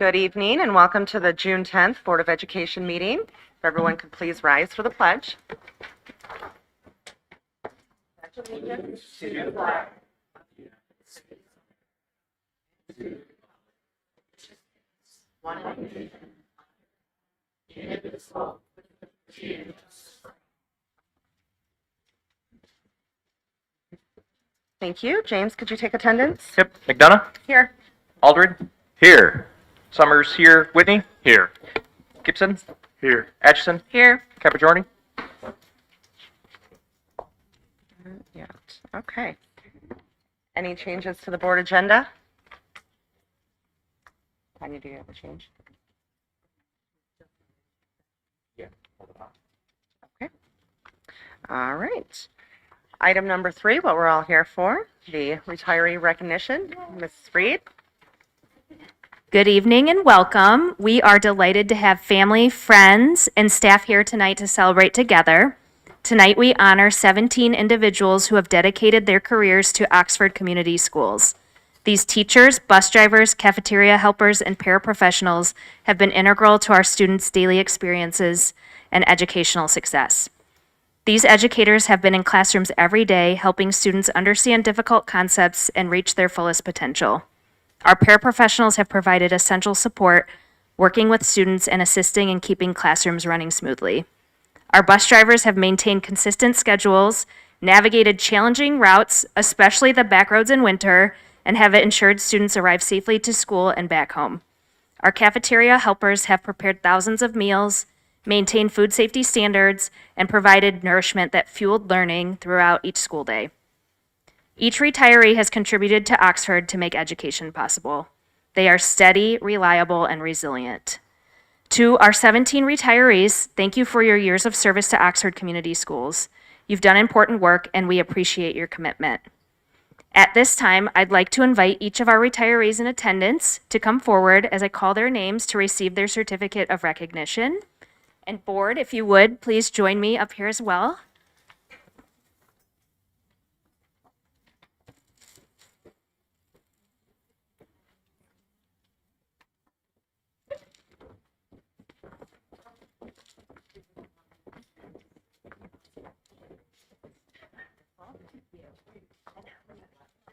Good evening and welcome to the June 10th Board of Education meeting. If everyone could please rise for the pledge. Thank you. James, could you take attendance? Yep. McDonough? Here. Aldred? Here. Summers here. Whitney? Here. Gibson? Here. Atchison? Here. Capajorni? Yeah. Okay. Any changes to the board agenda? Tanya, do you have a change? Yeah. Okay. All right. Item number 3, what we're all here for, the retiree recognition. Mrs. Freed? Good evening and welcome. We are delighted to have family, friends, and staff here tonight to celebrate together. Tonight we honor 17 individuals who have dedicated their careers to Oxford Community Schools. These teachers, bus drivers, cafeteria helpers, and paraprofessionals have been integral to our students' daily experiences and educational success. These educators have been in classrooms every day, helping students understand difficult concepts and reach their fullest potential. Our paraprofessionals have provided essential support, working with students and assisting in keeping classrooms running smoothly. Our bus drivers have maintained consistent schedules, navigated challenging routes, especially the back roads in winter, and have ensured students arrive safely to school and back home. Our cafeteria helpers have prepared thousands of meals, maintained food safety standards, and provided nourishment that fueled learning throughout each school day. Each retiree has contributed to Oxford to make education possible. They are steady, reliable, and resilient. To our 17 retirees, thank you for your years of service to Oxford Community Schools. You've done important work, and we appreciate your commitment. At this time, I'd like to invite each of our retirees in attendance to come forward as I call their names to receive their certificate of recognition. And board, if you would, please join me up here as well.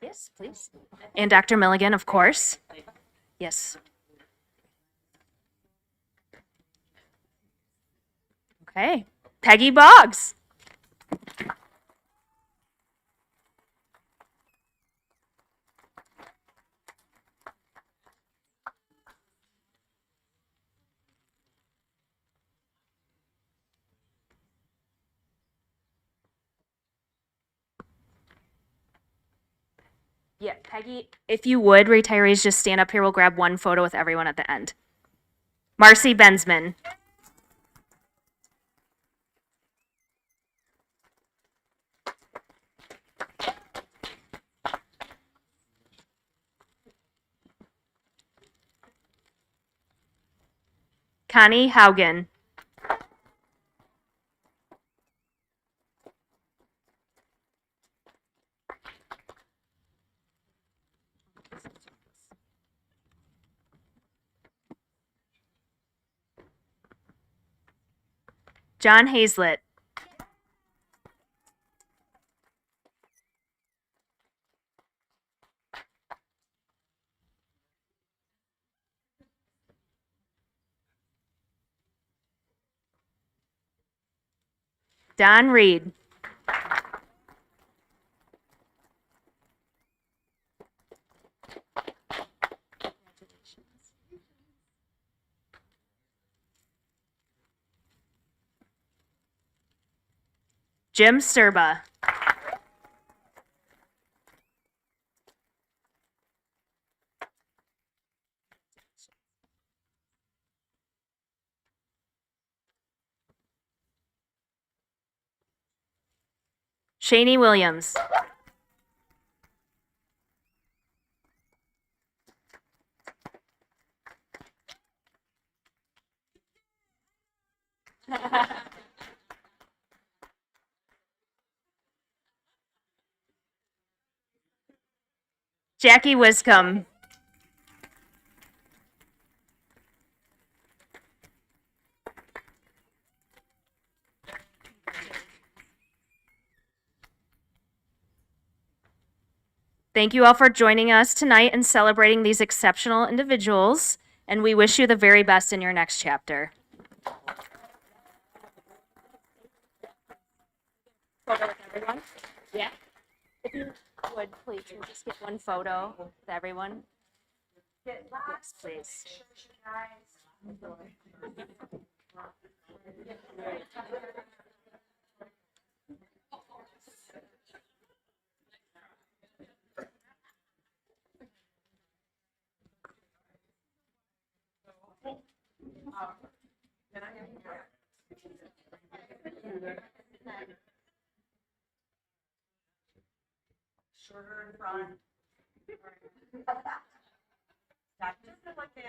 Yes, please. And Dr. Milligan, of course. Yes. Okay. Peggy Boggs. Yeah, Peggy, if you would, retirees, just stand up here. We'll grab one photo with everyone at the end. Marcy Bensman. Connie Haugen. John Hazlett. Don Reed. Jim Sturba. Shani Williams. Jackie Wiscombe. Thank you all for joining us tonight and celebrating these exceptional individuals, and we wish you the very best in your next chapter. Photo with everyone? Yeah. If you would, please, we'll just get one photo with everyone. Yes, please. Shorter in front. Stop just looking.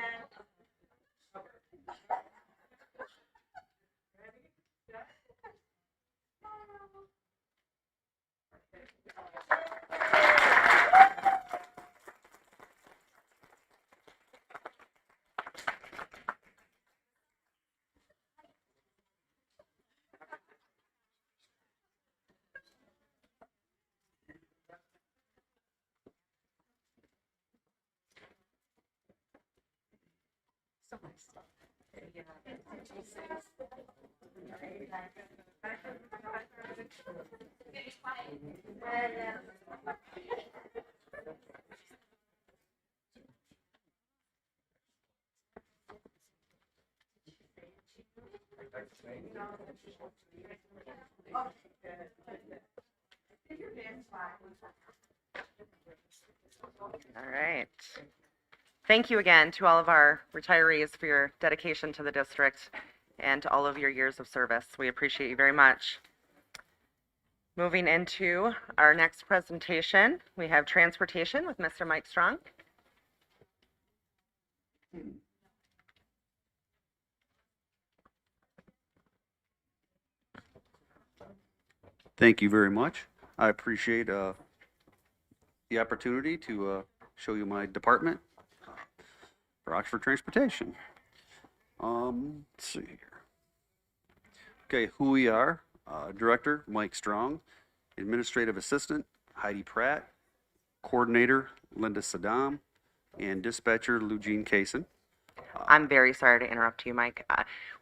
All right. Thank you again to all of our retirees for your dedication to the district and to all of your years of service. We appreciate you very much. Moving into our next presentation, we have transportation with Mr. Mike Strong. Thank you very much. I appreciate the opportunity to show you my department for Oxford Transportation. Let's see here. Okay, who we are. Director, Mike Strong. Administrative Assistant, Heidi Pratt. Coordinator, Linda Saddam. And Dispatcher, Lugene Kaysen. I'm very sorry to interrupt you, Mike.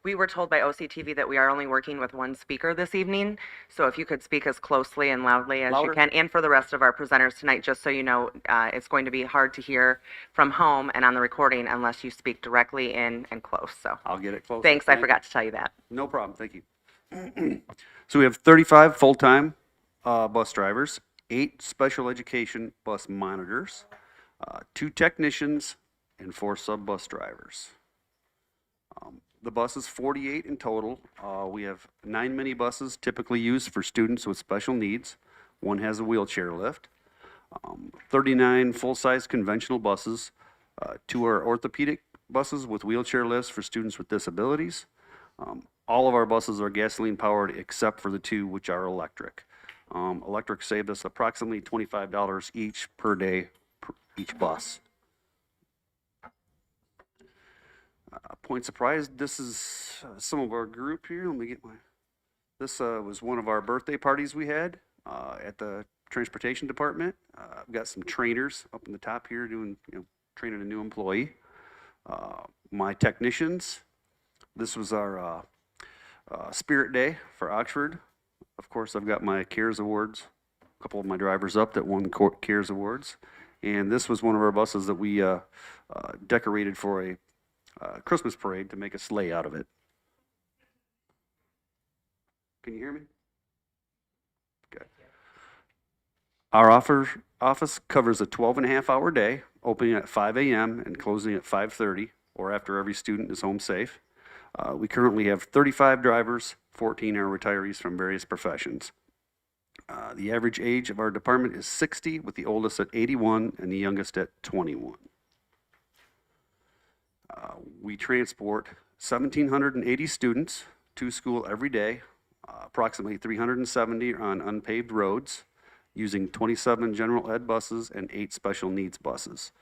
We were told by OCTV that we are only working with one speaker this evening, so if you could speak as closely and loudly as Louder? you can, and for the rest of our presenters tonight, just so you know, it's going to be hard to hear from home and on the recording unless you speak directly in and close, so. I'll get it close. Thanks, I forgot to tell you that. No problem, thank you. So we have 35 full-time bus drivers, 8 special education bus monitors, 2 technicians, and 4 sub-bus drivers. The bus is 48 in total. We have 9 minibuses typically used for students with special needs. 1 has a wheelchair lift. 39 full-size conventional buses. 2 are orthopedic buses with wheelchair lifts for students with disabilities. All of our buses are gasoline powered except for the 2 which are electric. Electric saved us approximately $25 each per day per each bus. Point surprise, this is some of our group here. Let me get this was one of our birthday parties we had at the transportation department. I've got some trainers up in the top here doing, training a new employee. My technicians, this was our Spirit Day for Oxford. Of course, I've got my CARES Awards, a couple of my drivers up that won CARES Awards. And this was one of our buses that we decorated for a Christmas parade to make a sleigh out of it. Can you hear me? Okay. Our office covers a 12-and-a-half-hour day, opening at 5 a.m. and closing at 5:30, or after every student is home safe. We currently have 35 drivers, 14 are retirees from various professions. The average age of our department is 60, with the oldest at 81 and the youngest at 21. We transport 1,780 students to school every day. Approximately 370 are on unpaved roads, using 27 general ed buses and 8 special needs buses.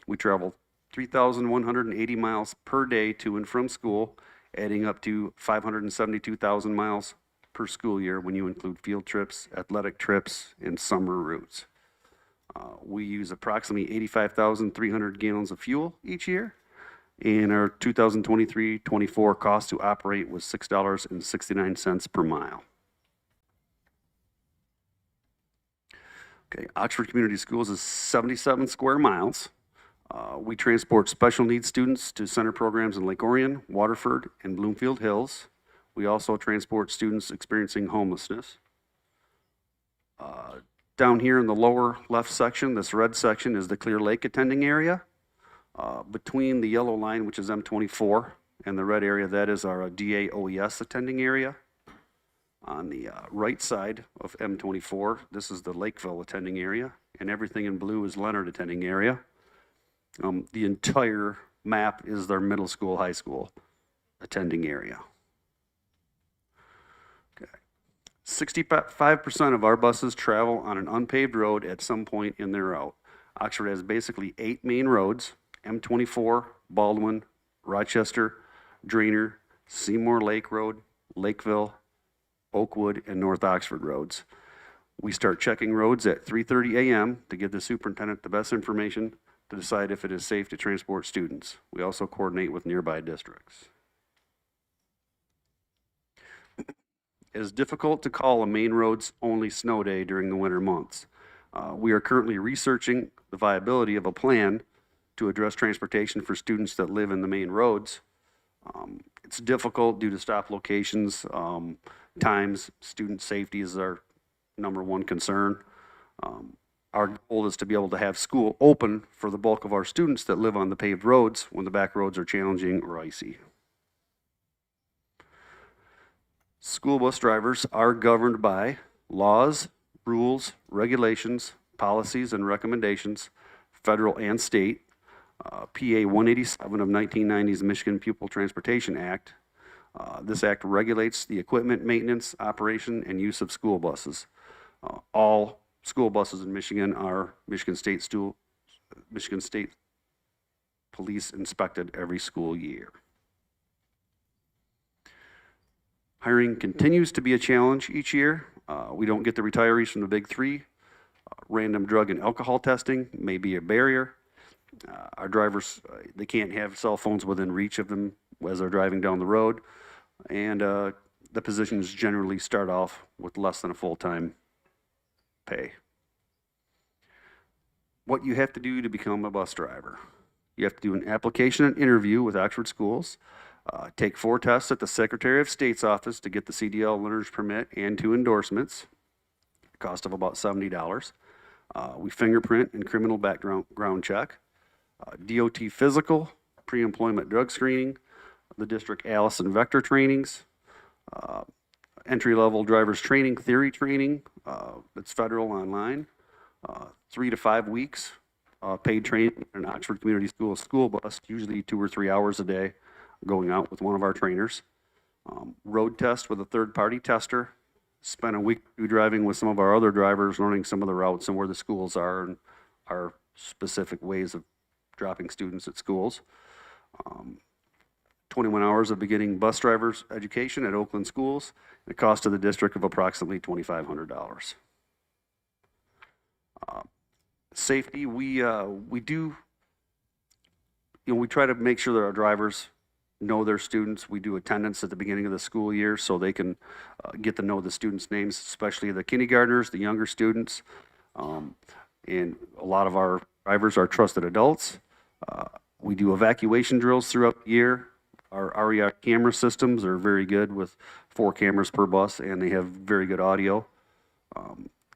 We travel 3,180 miles per day to and from school, adding up to 572,000 miles per school year when you include field trips, athletic trips, and summer routes. We use approximately 85,300 gallons of fuel each year. And our 2023-24 cost to operate was $6.69 per mile. Okay, Oxford Community Schools is 77 square miles. We transport special needs students to center programs in Lake Orion, Waterford, and Bloomfield Hills. We also transport students experiencing homelessness. Down here in the lower left section, this red section is the Clear Lake attending area. Between the yellow line, which is M24, and the red area, that is our DAOES attending area. On the right side of M24, this is the Lakeville attending area, and everything in blue is Leonard attending area. The entire map is their middle school, high school attending area. Okay. 65% of our buses travel on an unpaved road at some point in their route. Oxford has basically 8 main roads: M24, Baldwin, Rochester, Drainer, Seymour Lake Road, Lakeville, Oakwood, and North Oxford roads. We start checking roads at 3:30 a.m. to give the superintendent the best information to decide if it is safe to transport students. We also coordinate with nearby districts. It is difficult to call a main roads only snow day during the winter months. We are currently researching the viability of a plan to address transportation for students that live in the main roads. It's difficult due to stop locations, times. Student safety is our #1 concern. Our goal is to be able to have school open for the bulk of our students that live on the paved roads when the back roads are challenging or icy. School bus drivers are governed by laws, rules, regulations, policies, and recommendations, federal and state. PA 187 of 1990's Michigan Pupil Transportation Act. This act regulates the equipment, maintenance, operation, and use of school buses. All school buses in Michigan are Michigan State Police inspected every school year. Hiring continues to be a challenge each year. We don't get the retirees from the big three. Random drug and alcohol testing may be a barrier. Our drivers, they can't have cell phones within reach of them as they're driving down the road. And the positions generally start off with less than a full-time pay. What you have to do to become a bus driver. You have to do an application and interview with Oxford Schools, take 4 tests at the Secretary of State's office to get the CDL learner's permit and 2 endorsements, cost of about $70. We fingerprint and criminal background check, DOT physical, pre-employment drug screening, the district Allison Vector trainings, entry-level driver's training, theory training, it's federal online, 3 to 5 weeks, paid training in an Oxford Community school bus, usually 2 or 3 hours a day, going out with one of our trainers. Road test with a third-party tester. Spent a week or 2 driving with some of our other drivers, learning some of the routes and where the schools are and our specific ways of dropping students at schools. 21 hours of beginning bus driver's education at Oakland schools, at a cost to the district of approximately $2,500. Safety, we do, we try to make sure that our drivers know their students. We do attendance at the beginning of the school year so they can get to know the students' names, especially the kindergartners, the younger students. And a lot of our drivers are trusted adults. We do evacuation drills throughout the year. Our RER camera systems are very good with 4 cameras per bus, and they have very good audio.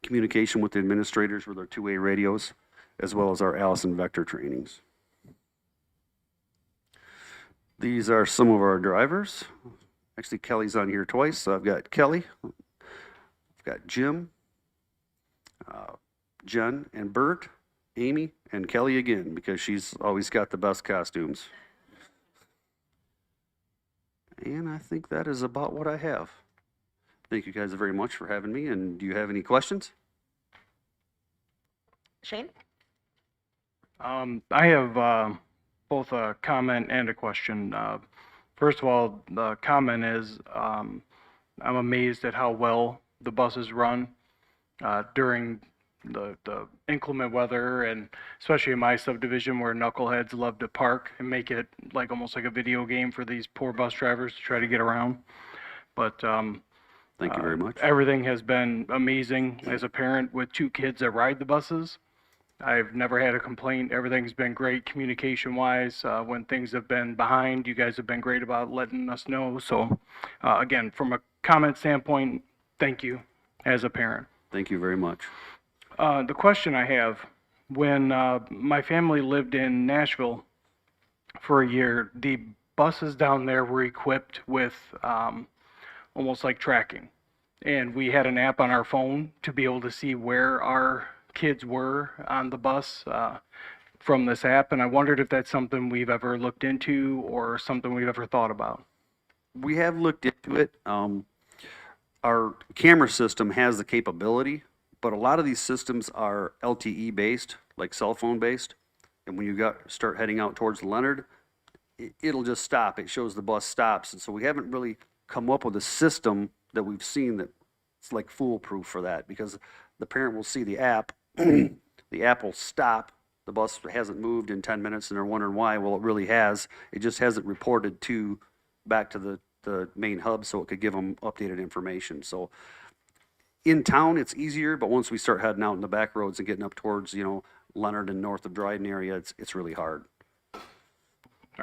Communication with the administrators with our 2-way radios, as well as our Allison Vector trainings. These are some of our drivers. Actually, Kelly's on here twice, so I've got Kelly, I've got Jim, Jen and Bert, Amy, and Kelly again, because she's always got the best costumes. And I think that is about what I have. Thank you guys very much for having me, and do you have any questions? Shane? I have both a comment and a question. First of all, the comment is I'm amazed at how well the buses run during the inclement weather, and especially in my subdivision where knuckleheads love to park and make it like almost like a video game for these poor bus drivers to try to get around. But Thank you very much. everything has been amazing. As a parent with 2 kids that ride the buses, I've never had a complaint. Everything's been great communication-wise. When things have been behind, you guys have been great about letting us know. So, again, from a comment standpoint, thank you as a parent. Thank you very much. The question I have, when my family lived in Nashville for a year, the buses down there were equipped with almost like tracking. And we had an app on our phone to be able to see where our kids were on the bus from this app. And I wondered if that's something we've ever looked into or something we've ever thought about. We have looked into it. Our camera system has the capability, but a lot of these systems are LTE based, like cell phone based. And when you start heading out towards Leonard, it'll just stop. It shows the bus stops. And so we haven't really come up with a system that we've seen that it's like foolproof for that, because the parent will see the app, the app will stop, the bus hasn't moved in 10 minutes and they're wondering why. Well, it really has. It just hasn't reported back to the main hub so it could give them updated information. So in town, it's easier, but once we start heading out in the back roads and getting up towards, Leonard and north of Dryden area, it's really hard. All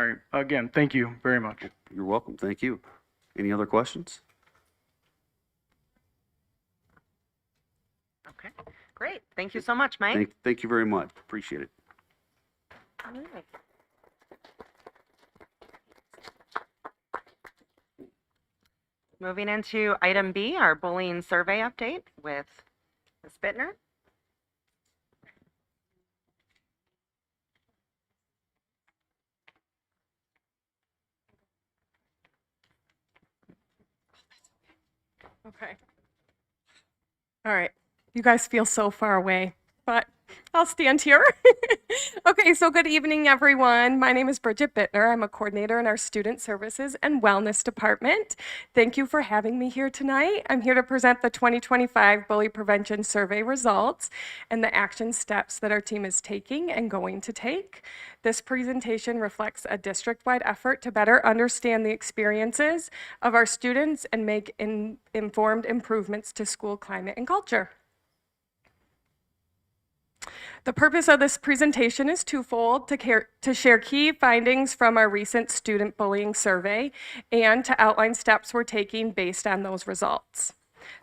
right. Again, thank you very much. You're welcome. Thank you. Any other questions? Okay, great. Thank you so much, Mike. Thank you very much. Appreciate it. All right. Moving into item B, our bullying survey update with Ms. Bittner. Okay. All right. You guys feel so far away, but I'll stand here. Okay, so good evening, everyone. My name is Bridget Bittner. I'm a coordinator in our Student Services and Wellness Department. Thank you for having me here tonight. I'm here to present the 2025 Bully Prevention Survey results and the action steps that our team is taking and going to take. This presentation reflects a district-wide effort to better understand the experiences of our students and make informed improvements to school climate and culture. The purpose of this presentation is twofold: to share key findings from our recent student bullying survey and to outline steps we're taking based on those results.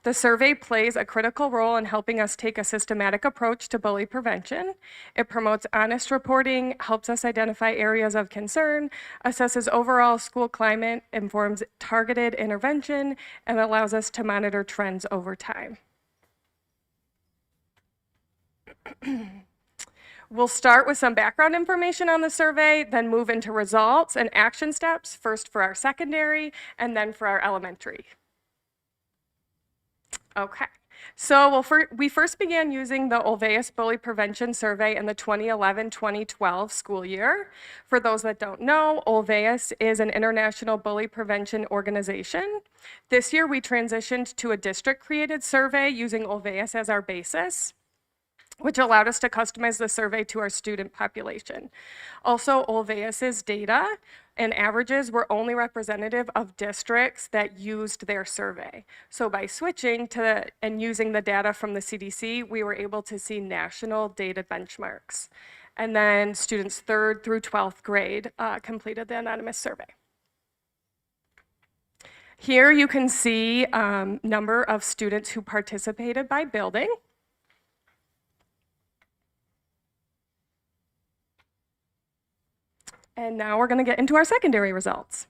The survey plays a critical role in helping us take a systematic approach to bully prevention. It promotes honest reporting, helps us identify areas of concern, assesses overall school climate, informs targeted intervention, and allows us to monitor trends over time. We'll start with some background information on the survey, then move into results and action steps, first for our secondary and then for our elementary. Okay, so we first began using the Olveus Bully Prevention Survey in the 2011-2012 school year. For those that don't know, Olveus is an international bully prevention organization. This year we transitioned to a district-created survey using Olveus as our basis, which allowed us to customize the survey to our student population. Also, Olveus's data and averages were only representative of districts that used their survey. So by switching to and using the data from the CDC, we were able to see national data benchmarks. And then students 3rd through 12th grade completed the anonymous survey. Here you can see number of students who participated by building. And now we're going to get into our secondary results.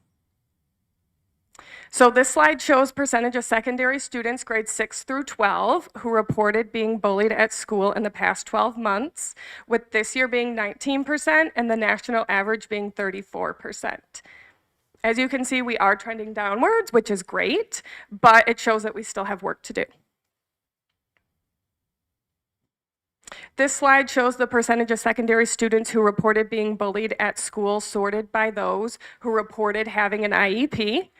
So this slide shows percentage of secondary students grades 6 through 12 who reported being bullied at school in the past 12 months, with this year being 19% and the national average being 34%. As you can see, we are trending downwards, which is great, but it shows that we still have work to do. This slide shows the percentage of secondary students who reported being bullied at school sorted by those who reported having an IEP.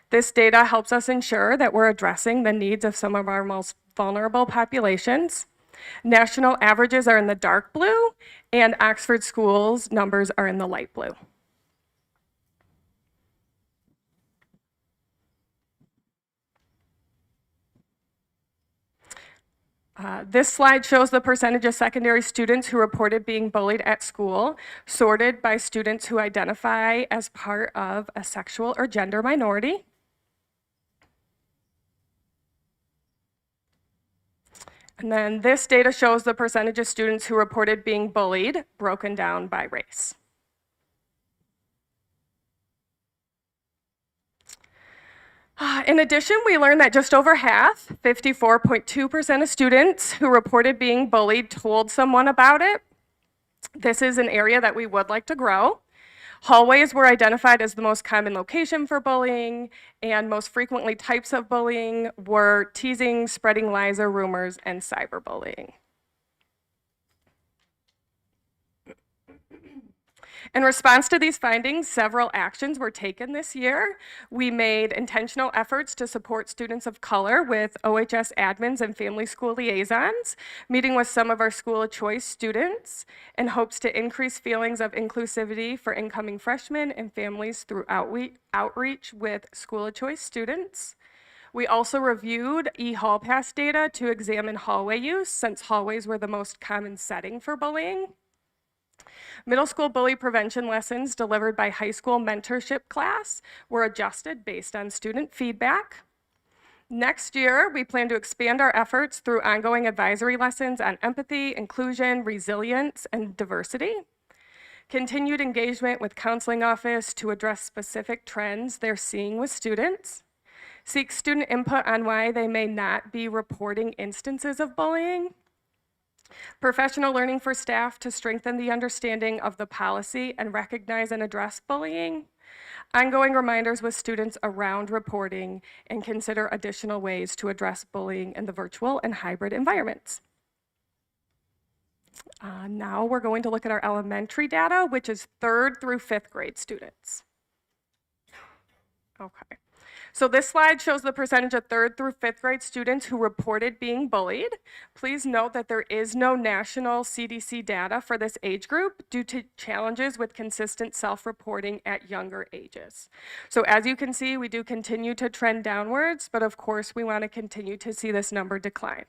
This data helps us ensure that we're addressing the needs of some of our most vulnerable populations. National averages are in the dark blue, and Oxford schools numbers are in the light blue. This slide shows the percentage of secondary students who reported being bullied at school, sorted by students who identify as part of a sexual or gender minority. And then this data shows the percentage of students who reported being bullied, broken down by race. In addition, we learned that just over half, 54.2% of students who reported being bullied told someone about it. This is an area that we would like to grow. Hallways were identified as the most common location for bullying, and most frequently types of bullying were teasing, spreading lies or rumors, and cyberbullying. In response to these findings, several actions were taken this year. We made intentional efforts to support students of color with OHS admins and family school liaisons, meeting with some of our school of choice students in hopes to increase feelings of inclusivity for incoming freshmen and families through outreach with school of choice students. We also reviewed e-hall pass data to examine hallway use, since hallways were the most common setting for bullying. Middle school bully prevention lessons delivered by high school mentorship class were adjusted based on student feedback. Next year, we plan to expand our efforts through ongoing advisory lessons on empathy, inclusion, resilience, and diversity. Continued engagement with counseling office to address specific trends they're seeing with students. Seek student input on why they may not be reporting instances of bullying. Professional learning for staff to strengthen the understanding of the policy and recognize and address bullying. Ongoing reminders with students around reporting, and consider additional ways to address bullying in the virtual and hybrid environments. Now we're going to look at our elementary data, which is 3rd through 5th grade students. Okay. So this slide shows the percentage of 3rd through 5th grade students who reported being bullied. Please note that there is no national CDC data for this age group due to challenges with consistent self-reporting at younger ages. So as you can see, we do continue to trend downwards, but of course we want to continue to see this number decline.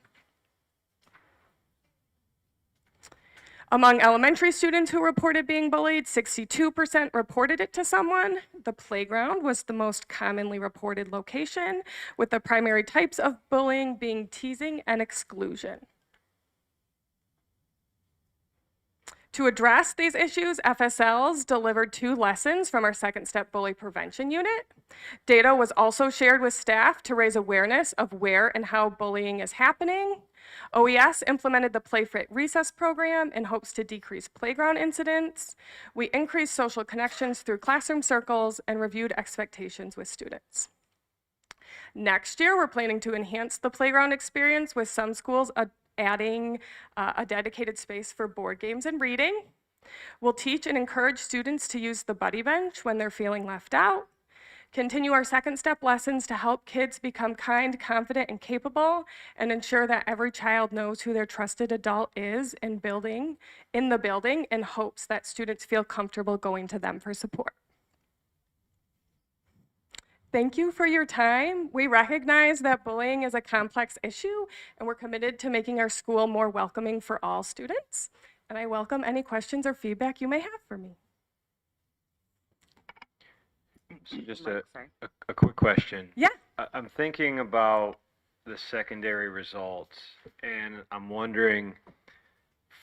Among elementary students who reported being bullied, 62% reported it to someone. The playground was the most commonly reported location, with the primary types of bullying being teasing and exclusion. To address these issues, FSLs delivered 2 lessons from our second step bully prevention unit. Data was also shared with staff to raise awareness of where and how bullying is happening. OES implemented the Play Fit Recess program in hopes to decrease playground incidents. We increased social connections through classroom circles and reviewed expectations with students. Next year, we're planning to enhance the playground experience with some schools adding a dedicated space for board games and reading. We'll teach and encourage students to use the buddy bench when they're feeling left out. Continue our second step lessons to help kids become kind, confident, and capable, and ensure that every child knows who their trusted adult is in the building, in hopes that students feel comfortable going to them for support. Thank you for your time. We recognize that bullying is a complex issue, and we're committed to making our school more welcoming for all students. And I welcome any questions or feedback you may have for me. So just Mike, sorry. a quick question. Yeah. I'm thinking about the secondary results, and I'm wondering,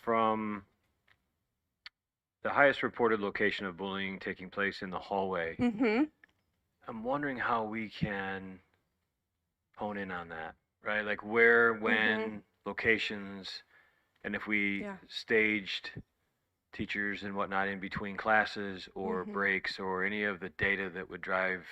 from the highest reported location of bullying taking place in the hallway, I'm wondering how we can hone in on that, right? Like where, when, locations, and if we staged teachers and whatnot in between classes or breaks, or any of the data that would drive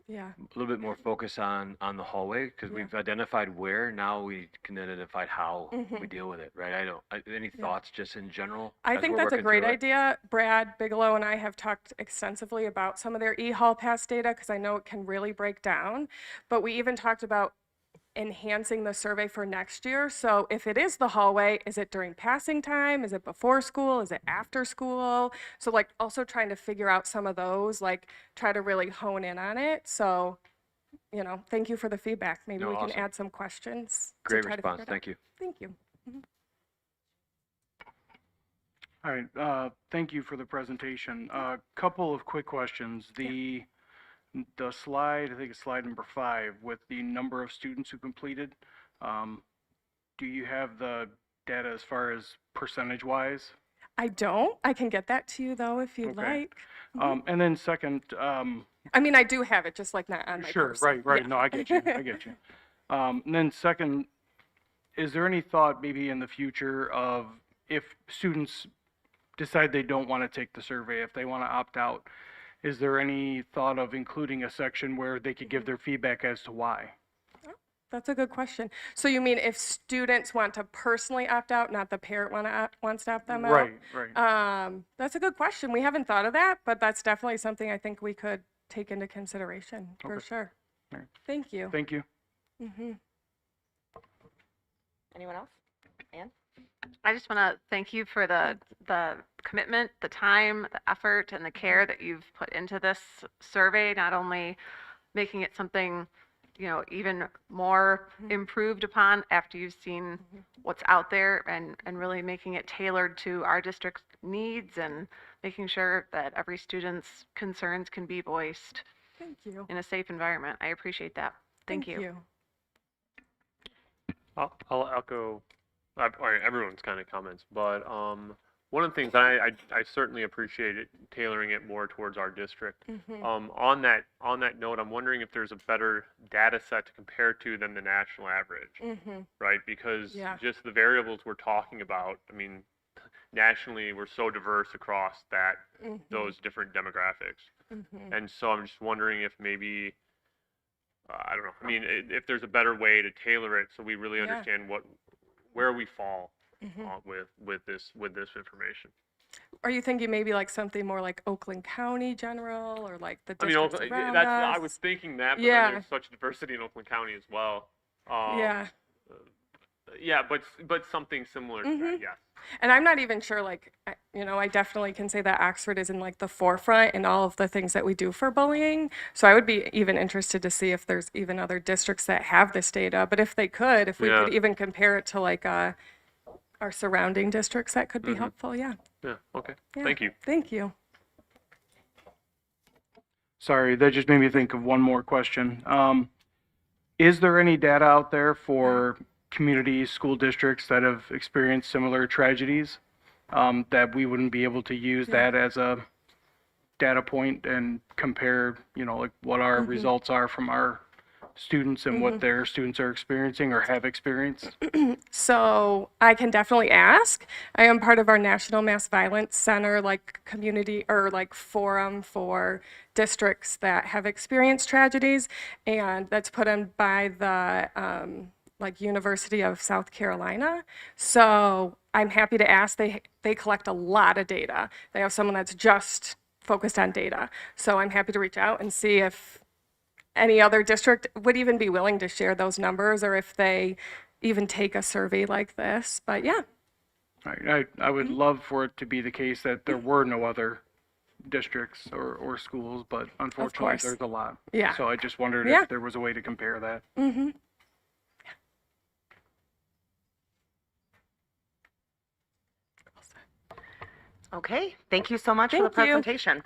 a little bit more focus on the hallway, because we've identified where, now we can identify how we deal with it, right? Any thoughts just in general? I as think we're that's a working great through it? idea. Brad Bigelow and I have talked extensively about some of their e-hall pass data, because I know it can really break down. But we even talked about enhancing the survey for next year. So if it is the hallway, is it during passing time? Is it before school? Is it after school? So like also trying to figure out some of those, like try to really hone in on it. So, you know, thank you for the feedback. Maybe No, we can awesome. add some questions. to Great try to response. figure it out. Thank you. Thank you. All right, thank you for the presentation. Couple of quick questions. The slide, I think it's slide number 5, with the number of students who completed, do you have the data as far as percentage-wise? I don't. I can get that to you though if you'd Okay. like. And then second, I mean, I do have it, just like not on my sure, person. right, Yeah. no, I get you, I get you. And then second, is there any thought maybe in the future of if students decide they don't want to take the survey, if they want to opt out, is there any thought of including a section where they could give their feedback as to why? That's a good question. So you mean if students want to personally opt out, not the parent wants to opt them out? Right, right. That's a good question. We haven't thought of that, but that's definitely something I think we could take into consideration for Okay. sure. All right. Thank you. Thank you. Anyone else? Ann? I just want to thank you for the commitment, the time, the effort, and the care that you've put into this survey, not only making it something, you know, even more improved upon after you've seen what's out there and really making it tailored to our district's needs and making sure that every student's concerns can be voiced Thank you. in a safe environment. I appreciate that. Thank you. I'll echo everyone's kind of comments, but one of the things I certainly appreciate it tailoring it more towards our district. On that note, I'm wondering if there's a better data set to compare to than the national average, right? Because Yeah. just the variables we're talking about, I mean, nationally we're so diverse across those different demographics, and so I'm just wondering if maybe. I don't know. I mean, if there's a better way to tailor it so we really Yeah. understand where we fall with this information. Are you thinking maybe like something more like Oakland County general or like the I mean, districts around I us? was thinking that, but Yeah. then there's such diversity in Oakland County as well. Yeah. Yeah, but something similar to that, yes. And I'm not even sure, like, you know, I definitely can say that Oxford is in like the forefront in all of the things that we do for bullying. So I would be even interested to see if there's even other districts that have this data. But if they could, if we Yeah. could even compare it to like our surrounding districts, that could be helpful. Yeah. Yeah, okay. Yeah. Thank you. Thank you. Sorry, that just made me think of one more question. Is there any data out there for community school districts that have experienced similar tragedies, that we wouldn't be able to use that as a data point and compare, you know, like what our results are from our students and what their students are experiencing or have experienced? So I can definitely ask. I am part of our National Mass Violence Center, like community or like forum for districts that have experienced tragedies, and that's put on by the like University of South Carolina. So I'm happy to ask. They collect a lot of data. They have someone that's just focused on data. So I'm happy to reach out and see if any other district would even be willing to share those numbers or if they even take a survey like this. But yeah. Right. I would love for it to be the case that there were no other districts or schools, but unfortunately course. there's a lot. Yeah. So I just wondered Yeah. if there was a way to compare that. Okay, thank you so much for the Thank you. presentation.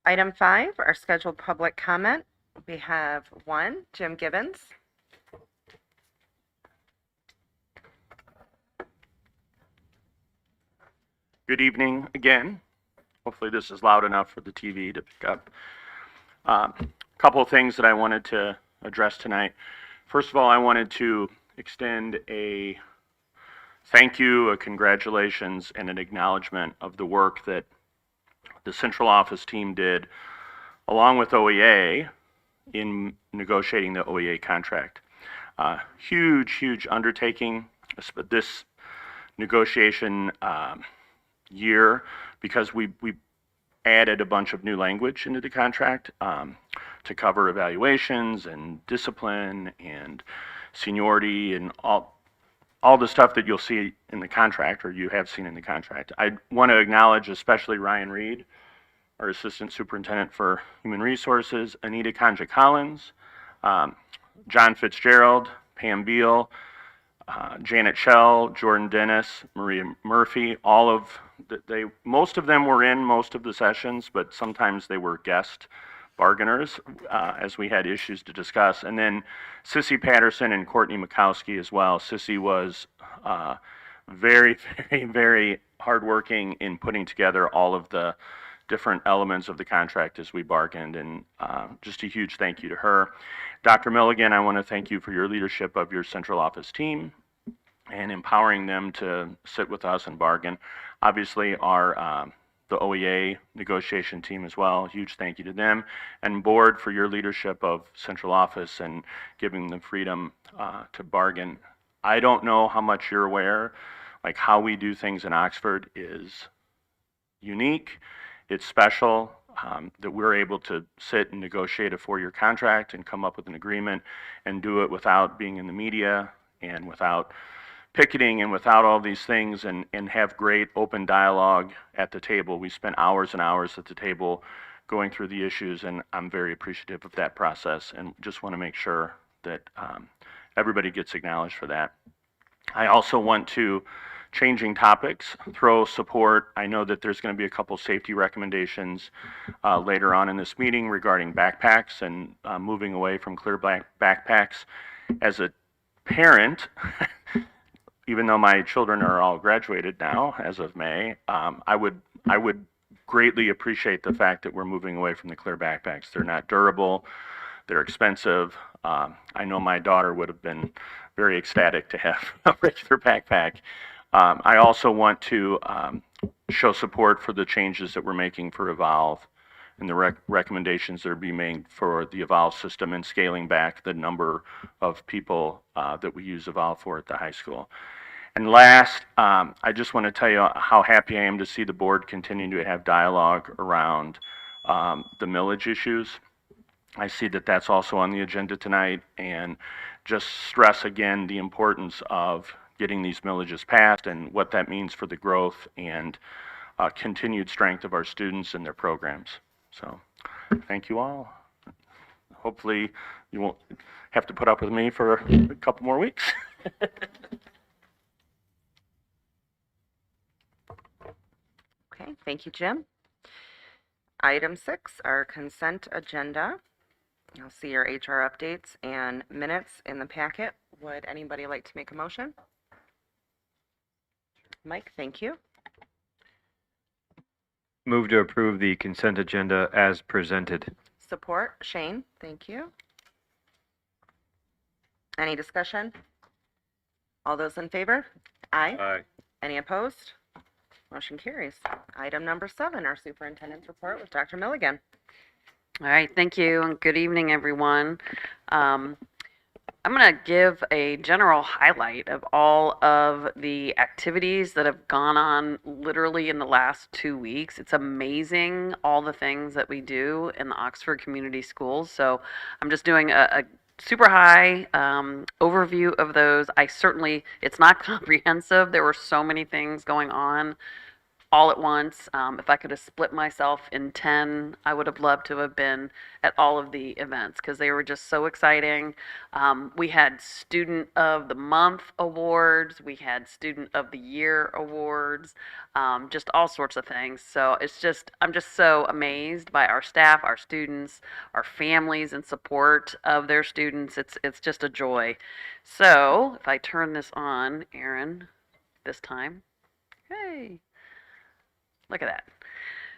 Item 5, our scheduled public comment. We have one, Jim Gibbons. Good evening again. Hopefully this is loud enough for the TV to pick up. A couple of things that I wanted to address tonight. First of all, I wanted to extend a thank you, a congratulations, and an acknowledgement of the work that the central office team did along with OEA in negotiating the OEA contract. Huge undertaking, this negotiation year, because we added a bunch of new language into the contract to cover evaluations and discipline and seniority and all the stuff that you'll see in the contract, or you have seen in the contract. I want to acknowledge especially Ryan Reed, our Assistant Superintendent for Human Resources, Anita Conja-Collins, John Fitzgerald, Pam Beal, Janet Schell, Jordan Dennis, Maria Murphy, most of them were in most of the sessions, but sometimes they were guest bargainers as we had issues to discuss. And then Sissy Patterson and Courtney Mikowski as well. Sissy was very, very, very hardworking in putting together all of the different elements of the contract as we bargained, and just a huge thank you to her. Dr. Milligan, I want to thank you for your leadership of your central office team and empowering them to sit with us and bargain. Obviously, the OEA negotiation team as well, huge thank you to them, and board for your leadership of central office and giving them freedom to bargain. I don't know how much you're aware, like how we do things in Oxford is unique, it's special, that we're able to sit and negotiate a 4-year contract and come up with an agreement and do it without being in the media and without picketing and without all these things, and have great open dialogue at the table. We spent hours and hours at the table going through the issues, and I'm very appreciative of that process and just want to make sure that everybody gets acknowledged for that. I also want to, changing topics, throw support. I know that there's going to be a couple safety recommendations later on in this meeting regarding backpacks and moving away from clear black backpacks. As a parent, even though my children are all graduated now as of May, I would greatly appreciate the fact that we're moving away from the clear backpacks. They're not durable, they're expensive. I know my daughter would have been very ecstatic to have a regular backpack. I also want to show support for the changes that we're making for Evolve and the recommendations that are being made for the Evolve system and scaling back the number of people that we use Evolve for at the high school. And last, I just want to tell you how happy I am to see the board continue to have dialogue around the millage issues. I see that that's also on the agenda tonight, and just stress again the importance of getting these millages passed and what that means for the growth and continued strength of our students and their programs. So thank you all. Hopefully you won't have to put up with me for a couple more weeks. Okay, thank you, Jim. Item 6, our consent agenda. You'll see your HR updates and minutes in the packet. Would anybody like to make a motion? Mike, thank you. Move to approve the consent agenda as presented. Support, Shane, thank you. Any discussion? All those in favor? Aye. Aye. Any opposed? Motion carries. Item number 7, our superintendent's report with Dr. Milligan. All right, thank you, and good evening, everyone. I'm going to give a general highlight of all of the activities that have gone on literally in the last 2 weeks. It's amazing all the things that we do in the Oxford Community Schools. So I'm just doing a super high overview of those. It's not comprehensive. There were so many things going on all at once. If I could have split myself in 10, I would have loved to have been at all of the events because they were just so exciting. We had Student of the Month awards, we had Student of the Year awards, just all sorts of things. So I'm just so amazed by our staff, our students, our families, and support of their students. It's just a joy. So if I turn this on, Aaron, this time, hey. Look at that.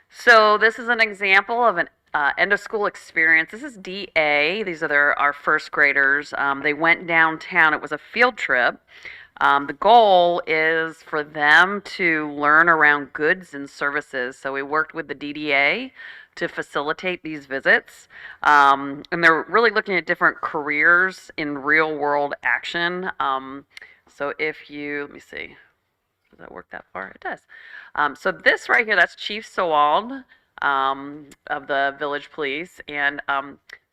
So this is an example of an end of school experience. This is DA. These are our first graders. They went downtown. It was a field trip. The goal is for them to learn around goods and services. So we worked with the DDA to facilitate these visits. And they're really looking at different careers in real world action. So if you, let me see. Does that work that far? It does. So this right here, that's Chief Sowald. of the village police. And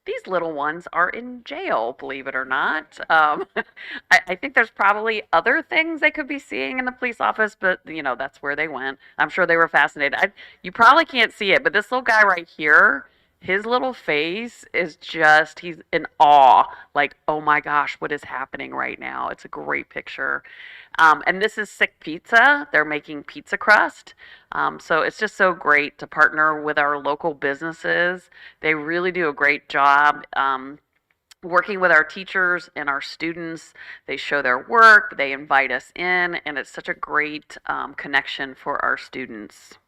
these little ones are in jail, believe it or not. I think there's probably other things they could be seeing in the police office, but that's where they went. I'm sure they were fascinated. You probably can't see it, but this little guy right here, his little face is just, he's in awe. Like, oh my gosh, what is happening right now? It's a great picture. And this is Sick Pizza. They're making pizza crust. So it's just so great to partner with our local businesses. They really do a great job working with our teachers and our students. They show their work, they invite us in, and it's such a great connection for our students.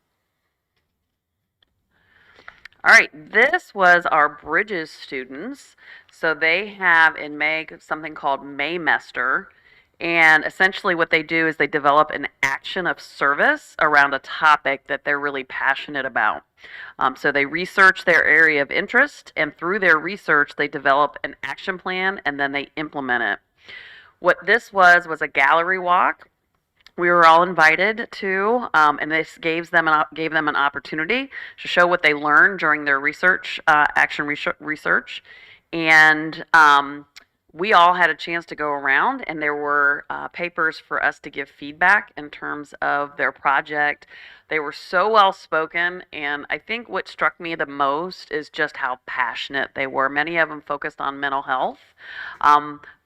All right, this was our Bridges students. So they have in May something called Maymester. And essentially what they do is they develop an action of service around a topic that they're really passionate about. So they research their area of interest, and through their research, they develop an action plan, and then they implement it. What this was a gallery walk. We were all invited to, and this gave them an opportunity to show what they learned during their research, research. And we all had a chance to go around, and there were papers for us to give feedback in terms of their project. They were so well spoken, and I think what struck me the most is just how passionate they were. Many of them focused on mental health.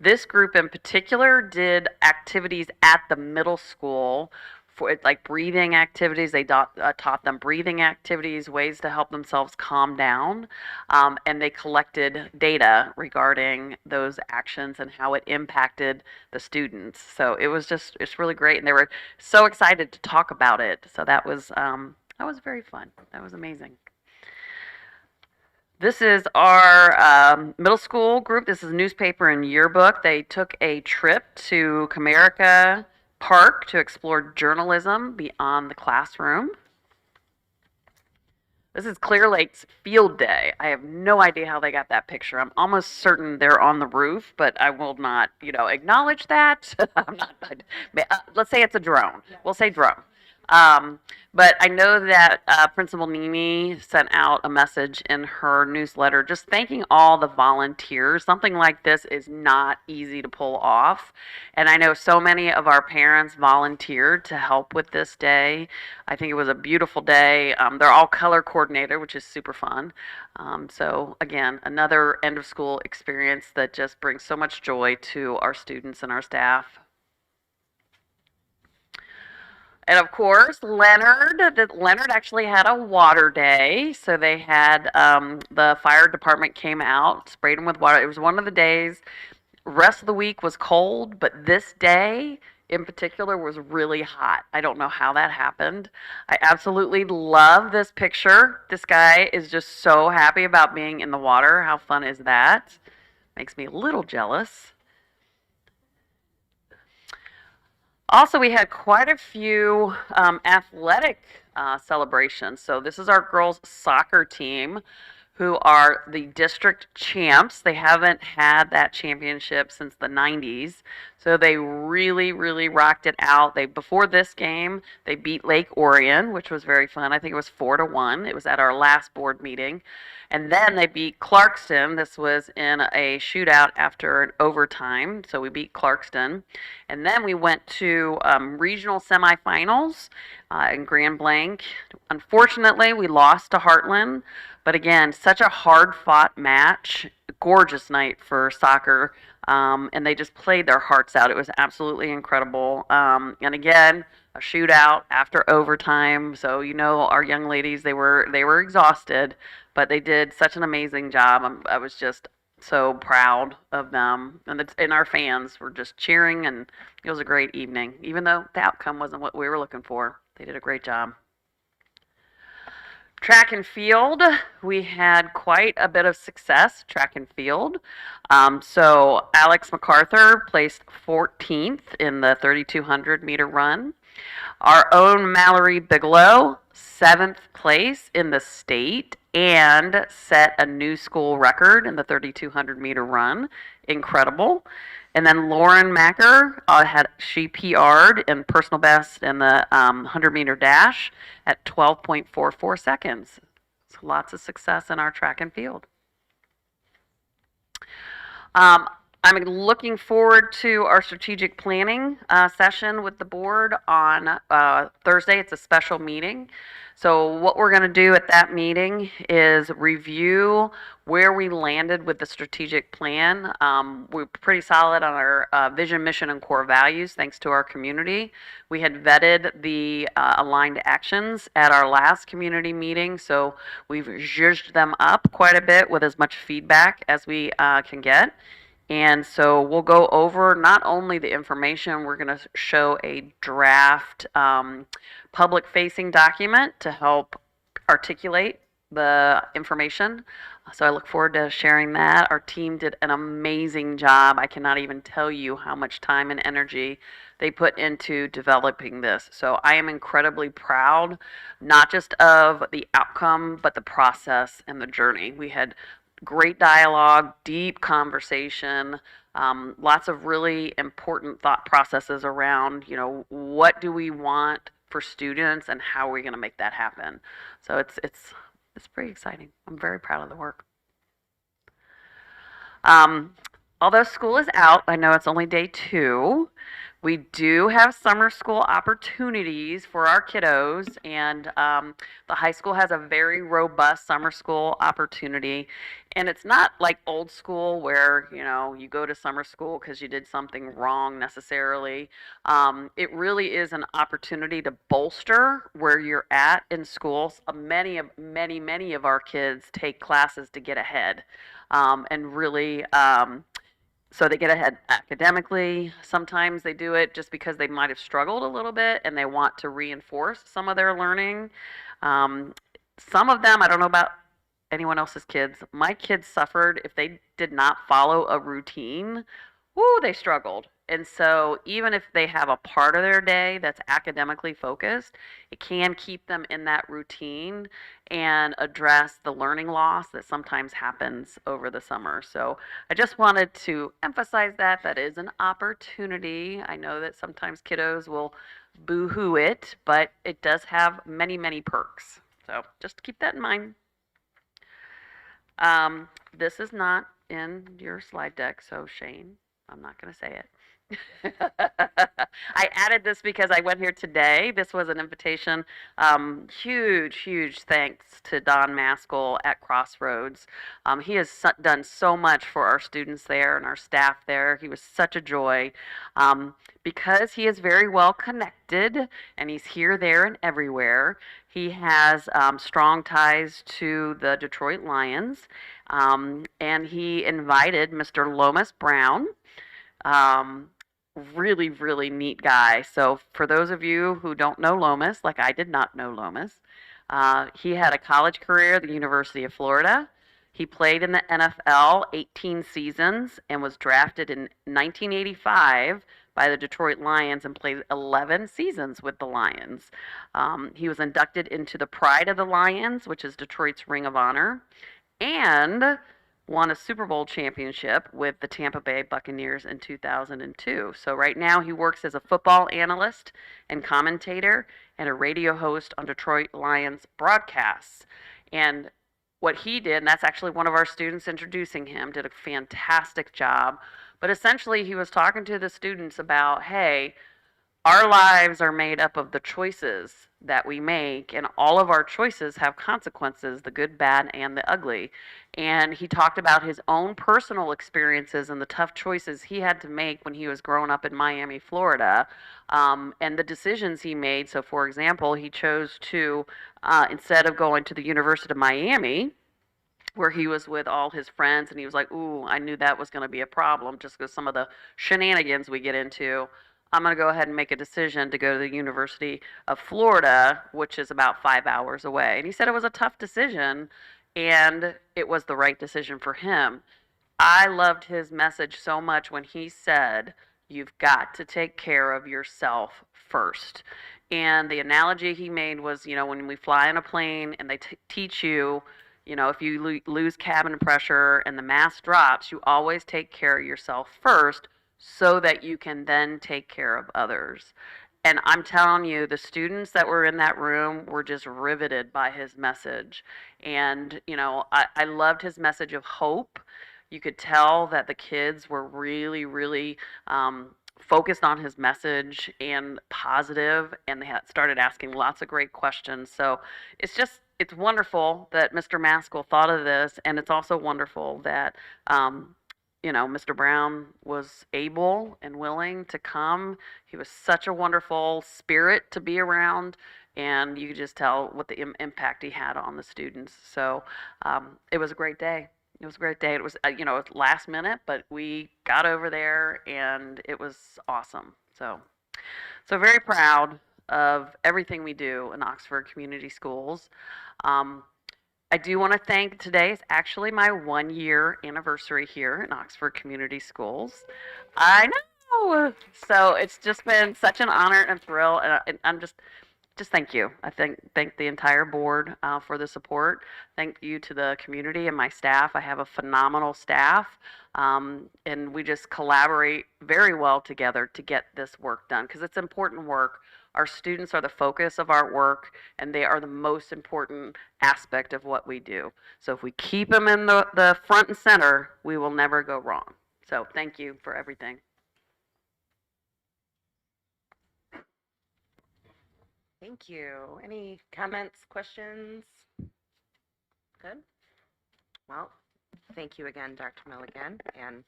This group in particular did activities at the middle school for like breathing activities. They taught them breathing activities, ways to help themselves calm down, and they collected data regarding those actions and how it impacted the students. So it's really great, and they were so excited to talk about it. So that was very fun. That was amazing. This is our middle school group. This is newspaper and yearbook. They took a trip to Comerica Park to explore journalism beyond the classroom. This is Clear Lake's field day. I have no idea how they got that picture. I'm almost certain they're on the roof, but I will not, acknowledge that. Let's say it's a drone. We'll say drone. But I know that Principal Nimi sent out a message in her newsletter just thanking all the volunteers. Something like this is not easy to pull off. And I know so many of our parents volunteered to help with this day. I think it was a beautiful day. They're all color coordinated, which is super fun. So again, another end of school experience that just brings so much joy to our students and our staff. And of course, Leonard actually had a water day. So they had, the fire department came out, sprayed him with water. It was one of the days. Rest of the week was cold, but this day in particular was really hot. I don't know how that happened. I absolutely love this picture. This guy is just so happy about being in the water. How fun is that? Makes me a little jealous. Also, we had quite a few athletic celebrations. So this is our girls soccer team, who are the district champs. They haven't had that championship since the 90s. So they really, really rocked it out. Before this game, they beat Lake Orion, which was very fun. I think it was 4-1. It was at our last board meeting. And then they beat Clarkston. This was in a shootout after an overtime. So we beat Clarkston. And then we went to regional semifinals in Grand Blanc. Unfortunately, we lost to Heartland. But again, such a hard-fought match. Gorgeous night for soccer. And they just played their hearts out. It was absolutely incredible. And again, a shootout after overtime. So our young ladies, they were exhausted, but they did such an amazing job. I was just so proud of them, and our fans were just cheering, and it was a great evening. Even though the outcome wasn't what we were looking for, they did a great job. Track and field, we had quite a bit of success, track and field. So Alex MacArthur placed 14th in the 3,200 meter run. Our own Mallory Bigelow, 7th place in the state and set a new school record in the 3,200 meter run. Incredible. And then Lauren Macker, she PR'd in personal best in the 100 meter dash at 12.44 seconds. So lots of success in our track and field. I'm looking forward to our strategic planning session with the board on Thursday. It's a special meeting. So what we're going to do at that meeting is review where we landed with the strategic plan. We're pretty solid on our vision, mission, and core values, thanks to our community. We had vetted the aligned actions at our last community meeting, so we've zhuzhed them up quite a bit with as much feedback as we can get. And so we'll go over not only the information, we're going to show a draft public-facing document to help articulate the information. So I look forward to sharing that. Our team did an amazing job. I cannot even tell you how much time and energy they put into developing this. So I am incredibly proud, not just of the outcome, but the process and the journey. We had great dialogue, deep conversation, lots of really important thought processes around, what do we want for students and how are we going to make that happen? So it's pretty exciting. I'm very proud of the work. Although school is out, I know it's only day 2. We do have summer school opportunities for our kiddos, and the high school has a very robust summer school opportunity. And it's not like old school where, you go to summer school because you did something wrong necessarily. It really is an opportunity to bolster where you're at in school. Many of our kids take classes to get ahead and really so they get ahead academically. Sometimes they do it just because they might have struggled a little bit and they want to reinforce some of their learning. Some of them, I don't know about anyone else's kids, my kids suffered if they did not follow a routine. Woo, they struggled. And so even if they have a part of their day that's academically focused, it can keep them in that routine and address the learning loss that sometimes happens over the summer. So I just wanted to emphasize that is an opportunity. I know that sometimes kiddos will boo-hoo it, but it does have many, many perks. So just keep that in mind. This is not in your slide deck, so Shane, I'm not going to say it. I added this because I went here today. This was an invitation. Huge thanks to Don Maskell at Crossroads. He has done so much for our students there and our staff there. He was such a joy. Because he is very well connected and he's here, there, and everywhere, he has strong ties to the Detroit Lions. And he invited Mr. Lomas Brown. Really neat guy. So for those of you who don't know Lomas, like I did not know Lomas, he had a college career at the University of Florida. He played in the NFL 18 seasons and was drafted in 1985 by the Detroit Lions and played 11 seasons with the Lions. He was inducted into the Pride of the Lions, which is Detroit's Ring of Honor, and won a Super Bowl championship with the Tampa Bay Buccaneers in 2002. So right now he works as a football analyst and commentator and a radio host on Detroit Lions broadcasts. And what he did, and that's actually one of our students introducing him, did a fantastic job. But essentially he was talking to the students about, hey, our lives are made up of the choices that we make, and all of our choices have consequences, the good, bad, and the ugly. And he talked about his own personal experiences and the tough choices he had to make when he was growing up in Miami, Florida, and the decisions he made. So, for example, he chose to, instead of going to the University of Miami, where he was with all his friends, and he was like, ooh, I knew that was going to be a problem just because some of the shenanigans we get into. I'm going to go ahead and make a decision to go to the University of Florida, which is about 5 hours away. And he said it was a tough decision, and it was the right decision for him. I loved his message so much when he said, you've got to take care of yourself first. And the analogy he made was, when we fly in a plane and they teach you, if you lose cabin pressure and the mask drops, you always take care of yourself first, so that you can then take care of others. And I'm telling you, the students that were in that room were just riveted by his message. And, you know, I loved his message of hope. You could tell that the kids were really, really focused on his message and positive, and they had started asking lots of great questions. So it's wonderful that Mr. Maskell thought of this, and it's also wonderful that you know, Mr. Brown was able and willing to come. He was such a wonderful spirit to be around, and you could just tell what the impact he had on the students. So it was a great day. It was a great day. It was, you know, last minute, but we got over there, and it was awesome. So very proud of everything we do in Oxford Community Schools. I do want to thank, today is actually my 1-year anniversary here in Oxford Community Schools. I know. So it's just been such an honor and a thrill, and I'm just thank you. I thank the entire board for the support. Thank you to the community and my staff. I have a phenomenal staff, and we just collaborate very well together to get this work done, because it's important work. Our students are the focus of our work, and they are the most important aspect of what we do. So if we keep them in the front and center, we will never go wrong. So thank you for everything. Thank you. Any comments, questions? Good. Well, thank you again, Dr. Milligan, and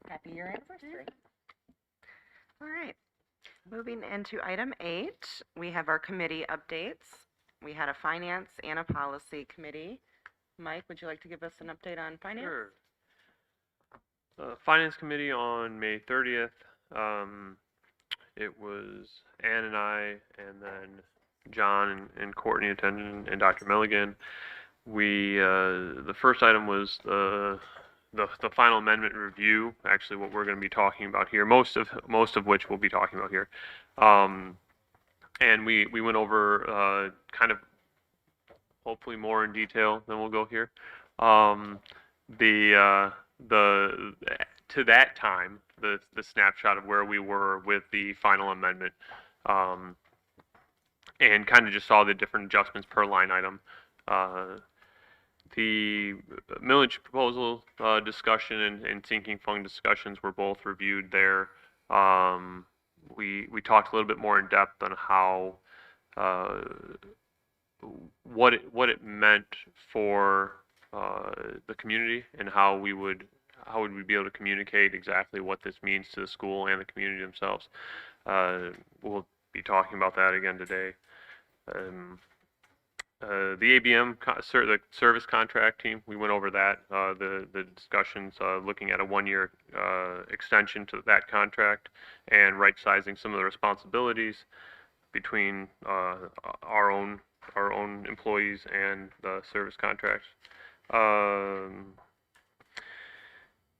happy year anniversary. All right. Moving into item 8, we have our committee updates. We had a finance and a policy committee. Mike, would you like to give us an update on finance? Sure. Finance committee on May 30th. It was Ann and I, and then John and Courtney attended, and Dr. Milligan. We the first item was the final amendment review. Actually, what we're going to be talking about here, most of which we'll be talking about here, and we went over kind of hopefully more in detail than we'll go here. To that time, the snapshot of where we were with the final amendment, and kind of just saw the different adjustments per line item. The millage proposal discussion and sinking fund discussions were both reviewed there. We talked a little bit more in depth on how what it meant for the community, and how would we be able to communicate exactly what this means to the school and the community themselves. We'll be talking about that again today. The ABM, the service contract team, we went over that, the discussions, looking at a 1-year extension to that contract, and right-sizing some of the responsibilities between our own employees and the service contracts. An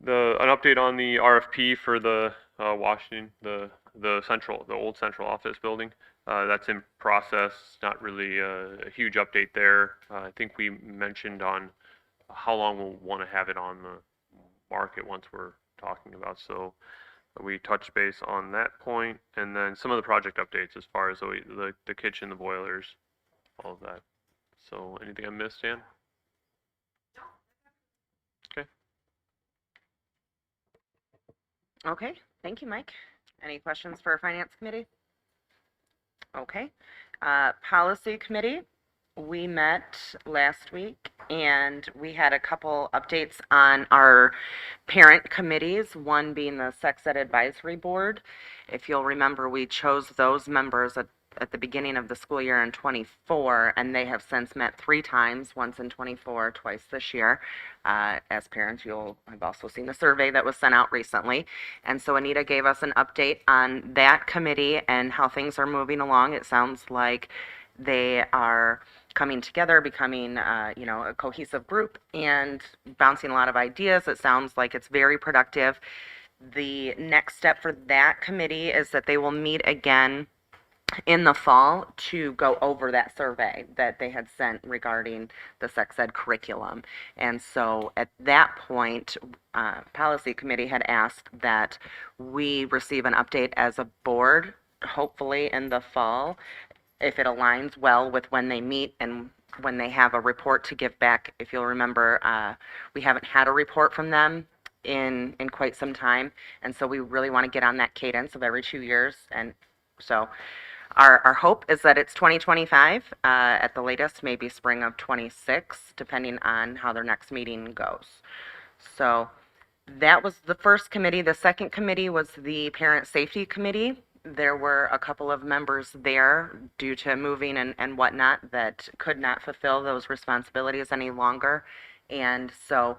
update on the RFP for the Washington, the old central office building. That's in process. Not really a huge update there. I think we mentioned on how long we'll want to have it on the market once we're talking about. So we touched base on that point, and then some of the project updates as far as the kitchen, the boilers, all of that. So anything I missed, Dan? Okay. Okay, thank you, Mike. Any questions for our finance committee? Okay. Policy committee, we met last week, and we had a couple updates on our parent committees, one being the Sex Ed Advisory Board. If you'll remember, we chose those members at the beginning of the school year in '24, and they have since met 3 times, once in '24, twice this year. As parents, you'll have also seen the survey that was sent out recently. And so Anita gave us an update on that committee and how things are moving along. It sounds like they are coming together, becoming, a cohesive group and bouncing a lot of ideas. It sounds like it's very productive. The next step for that committee is that they will meet again in the fall to go over that survey that they had sent regarding the sex ed curriculum. And so at that point, policy committee had asked that we receive an update as a board hopefully in the fall, if it aligns well with when they meet and when they have a report to give back. If you'll remember, we haven't had a report from them in quite some time, and so we really want to get on that cadence of every 2 years. And so our hope is that it's 2025 at the latest, maybe spring of 26, depending on how their next meeting goes. So that was the first committee. The second committee was the Parent Safety Committee. There were a couple of members there due to moving and whatnot that could not fulfill those responsibilities any longer. And so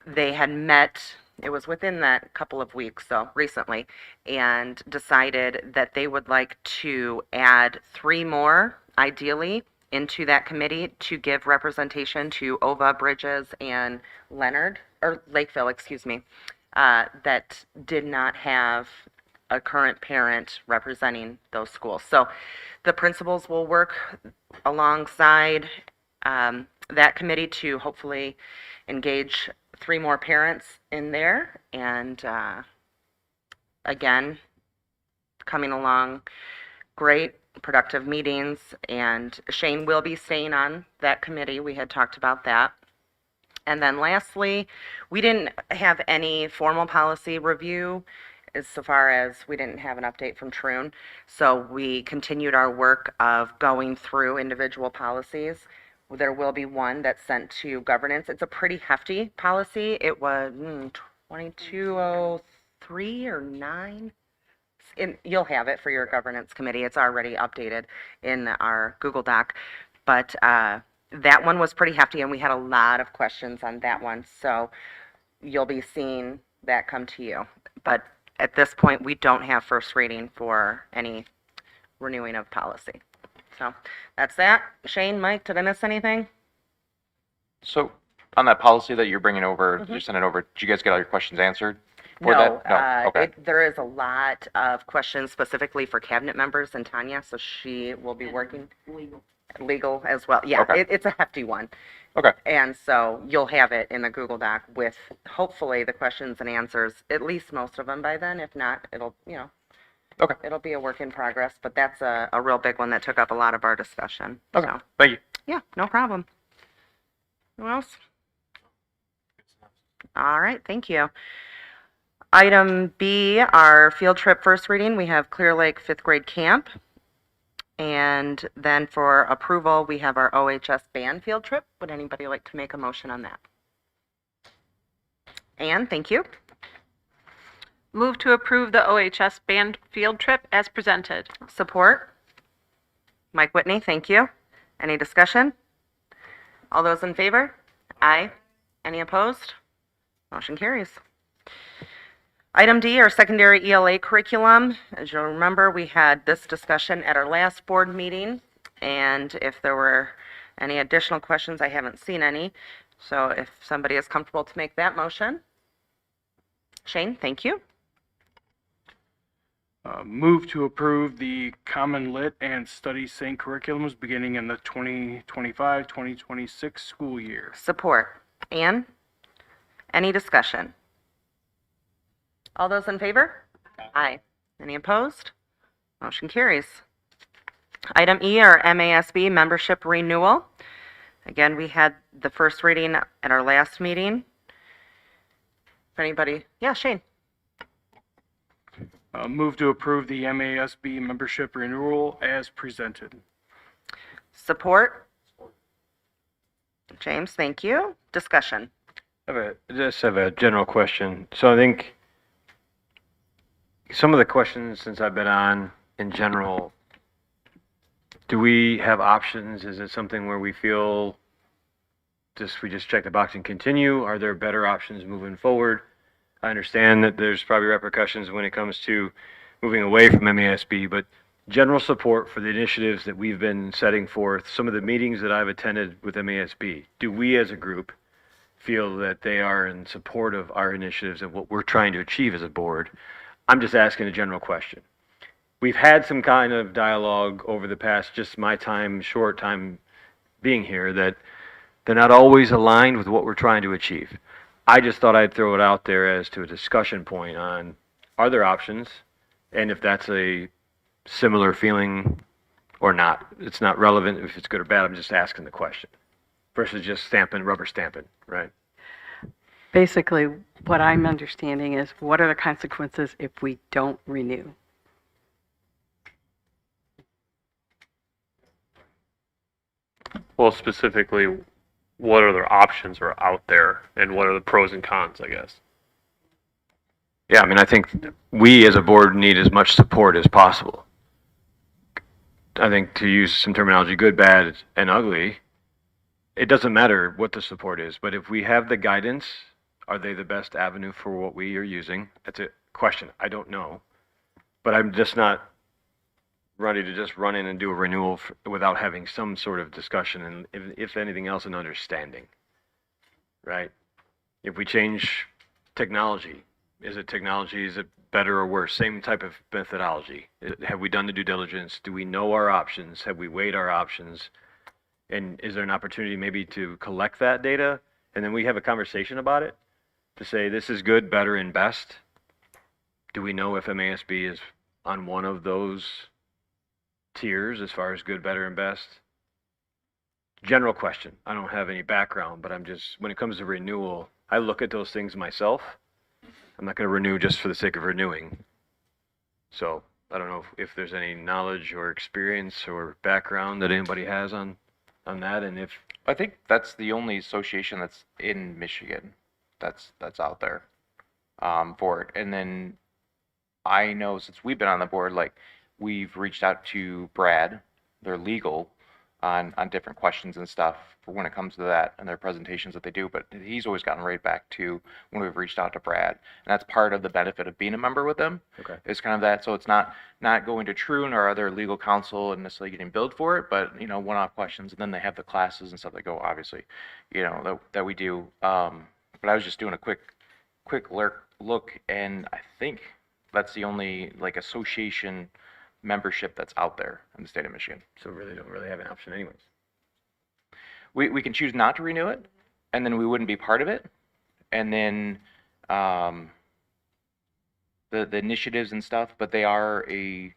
they had met, it was within that couple of weeks, so recently, and decided that they would like to add 3 more, ideally, into that committee to give representation to Ova, Bridges, and Lakeville, excuse me, that did not have a current parent representing those schools. So the principals will work alongside that committee to hopefully engage 3 more parents in there. And again, coming along great, productive meetings. And Shane will be staying on that committee. We had talked about that. And then lastly, we didn't have any formal policy review as far as we didn't have an update from Troon. So we continued our work of going through individual policies. There will be one that's sent to governance. It's a pretty hefty policy. It was 2203 or 9. You'll have it for your governance committee. It's already updated in our Google Doc. But that one was pretty hefty, and we had a lot of questions on that one. So you'll be seeing that come to you. But at this point, we don't have first reading for any renewing of policy. So that's that. Shane, Mike, did I miss anything? So on that policy that you're bringing over, you sent it over, did you guys get all your questions answered for that? No. Okay. There is a lot of questions specifically for cabinet members and Tanya, so she will be working. Legal as well. Yeah, Okay. it's a hefty one. Okay. And so you'll have it in the Google Doc with hopefully the questions and answers, at least most of them by then. If not, it'll, Okay. it'll be a work in progress, but that's a real big one that took up a lot of our discussion. Okay. So, Thank you. yeah, no problem. Who else? All right, thank you. Item B, our field trip first reading, we have Clear Lake 5th grade camp. And then for approval, we have our OHS band field trip. Would anybody like to make a motion on that? Anne, thank you. Move to approve the OHS band field trip as presented. Support. Mike Whitney, thank you. Any discussion? All those in favor? Aye. Any opposed? Motion carries. Item D, our secondary ELA curriculum. As you'll remember, we had this discussion at our last board meeting, and if there were any additional questions, I haven't seen any. So if somebody is comfortable to make that motion. Shane, thank you. Move to approve the Common Lit and Study Sync curriculums beginning in the 2025-2026 school year. Support. Ann? Any discussion? All those in favor? Aye. Any opposed? Motion carries. Item E, our MASB membership renewal. Again, we had the first reading at our last meeting. If anybody, yeah, Shane. Move to approve the MASB membership renewal as presented. Support. James, thank you. Discussion. I just have a general question. So I think some of the questions since I've been on in general, do we have options? Is it something where we feel we just check the box and continue? Are there better options moving forward? I understand that there's probably repercussions when it comes to moving away from MASB, but general support for the initiatives that we've been setting forth, some of the meetings that I've attended with MASB, do we as a group feel that they are in support of our initiatives and what we're trying to achieve as a board? I'm just asking a general question. We've had some kind of dialogue over the past, just my short time being here, that they're not always aligned with what we're trying to achieve. I just thought I'd throw it out there as to a discussion point on, are there options? And if that's a similar feeling or not? It's not relevant if it's good or bad. I'm just asking the question versus just rubber stamping, right? Basically, what I'm understanding is what are the consequences if we don't renew? Well, specifically, what other options are out there and what are the pros and cons, I guess? Yeah, I mean, I think we as a board need as much support as possible. I think to use some terminology, good, bad, and ugly, it doesn't matter what the support is, but if we have the guidance, are they the best avenue for what we are using? That's a question. I don't know. But I'm just not ready to just run in and do a renewal without having some sort of discussion and, if anything else, an understanding, right? If we change technology, is it better or worse? Same type of methodology. Have we done the due diligence? Do we know our options? Have we weighed our options? And is there an opportunity maybe to collect that data and then we have a conversation about it to say this is good, better, and best? Do we know if MASB is on one of those tiers as far as good, better, and best? General question. I don't have any background, but I'm just, when it comes to renewal, I look at those things myself. I'm not going to renew just for the sake of renewing. So I don't know if there's any knowledge or experience or background that anybody has on that, and if I think that's the only association that's in Michigan that's out there for it. And then I know since we've been on the board, like we've reached out to Brad, their legal, on different questions and stuff for when it comes to that and their presentations that they do. But he's always gotten right back to when we've reached out to Brad, and that's part of the benefit of being a member with them. Okay. It's kind of that. So it's not going to Troon or other legal counsel and necessarily getting billed for it, but one-off questions. And then they have the classes and stuff that go, obviously, that we do. But I was just doing a quick look, and I think that's the only like association membership that's out there in the state of Michigan. so really don't really have an option anyways. We can choose not to renew it, and then we wouldn't be part of it. And then the initiatives and stuff, but they are think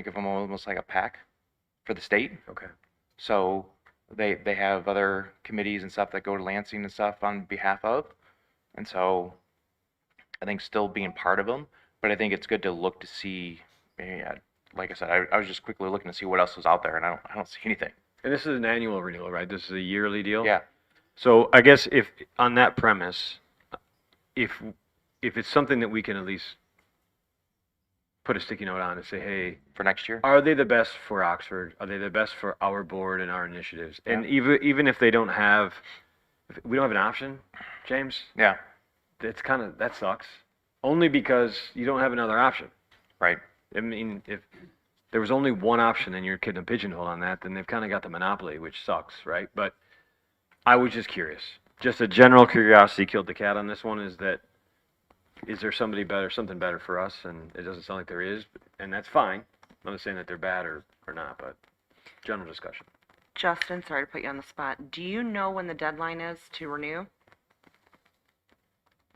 of them almost like a PAC for the state. Okay. So they have other committees and stuff that go to Lansing and stuff on behalf of, and so I think still being part of them, but I think it's good to look to see. Like I said, I was just quickly looking to see what else was out there, and I don't see anything. And this is an annual renewal, right? This is a yearly deal? Yeah. So I guess if, on that premise, if it's something that we can at least put a sticky note on and say, hey, For next year? are they the best for Oxford? Are they the best for our board and our initiatives? And even if they don't have, if we don't have an option, James, Yeah. it's that sucks. Only because you don't have another option. Right. I mean, if there was only one option and you're getting a pigeonhole on that, then they've kind of got the monopoly, which sucks, right? But I was just curious. Just a general curiosity killed the cat on this one, is there something better for us? And it doesn't sound like there is, and that's fine. I'm not saying that they're bad or not, but general discussion. Justin, sorry to put you on the spot. Do you know when the deadline is to renew?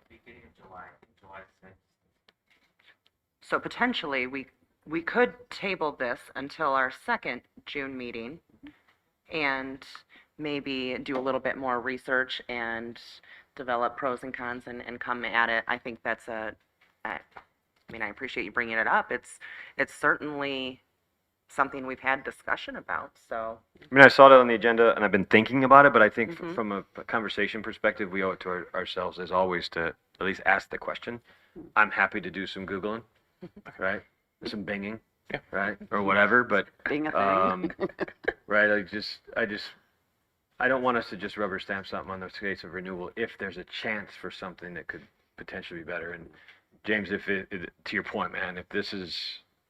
Beginning of July 6th. So potentially, we could table this until our second June meeting and maybe do a little bit more research and develop pros and cons and come at it. I think that's I appreciate you bringing it up. It's certainly something we've had discussion about, so. I mean, I saw that on the agenda, and I've been thinking about it, but I think from a conversation perspective, we owe it to ourselves as always to at least ask the question. I'm happy to do some Googling, right? Some binging, right? Or whatever, but, Being a thing. right, I don't want us to just rubber stamp something on the case of renewal if there's a chance for something that could potentially be better. And James, to your point, man, if this is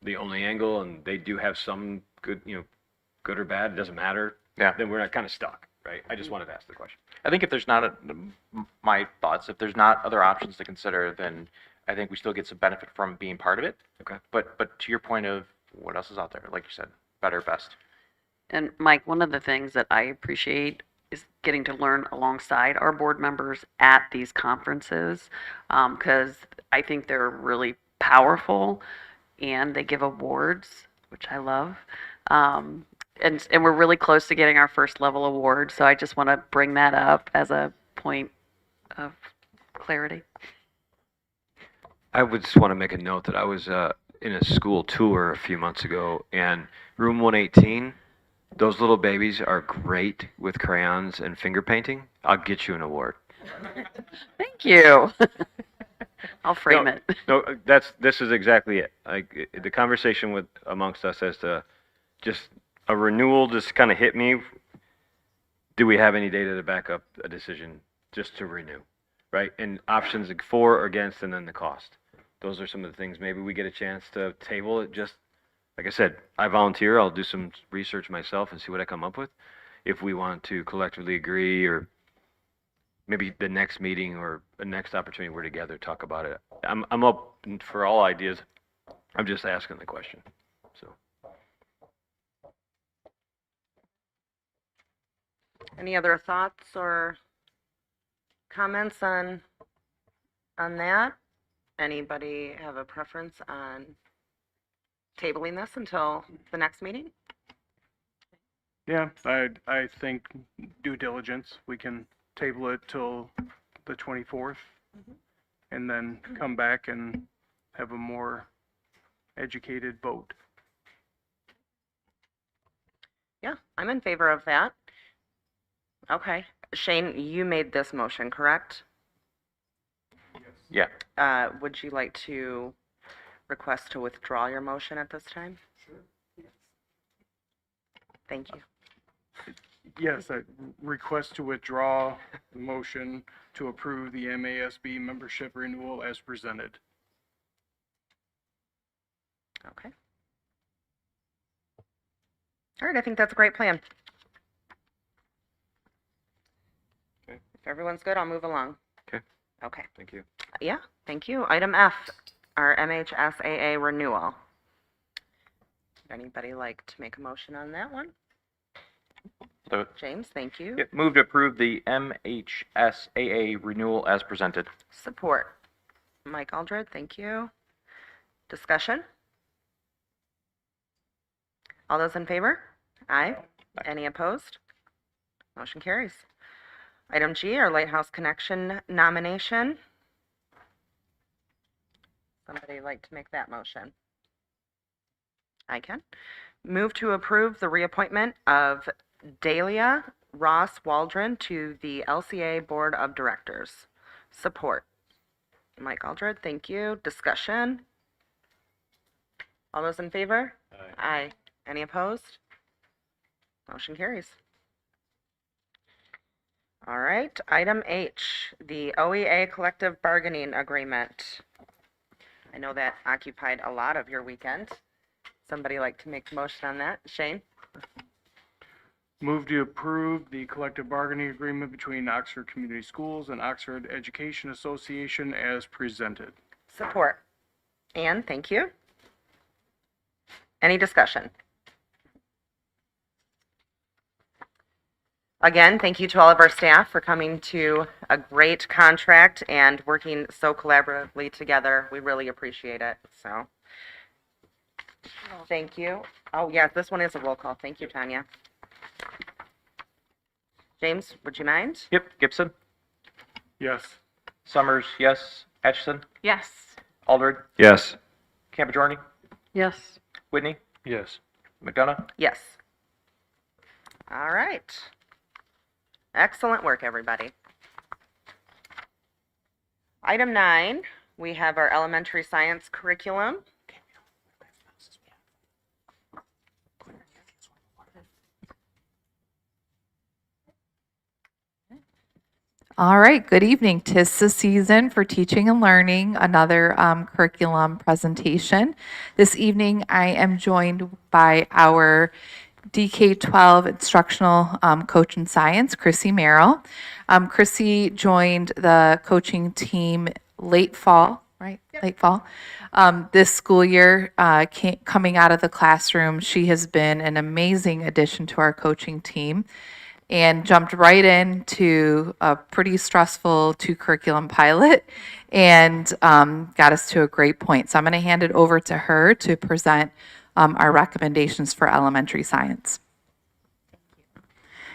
the only angle and they do have some good, good or bad, it doesn't matter. Yeah. Then we're not kind of stuck, right? I just wanted to ask the question. I think if there's not my thoughts, if there's not other options to consider, then I think we still get some benefit from being part of it. Okay. But to your point of what else is out there, like you said, better, best. And Mike, one of the things that I appreciate is getting to learn alongside our board members at these conferences, because I think they're really powerful and they give awards, which I love. And we're really close to getting our first level award, so I just want to bring that up as a point of clarity. I would just want to make a note that I was in a school tour a few months ago, and room 118, those little babies are great with crayons and finger painting. I'll get you an award. Thank you. I'll frame it. No, this is exactly it. Like the conversation with amongst us as to just a renewal just kind of hit me. Do we have any data to back up a decision just to renew, right? And options for or against, and then the cost. Those are some of the things. Maybe we get a chance to table it. Just like I said, I volunteer. I'll do some research myself and see what I come up with. If we want to collectively agree, or maybe the next meeting or the next opportunity we're together talk about it. I'm up for all ideas. I'm just asking the question. So. Any other thoughts or comments on that? Anybody have a preference on tabling this until the next meeting? Yeah, I think due diligence, we can table it till the 24th and then come back and have a more educated vote. Yeah, I'm in favor of that. Okay. Shane, you made this motion, correct? Yeah. Would you like to request to withdraw your motion at this time? Sure. Thank you. Yes, I request to withdraw the motion to approve the MASB membership renewal as presented. Okay. All right, I think that's a great plan. Okay. If everyone's good, I'll move along. Okay. Okay. Thank you. Yeah, thank you. Item F, our MHSAA renewal. Would anybody like to make a motion on that one? So, James, thank you. yeah, move to approve the MHSAA renewal as presented. Support. Mike Aldred, thank you. Discussion? All those in favor? Aye. Any opposed? Motion carries. Item G, our Lighthouse Connection nomination. Somebody like to make that motion? I can. Move to approve the reappointment of Dahlia Ross Waldron to the LCA Board of Directors. Support. Mike Aldred, thank you. Discussion? All those in favor? Aye. Aye. Any opposed? Motion carries. All right, item H, the OEA collective bargaining agreement. I know that occupied a lot of your weekend. Somebody like to make a motion on that? Shane? Move to approve the collective bargaining agreement between Oxford Community Schools and Oxford Education Association as presented. Support. Ann, thank you. Any discussion? Again, thank you to all of our staff for coming to a great contract and working so collaboratively together. We really appreciate it, so. Thank you. Oh, yes, this one is a roll call. Thank you, Tanya. James, would you mind? Yep. Gibson, Yes. Summers, yes. Atchison, Yes. Aldred, Yes. Campajorni, Yes. Whitney, Yes. McDonough. Yes. All right. Excellent work, everybody. Item 9, we have our elementary science curriculum. All right, good evening. 'Tis the season for teaching and learning, another curriculum presentation. This evening, I am joined by our DK-12 instructional coach in science, Chrissy Merrill. Chrissy joined the coaching team late fall, right? Yep. Late fall. This school year, coming out of the classroom, she has been an amazing addition to our coaching team. and jumped right into a pretty stressful 2 curriculum pilot and got us to a great point. So I'm going to hand it over to her to present our recommendations for elementary science.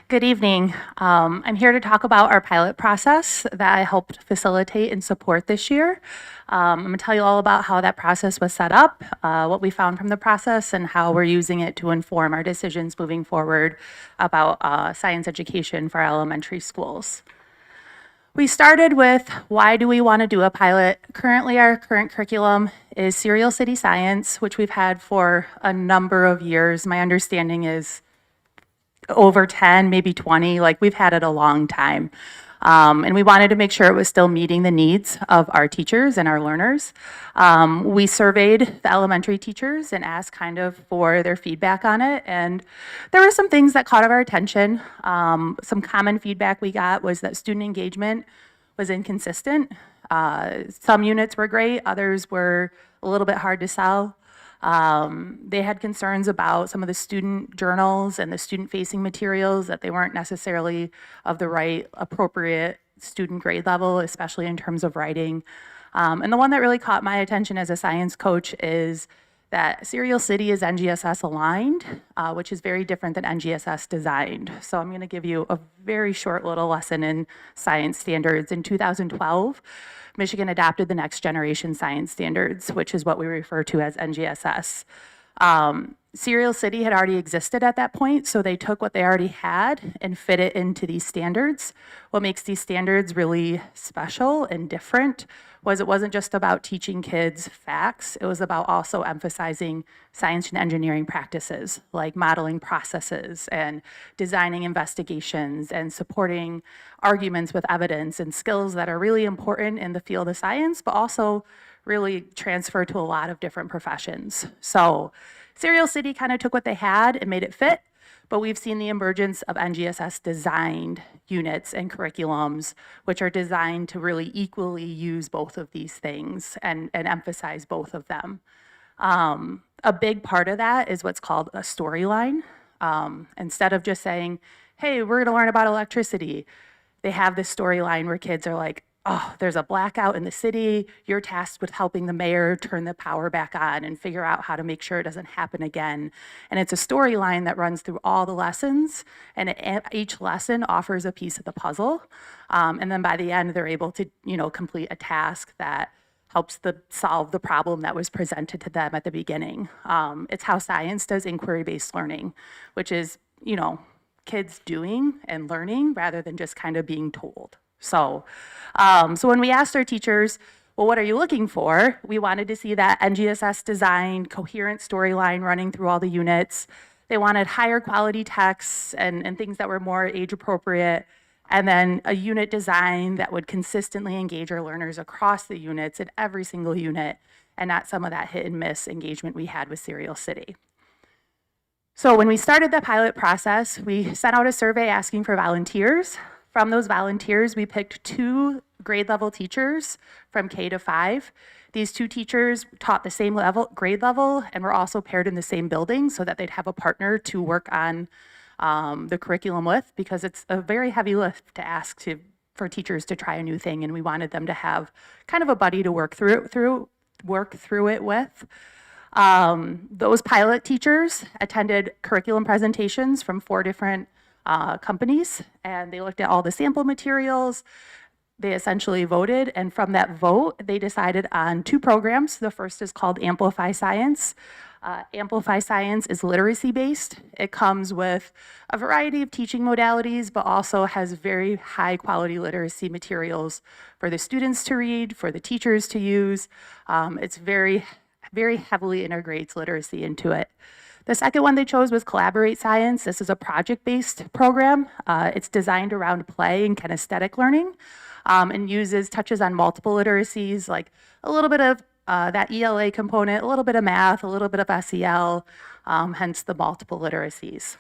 Good evening. I'm here to talk about our pilot process that I helped facilitate and support this year. I'm going to tell you all about how that process was set up, what we found from the process, and how we're using it to inform our decisions moving forward about science education for our elementary schools. We started with why do we want to do a pilot? Currently, our current curriculum is Serial City Science, which we've had for a number of years. My understanding is over 10, maybe 20, like we've had it a long time. And we wanted to make sure it was still meeting the needs of our teachers and our learners. We surveyed the elementary teachers and asked kind of for their feedback on it. And there were some things that caught our attention. Some common feedback we got was that student engagement was inconsistent. Some units were great, others were a little bit hard to sell. They had concerns about some of the student journals and the student-facing materials, that they weren't necessarily of the right appropriate student grade level, especially in terms of writing. And the one that really caught my attention as a science coach is that Serial City is NGSS aligned, which is very different than NGSS designed. So I'm going to give you a very short little lesson in science standards. In 2012, Michigan adopted the Next Generation Science Standards, which is what we refer to as NGSS. Serial City had already existed at that point, so they took what they already had and fit it into these standards. What makes these standards really special and different was it wasn't just about teaching kids facts, it was about also emphasizing science and engineering practices, like modeling processes and designing investigations and supporting arguments with evidence and skills that are really important in the field of science, but also really transfer to a lot of different professions. So Serial City kind of took what they had and made it fit, but we've seen the emergence of NGSS designed units and curriculums, which are designed to really equally use both of these things and emphasize both of them. A big part of that is what's called a storyline. Instead of just saying, hey, we're gonna learn about electricity, they have this storyline where kids are like, oh, there's a blackout in the city, you're tasked with helping the mayor turn the power back on and figure out how to make sure it doesn't happen again. And it's a storyline that runs through all the lessons, and each lesson offers a piece of the puzzle. And then by the end, they're able to, complete a task that helps solve the problem that was presented to them at the beginning. It's how science does inquiry-based learning, which is, kids doing and learning rather than just kind of being told. So when we asked our teachers, well, what are you looking for? We wanted to see that NGSS designed, coherent storyline running through all the units. They wanted higher quality texts and things that were more age appropriate, and then a unit design that would consistently engage our learners across the units in every single unit, and not some of that hit and miss engagement we had with Serial City. So when we started the pilot process, we sent out a survey asking for volunteers. From those volunteers, we picked 2 grade level teachers from K to 5. These 2 teachers taught the same grade level, and were also paired in the same building so that they'd have a partner to work on the curriculum with, because it's a very heavy lift to ask for teachers to try a new thing, and we wanted them to have kind of a buddy to work through it with. Those pilot teachers attended curriculum presentations from 4 different companies, and they looked at all the sample materials. They essentially voted, and from that vote, they decided on 2 programs. The first is called Amplify Science. Amplify Science is literacy-based. It comes with a variety of teaching modalities, but also has very high-quality literacy materials for the students to read, for the teachers to use. It's very, very heavily integrates literacy into it. The second one they chose was Collaborate Science. This is a project-based program. It's designed around play and kinesthetic learning, and touches on multiple literacies, like a little bit of that ELA component, a little bit of math, a little bit of SEL, hence the multiple literacies.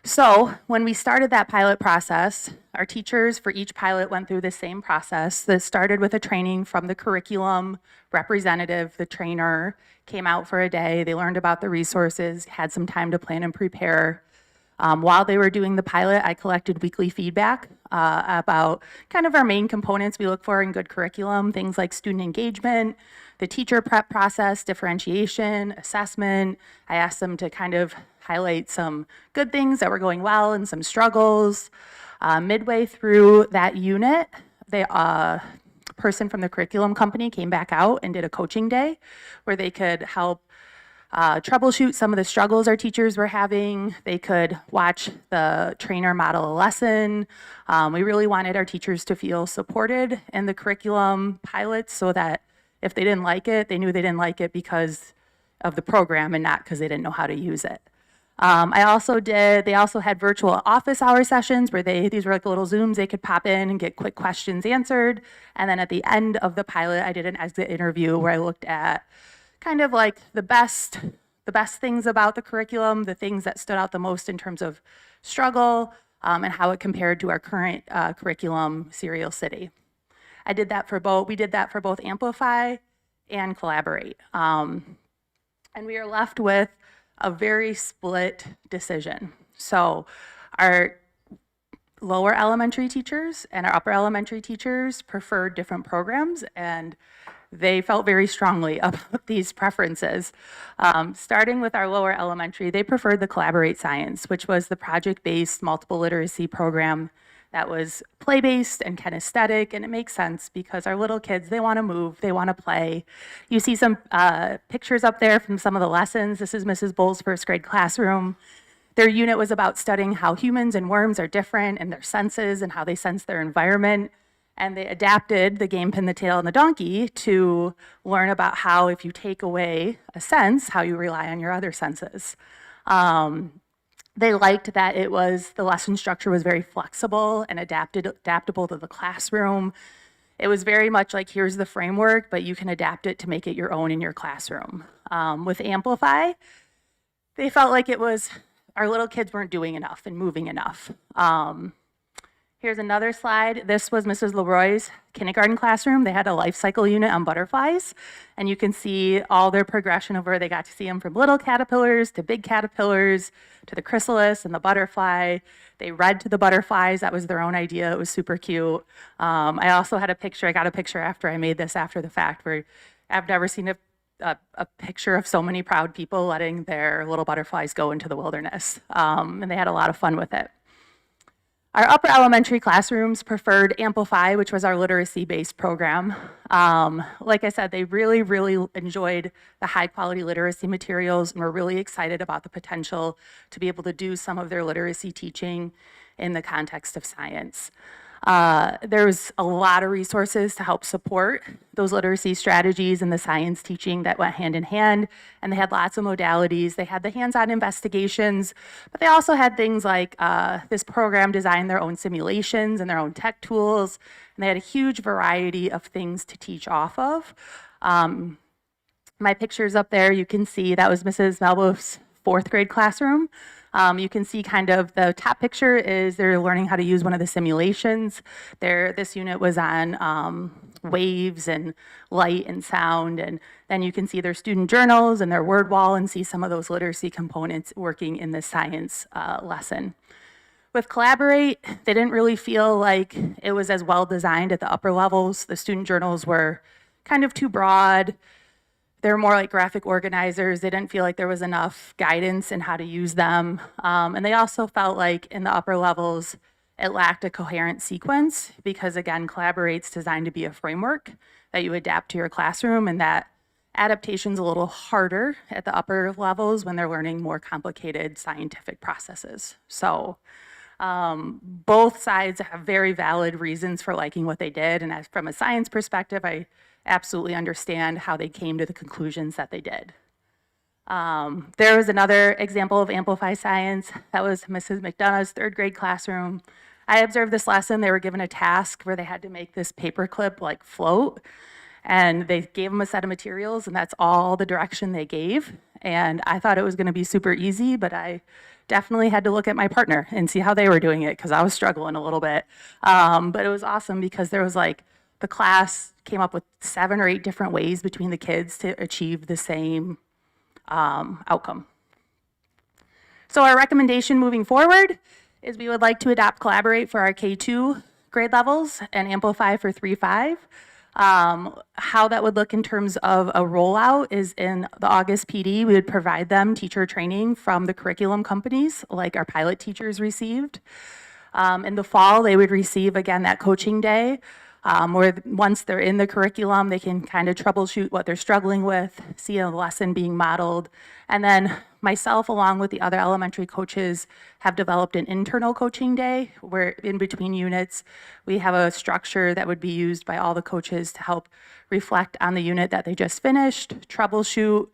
So when we started that pilot process, our teachers for each pilot went through the same process. That started with a training from the curriculum representative. The trainer came out for a day. They learned about the resources, had some time to plan and prepare. While they were doing the pilot, I collected weekly feedback about kind of our main components we look for in good curriculum, things like student engagement, the teacher prep process, differentiation, assessment. I asked them to kind of highlight some good things that were going well and some struggles. Midway through that unit, the person from the curriculum company came back out and did a coaching day where they could help troubleshoot some of the struggles our teachers were having. They could watch the trainer model a lesson. We really wanted our teachers to feel supported in the curriculum pilots so that if they didn't like it, they knew they didn't like it because of the program and not because they didn't know how to use it. They also had virtual office hour sessions where these were like little Zooms they could pop in and get quick questions answered. And then at the end of the pilot, I did an exit interview where I looked at kind of like the best things about the curriculum, the things that stood out the most in terms of struggle, and how it compared to our current curriculum, Serial City. We did that for both Amplify and Collaborate. And we are left with a very split decision. So our lower elementary teachers and our upper elementary teachers preferred different programs, and they felt very strongly about these preferences. Starting with our lower elementary, they preferred the Collaborate Science, which was the project-based multiple literacy program that was play-based and kinesthetic, and it makes sense because our little kids, they want to move, they want to play. You see some pictures up there from some of the lessons. This is Mrs. Bull's first grade classroom. Their unit was about studying how humans and worms are different in their senses and how they sense their environment. And they adapted the game, pin, the tail, and the donkey to learn about how if you take away a sense, how you rely on your other senses. They liked that the lesson structure was very flexible and adaptable to the classroom. It was very much like, here's the framework, but you can adapt it to make it your own in your classroom. With Amplify, they felt like our little kids weren't doing enough and moving enough. Here's another slide. This was Mrs. Leroy's kindergarten classroom. They had a life cycle unit on butterflies, and you can see all their progression of where they got to see them from little caterpillars to big caterpillars to the chrysalis and the butterfly. They read to the butterflies. That was their own idea. It was super cute. I also had a picture. I got a picture after I made this after the fact where I've never seen a picture of so many proud people letting their little butterflies go into the wilderness. And they had a lot of fun with it. Our upper elementary classrooms preferred Amplify, which was our literacy-based program. Like I said, they really, really enjoyed the high-quality literacy materials and were really excited about the potential to be able to do some of their literacy teaching in the context of science. There was a lot of resources to help support those literacy strategies and the science teaching that went hand in hand, and they had lots of modalities. They had the hands-on investigations, but they also had things like this program designed their own simulations and their own tech tools, and they had a huge variety of things to teach off of. My pictures up there, you can see that was Mrs. Melbo's fourth grade classroom. You can see kind of the top picture is they're learning how to use one of the simulations. This unit was on waves and light and sound, and then you can see their student journals and their word wall and see some of those literacy components working in the science lesson. With Collaborate, they didn't really feel like it was as well designed at the upper levels. The student journals were kind of too broad. They're more like graphic organizers. They didn't feel like there was enough guidance in how to use them. And they also felt like in the upper levels, it lacked a coherent sequence because, again, Collaborate's designed to be a framework that you adapt to your classroom, and that adaptation's a little harder at the upper levels when they're learning more complicated scientific processes. So both sides have very valid reasons for liking what they did, and as from a science perspective, I absolutely understand how they came to the conclusions that they did. There was another example of Amplify Science. That was Mrs. McDonough's third grade classroom. I observed this lesson. They were given a task where they had to make this paperclip like float, and they gave them a set of materials, and that's all the direction they gave. And I thought it was going to be super easy, but I definitely had to look at my partner and see how they were doing it because I was struggling a little bit. But it was awesome because there was like, the class came up with 7 or 8 different ways between the kids to achieve the same outcome. So our recommendation moving forward is we would like to adopt Collaborate for our K2 grade levels and Amplify for 3-5. How that would look in terms of a rollout is in the August PD, we would provide them teacher training from the curriculum companies like our pilot teachers received. In the fall, they would receive, again, that coaching day where once they're in the curriculum, they can kind of troubleshoot what they're struggling with, see a lesson being modeled. And then myself, along with the other elementary coaches, have developed an internal coaching day where in between units, we have a structure that would be used by all the coaches to help reflect on the unit that they just finished, troubleshoot,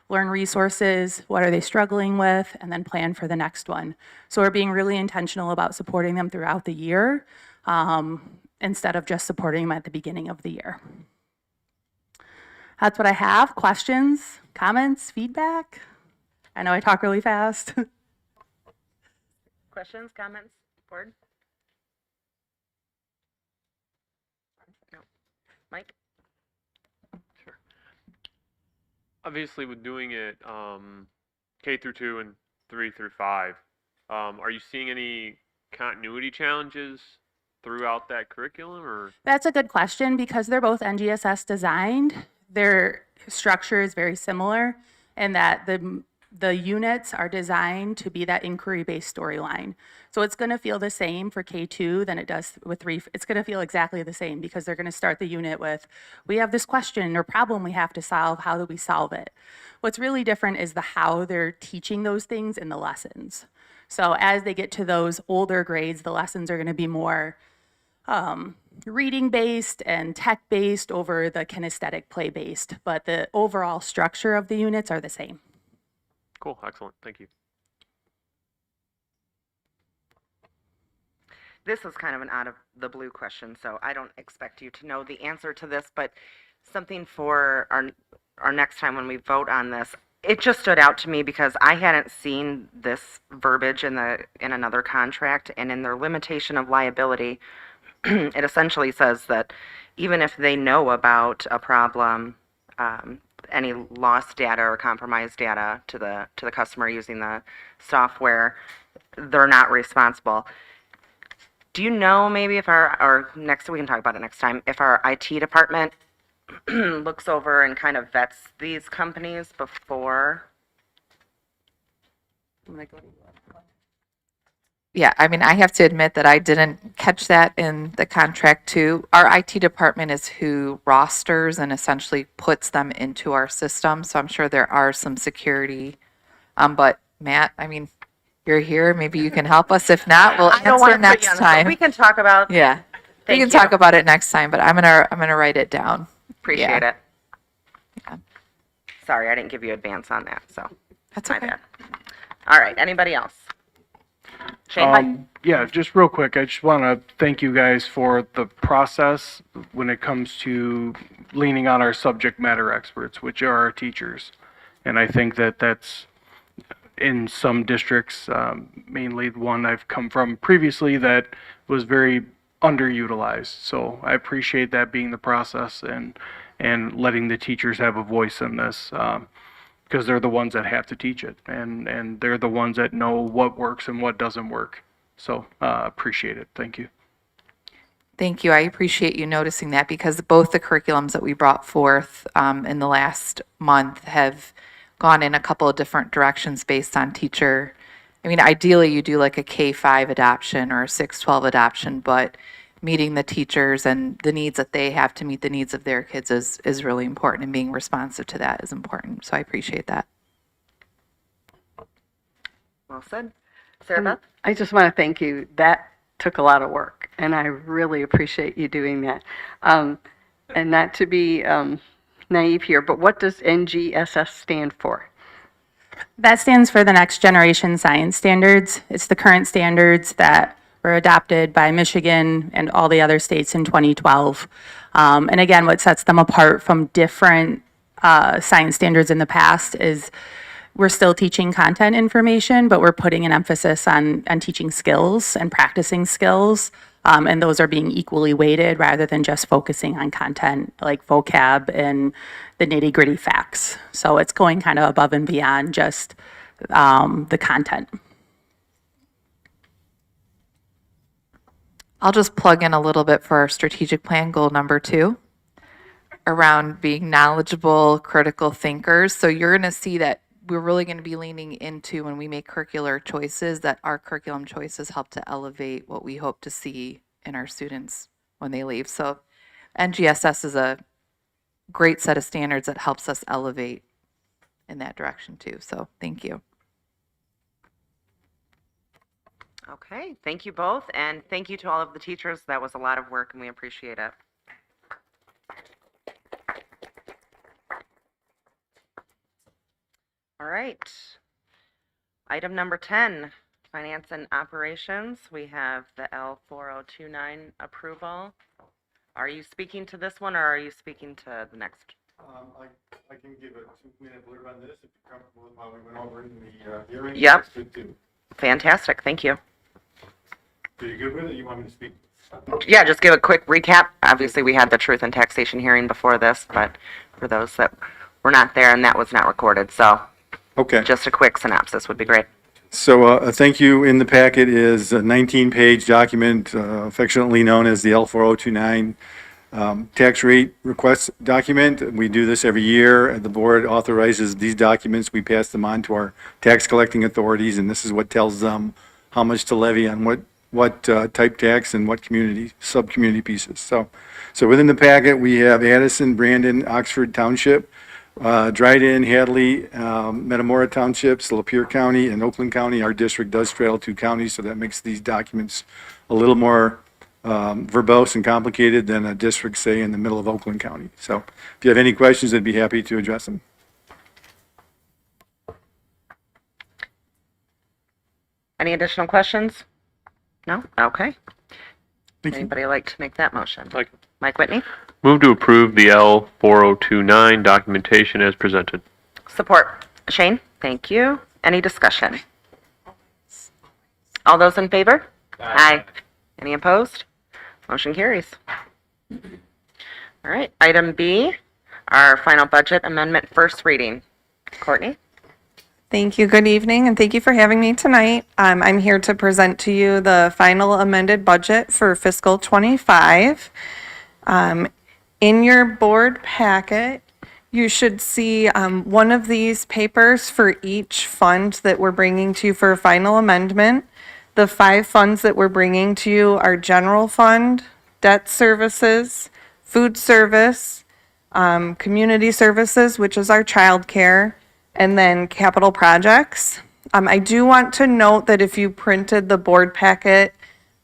learn resources, what are they struggling with, and then plan for the next one. So we're being really intentional about supporting them throughout the year instead of just supporting them at the beginning of the year. That's what I have. Questions, comments, feedback? I know I talk really fast. Questions, comments, board? No. Mike? Obviously, with doing it K through 2 and 3 through 5, are you seeing any continuity challenges throughout that curriculum, or? That's a good question because they're both NGSS designed. Their structure is very similar in that the units are designed to be that inquiry-based storyline. So it's going to feel the same for K2 than it does with 3. It's going to feel exactly the same because they're going to start the unit with, we have this question or problem we have to solve, how do we solve it? What's really different is the how they're teaching those things in the lessons. So as they get to those older grades, the lessons are going to be more reading-based and tech-based over the kinesthetic play-based, but the overall structure of the units are the same. Cool, excellent, thank you. This is kind of an out of the blue question, so I don't expect you to know the answer to this, but something for our next time when we vote on this. It just stood out to me because I hadn't seen this verbiage in another contract, and in their limitation of liability, it essentially says that even if they know about a problem, any lost data or compromised data to the customer using the software, they're not responsible. Do you know maybe if we can talk about it next time, if our IT department looks over and kind of vets these companies before? Yeah, I mean, I have to admit that I didn't catch that in the contract too. Our IT department is who rosters and essentially puts them into our system. So I'm sure there are some security. But Matt, I mean, you're here. Maybe you can help us. If not, we'll I don't want answer to put you next on the spot. time. We can talk about. Yeah, we can talk about it next time. But I'm gonna write it down. Appreciate Yeah. it. Yeah. Sorry, I didn't give you advance on that, so That's my okay. bad. All right, anybody else? Shane? Yeah, just real quick, I just want to thank you guys for the process when it comes to leaning on our subject matter experts, which are our teachers. And I think that that's in some districts, mainly the one I've come from previously, that was very underutilized. So I appreciate that being the process and letting the teachers have a voice in this. Because they're the ones that have to teach it, and they're the ones that know what works and what doesn't work. So appreciate it. Thank you. Thank you. I appreciate you noticing that because both the curriculums that we brought forth in the last month have gone in a couple of different directions based on teacher. I mean, ideally you do like a K-5 adoption or a 6-12 adoption, but meeting the teachers and the needs that they have to meet the needs of their kids is really important, and being responsive to that is important. So I appreciate that. Well said. Sarah Beth? I just want to thank you. That took a lot of work, and I really appreciate you doing that. And not to be naive here, but what does NGSS stand for? That stands for the Next Generation Science Standards. It's the current standards that were adopted by Michigan and all the other states in 2012. And again, what sets them apart from different science standards in the past is we're still teaching content information, but we're putting an emphasis on teaching skills and practicing skills. And those are being equally weighted rather than just focusing on content like vocab and the nitty-gritty facts. So it's going kind of above and beyond just the content. I'll just plug in a little bit for our strategic plan goal number 2 around being knowledgeable, critical thinkers. So you're going to see that we're really going to be leaning into when we make curricular choices, that our curriculum choices help to elevate what we hope to see in our students when they leave. So NGSS is a great set of standards that helps us elevate in that direction too. So thank you. Okay, thank you both, and thank you to all of the teachers. That was a lot of work, and we appreciate it. All right. Item number 10, Finance and Operations. We have the L4029 approval. Are you speaking to this one, or are you speaking to the next? I can give a 2-minute blurb on this if you're comfortable with how we went over in the hearing. Yep. That's good too. Fantastic, thank you. So you good with it? You want me to speak? Yeah, just give a quick recap. Obviously, we had the truth and taxation hearing before this, but for those that were not there, and that was not recorded, so Okay. just a quick synopsis would be great. So thank you. In the packet is a 19-page document affectionately known as the L4029 tax rate request document. We do this every year. The board authorizes these documents. We pass them on to our tax collecting authorities, and this is what tells them how much to levy on what type tax and what community, sub-community pieces. So within the packet, we have Addison, Brandon, Oxford Township, Dryden, Hadley, Metamora Townships, Lapeer County, and Oakland County. Our district does straddle 2 counties, so that makes these documents a little more verbose and complicated than a district, say, in the middle of Oakland County. So if you have any questions, I'd be happy to address them. Any additional questions? No? Okay. Thank you. Anybody like to make that motion? Like, Mike Whitney? move to approve the L4029 documentation as presented. Support. Shane? Thank you. Any discussion? All those in favor? Aye. Any opposed? Motion carries. All right, item B, our final budget amendment first reading. Courtney? Thank you. Good evening, and thank you for having me tonight. I'm here to present to you the final amended budget for fiscal '25. In your board packet, you should see one of these papers for each fund that we're bringing to you for a final amendment. The 5 funds that we're bringing to you are general fund, debt services, food service, community services, which is our child care, and then capital projects. I do want to note that if you printed the board packet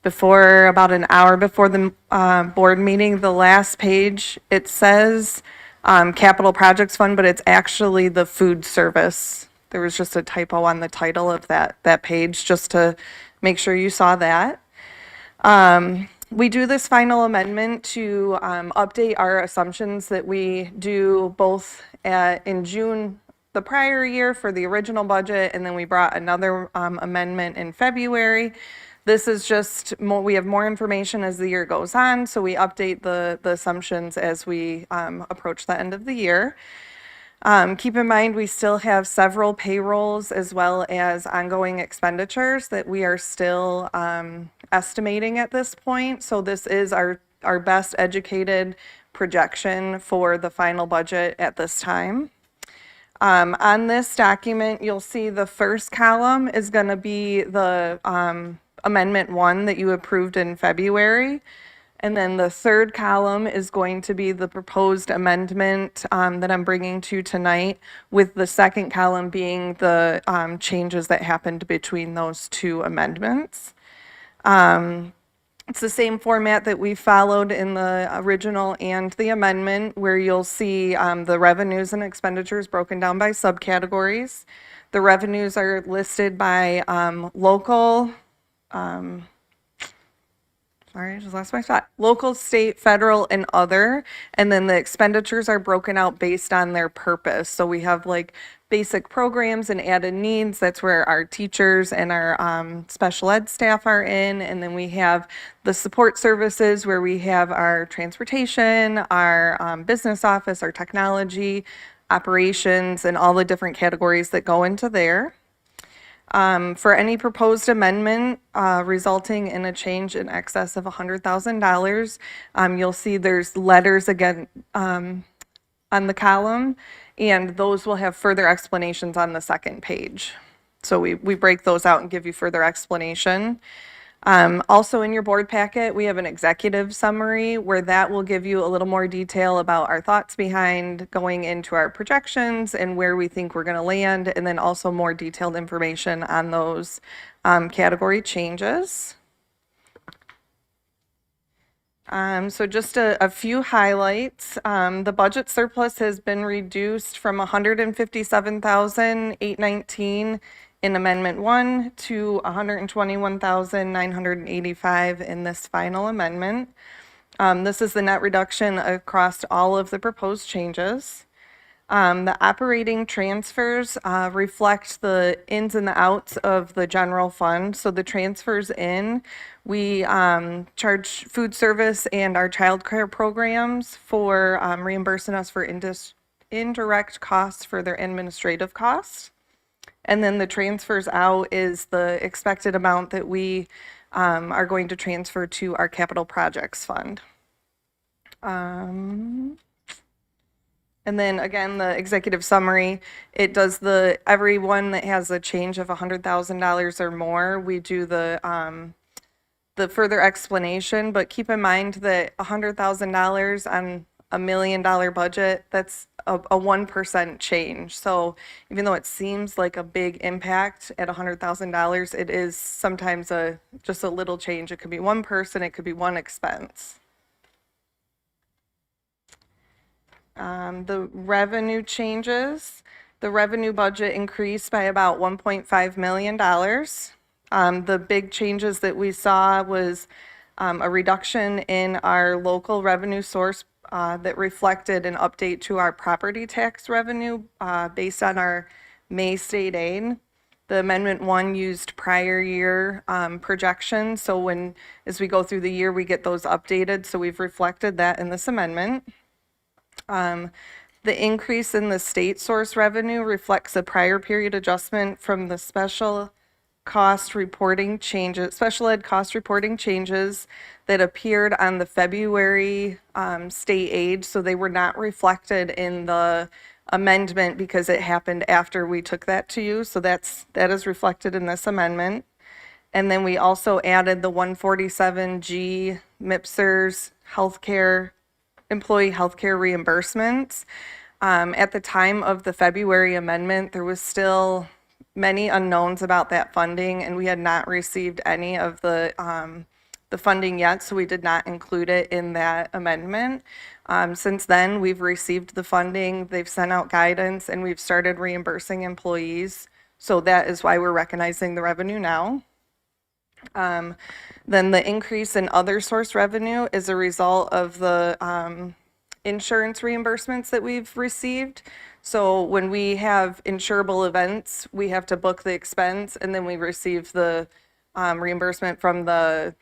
before, about an hour before the board meeting, the last page, it says capital projects fund, but it's actually the food service. There was just a typo on the title of that page, just to make sure you saw that. We do this final amendment to update our assumptions that we do both in June the prior year for the original budget, and then we brought another amendment in February. This is just more, we have more information as the year goes on, so we update the assumptions as we approach the end of the year. Keep in mind, we still have several payrolls as well as ongoing expenditures that we are still estimating at this point. So this is our best educated projection for the final budget at this time. On this document, you'll see the first column is going to be the Amendment 1 that you approved in February. And then the third column is going to be the proposed amendment that I'm bringing to you tonight, with the second column being the changes that happened between those 2 amendments. It's the same format that we followed in the original and the amendment, where you'll see the revenues and expenditures broken down by subcategories. The revenues are listed by local, sorry, I just lost my thought. Local, state, federal, and other. And then the expenditures are broken out based on their purpose. So we have like basic programs and added needs. That's where our teachers and our special ed staff are in. And then we have the support services, where we have our transportation, our business office, our technology, operations, and all the different categories that go into there. For any proposed amendment resulting in a change in excess of $100,000, you'll see there's letters again on the column, and those will have further explanations on the second page. So we break those out and give you further explanation. Also in your board packet, we have an executive summary where that will give you a little more detail about our thoughts behind going into our projections and where we think we're going to land, and then also more detailed information on those category changes. So just a few highlights. The budget surplus has been reduced from $157,819 in Amendment 1 to $121,985 in this final amendment. This is the net reduction across all of the proposed changes. The operating transfers reflect the ins and the outs of the general fund. So the transfers in, we charge food service and our child care programs for reimbursing us for indirect costs for their administrative costs. And then the transfers out is the expected amount that we are going to transfer to our capital projects fund. And then again, the executive summary, it does everyone that has a change of $100,000 or more, we do the further explanation, but keep in mind that $100,000 on $1 million budget, that's a 1% change. So even though it seems like a big impact at $100,000, it is sometimes just a little change. It could be one person, it could be one expense. The revenue changes, the revenue budget increased by about $1.5 million. The big changes that we saw was a reduction in our local revenue source that reflected an update to our property tax revenue based on our May state aid. The Amendment 1 used prior year projections, so as we go through the year, we get those updated, so we've reflected that in this amendment. The increase in the state source revenue reflects a prior period adjustment from the special ed cost reporting changes that appeared on the February state aid, so they were not reflected in the amendment because it happened after we took that to you, so that is reflected in this amendment. And then we also added the 147G MIPSers employee healthcare reimbursements. At the time of the February amendment, there was still many unknowns about that funding, and we had not received any of the funding yet, so we did not include it in that amendment. Since then, we've received the funding, they've sent out guidance, and we've started reimbursing employees, so that is why we're recognizing the revenue now. Then the increase in other source revenue is a result of the insurance reimbursements that we've received. So when we have insurable events, we have to book the expense, and then we receive the reimbursement from the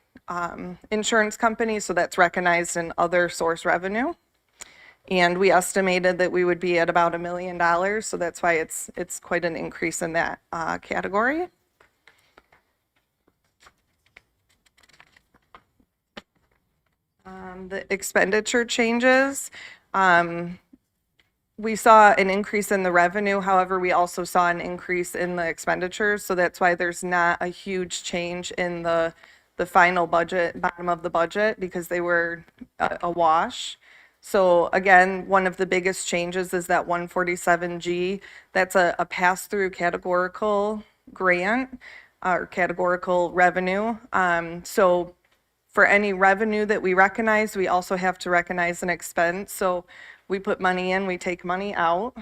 insurance company, so that's recognized in other source revenue. And we estimated that we would be at about $1 million, so that's why it's quite an increase in that category. The expenditure changes. We saw an increase in the revenue, however, we also saw an increase in the expenditures, so that's why there's not a huge change in the final budget, bottom of the budget, because they were a wash. So again, one of the biggest changes is that 147G. That's a pass-through categorical grant or categorical revenue. So for any revenue that we recognize, we also have to recognize an expense. So we put money in, we take money out.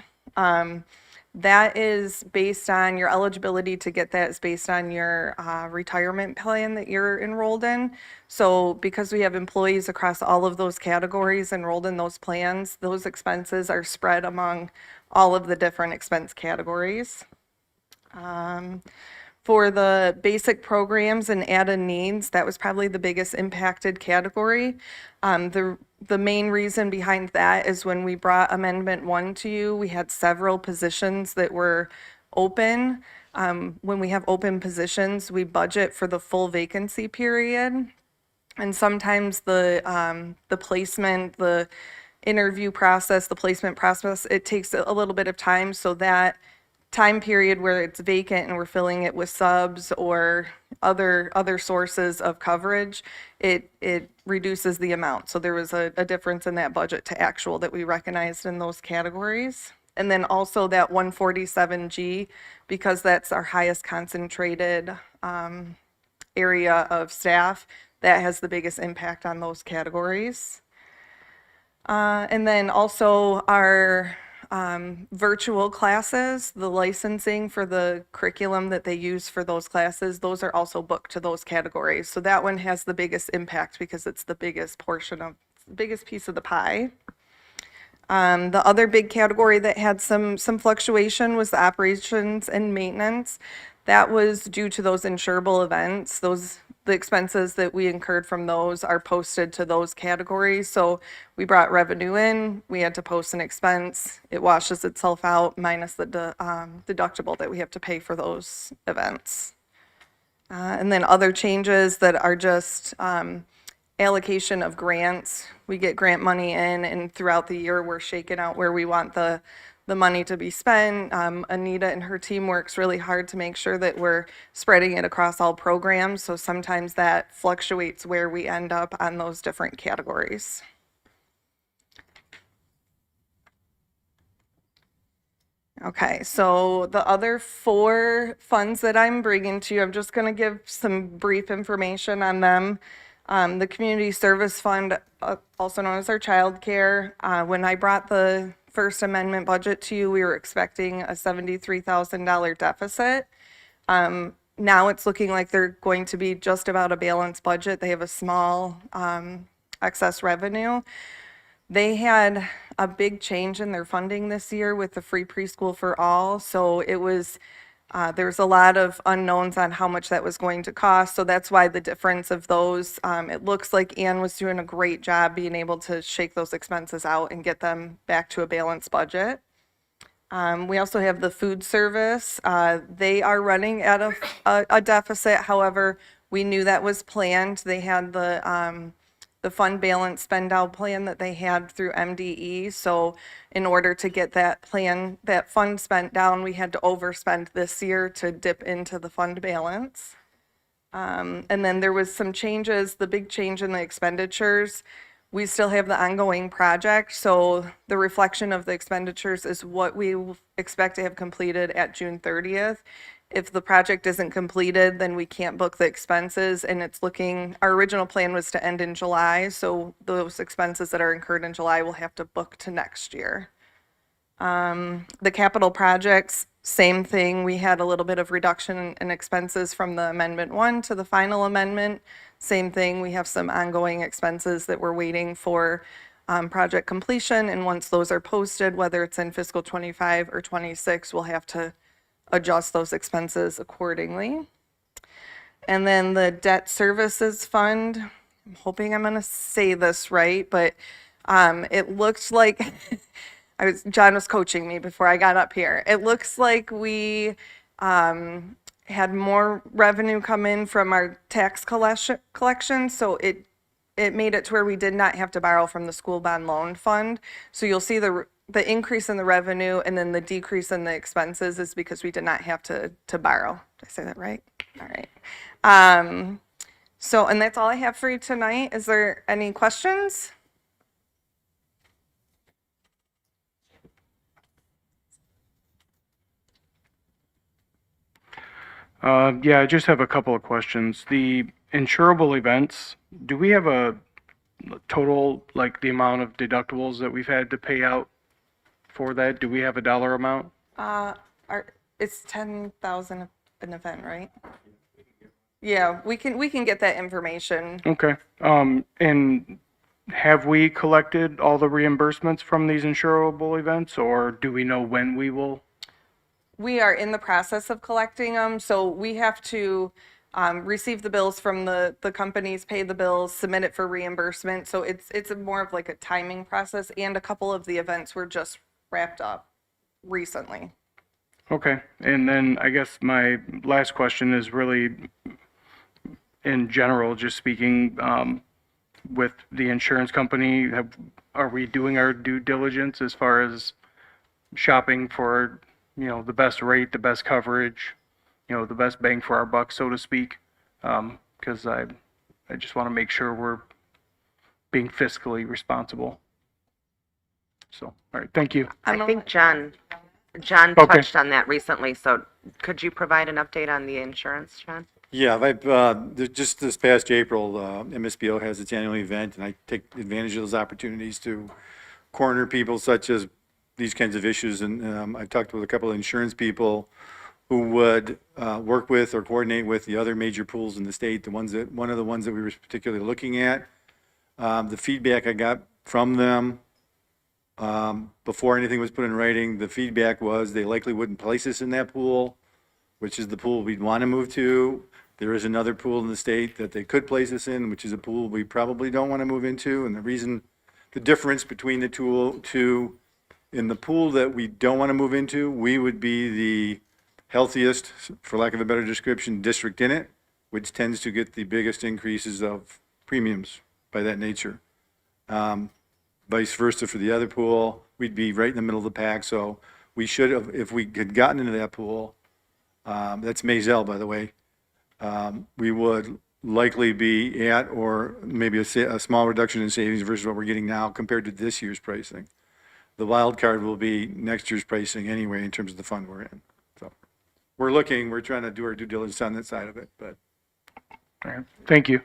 That is based on your eligibility to get that is based on your retirement plan that you're enrolled in. So because we have employees across all of those categories enrolled in those plans, those expenses are spread among all of the different expense categories. For the basic programs and added needs, that was probably the biggest impacted category. The main reason behind that is when we brought Amendment 1 to you, we had several positions that were open, when we have open positions, we budget for the full vacancy period. And sometimes the placement, the interview process, the placement process, it takes a little bit of time. So that time period where it's vacant and we're filling it with subs or other sources of coverage, it reduces the amount. So there was a difference in that budget to actual that we recognized in those categories. And then also that 147G, because that's our highest concentrated area of staff, that has the biggest impact on those categories. And then also our virtual classes, the licensing for the curriculum that they use for those classes, those are also booked to those categories. So that one has the biggest impact because it's the biggest portion of, biggest piece of the pie. The other big category that had some fluctuation was the operations and maintenance. That was due to those insurable events. The expenses that we incurred from those are posted to those categories. So we brought revenue in, we had to post an expense. It washes itself out minus the deductible that we have to pay for those events. And then other changes that are just allocation of grants. We get grant money in, and throughout the year we're shaking out where we want the money to be spent. Anita and her team works really hard to make sure that we're spreading it across all programs. So sometimes that fluctuates where we end up on those different categories. Okay, so the other 4 funds that I'm bringing to you, I'm just going to give some brief information on them. The Community Service Fund, also known as our child care, when I brought the First Amendment budget to you, we were expecting a $73,000 deficit. Now it's looking like they're going to be just about a balanced budget. They have a small excess revenue. They had a big change in their funding this year with the free preschool for all. So it was, there was a lot of unknowns on how much that was going to cost. So that's why the difference of those, it looks like Ann was doing a great job being able to shake those expenses out and get them back to a balanced budget. We also have the food service. They are running at a deficit. However, we knew that was planned. They had the fund balance spend out plan that they had through MDE. So in order to get that plan, that fund spent down, we had to overspend this year to dip into the fund balance. And then there was some changes, the big change in the expenditures. We still have the ongoing project. So the reflection of the expenditures is what we expect to have completed at June 30th. If the project isn't completed, then we can't book the expenses, and it's looking, our original plan was to end in July, so those expenses that are incurred in July will have to book to next year. The capital projects, same thing. We had a little bit of reduction in expenses from the Amendment 1 to the final amendment. Same thing, we have some ongoing expenses that we're waiting for project completion, and once those are posted, whether it's in fiscal 25 or 26, we'll have to adjust those expenses accordingly. And then the debt services fund, I'm hoping I'm going to say this right, but it looks like John was coaching me before I got up here. It looks like we had more revenue come in from our tax collection, so it made it to where we did not have to borrow from the school bond loan fund. So you'll see the increase in the revenue and then the decrease in the expenses is because we did not have to borrow. Did I say that right? All right. So, and that's all I have for you tonight. Is there any questions? Yeah, I just have a couple of questions. The insurable events, do we have a total, like the amount of deductibles that we've had to pay out for that? Do we have a dollar amount? It's 10,000 an event, right? Yeah, we can get that information. Okay. And have we collected all the reimbursements from these insurable events, or do we know when we will? We are in the process of collecting them, so we have to receive the bills from the companies, pay the bills, submit it for reimbursement. So it's more of like a timing process, and a couple of the events were just wrapped up recently. Okay, and then I guess my last question is really in general, just speaking, with the insurance company, are we doing our due diligence as far as shopping for, the best rate, the best coverage, the best bang for our buck, so to speak? Because I just want to make sure we're being fiscally responsible. So, all right, thank you. I think John Okay. touched on that recently, so could you provide an update on the insurance, John? Yeah, just this past April, MSBO has its annual event, and I take advantage of those opportunities to corner people such as these kinds of issues. And I've talked with a couple of insurance people who would work with or coordinate with the other major pools in the state, one of the ones that we were particularly looking at. The feedback I got from them before anything was put in writing, the feedback was they likely wouldn't place us in that pool, which is the pool we'd want to move to. There is another pool in the state that they could place us in, which is a pool we probably don't want to move into. And the difference between the two, in the pool that we don't want to move into, we would be the healthiest, for lack of a better description, district in it, which tends to get the biggest increases of premiums by that nature. Vice versa for the other pool, we'd be right in the middle of the pack. So we should have, if we had gotten into that pool, that's Maisel, by the way, we would likely be at or maybe a small reduction in savings versus what we're getting now compared to this year's pricing. The wild card will be next year's pricing anyway in terms of the fund we're in. So we're trying to do our due diligence on that side of it, but. All right, thank you.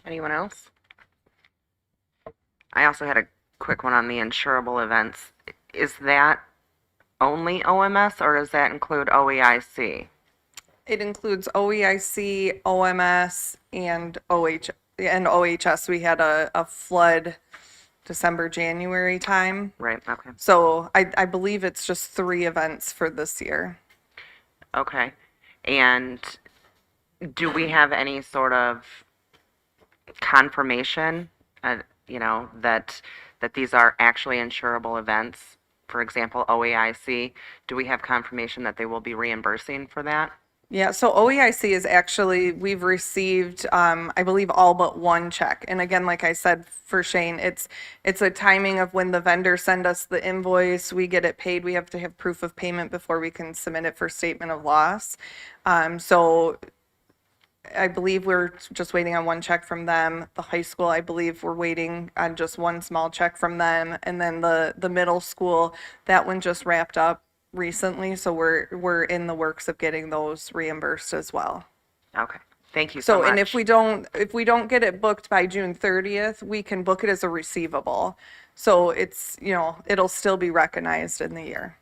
Anyone else? I also had a quick one on the insurable events. Is that only OMS or does that include OEIC? It includes OEIC, OMS, and OHS. We had a flood December, January time. Right, okay. So I believe it's just 3 events for this year. Okay. And do we have any sort of confirmation, that these are actually insurable events? For example, OEIC, do we have confirmation that they will be reimbursing for that? Yeah, so OEIC is actually, we've received, I believe, all but 1 check. And again, like I said for Shane, it's a timing of when the vendor send us the invoice, we get it paid, we have to have proof of payment before we can submit it for statement of loss. So I believe we're just waiting on 1 check from them. The high school, I believe we're waiting on just 1 small check from them. And then the middle school, that one just wrapped up recently, so we're in the works of getting those reimbursed as well. Okay, thank you so much. And if we don't get it booked by June 30th, we can book it as a receivable. So it's, it'll still be recognized in the year.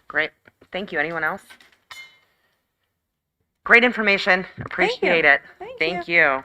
Great, thank you. Anyone else? Great information, appreciate it. Thank you.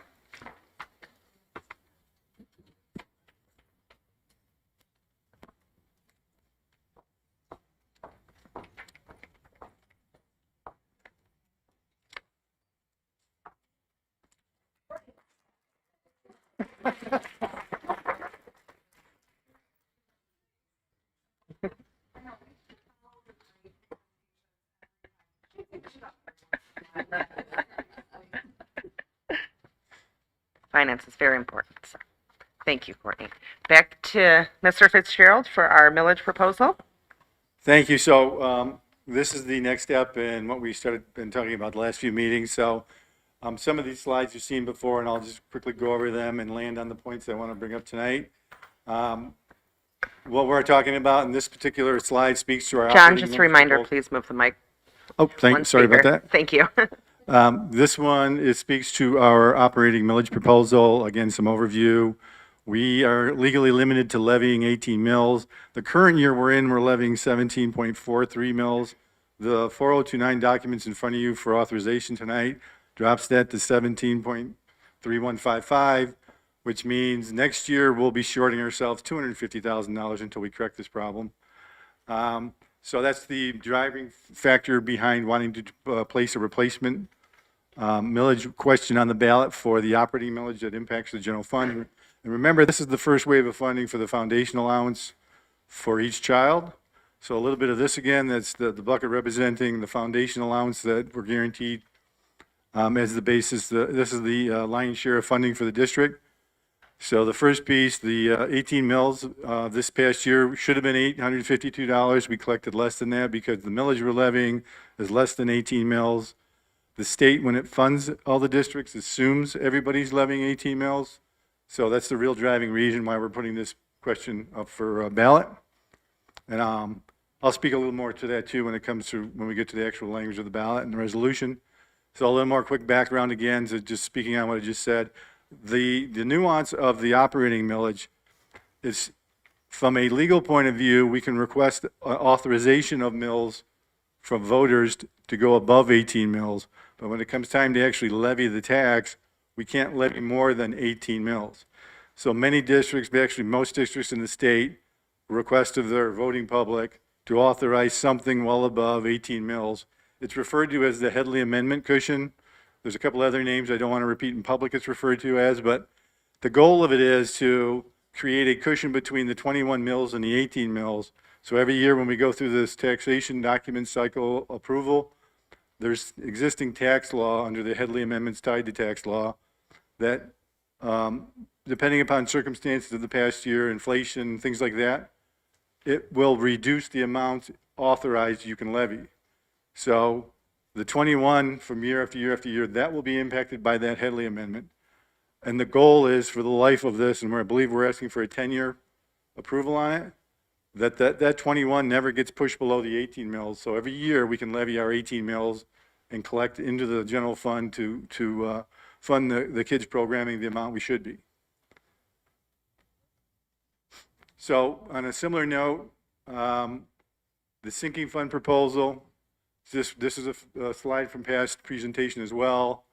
Finance is very important. So. Thank you, Courtney. Back to Mr. Fitzgerald for our millage proposal. Thank you. So this is the next step in what we been talking about the last few meetings. So some of these slides you've seen before, and I'll just quickly go over them and land on the points I want to bring up tonight. What we're talking about in this particular slide speaks to our John, just a reminder, please move the mic. Oh, sorry about that. Thank you. This one, it speaks to our operating millage proposal. Again, some overview. We are legally limited to levying 18 mills. The current year we're in, we're levying 17.43 mills. The 4029 documents in front of you for authorization tonight drops that to 17.3155, which means next year we'll be shorting ourselves $250,000 until we correct this problem. So that's the driving factor behind wanting to place a replacement millage question on the ballot for the operating millage that impacts the general fund. And remember, this is the first wave of funding for the foundation allowance for each child. So a little bit of this again, that's the bucket representing the foundation allowance that we're guaranteed as the basis. This is the lion's share of funding for the district. So the first piece, the 18 mills, this past year should have been $852. We collected less than that because the millage we're levying is less than 18 mills. The state, when it funds all the districts, assumes everybody's levying 18 mills. So that's the real driving reason why we're putting this question up for ballot. And I'll speak a little more to that too when we get to the actual language of the ballot and the resolution. So a little more quick background again, so just speaking on what I just said. The nuance of the operating millage is, from a legal point of view, we can request authorization of mills from voters to go above 18 mills. But when it comes time to actually levy the tax, we can't levy more than 18 mills. So many districts, actually most districts in the state, request of their voting public to authorize something well above 18 mills. It's referred to as the Headley Amendment cushion. There's a couple other names I don't want to repeat in public it's referred to as, but the goal of it is to create a cushion between the 21 mills and the 18 mills. So every year when we go through this taxation document cycle approval, there's existing tax law under the Headley Amendments tied to tax law that, depending upon circumstances of the past year, inflation, things like that, it will reduce the amount authorized you can levy. So the 21 from year after year after year, that will be impacted by that Headley Amendment. And the goal is for the life of this, and I believe we're asking for a 10-year approval on it, that 21 never gets pushed below the 18 mills. So every year we can levy our 18 mills and collect into the general fund to fund the kids' programming the amount we should be. So on a similar note, the sinking fund proposal, this is a slide from past presentation as well.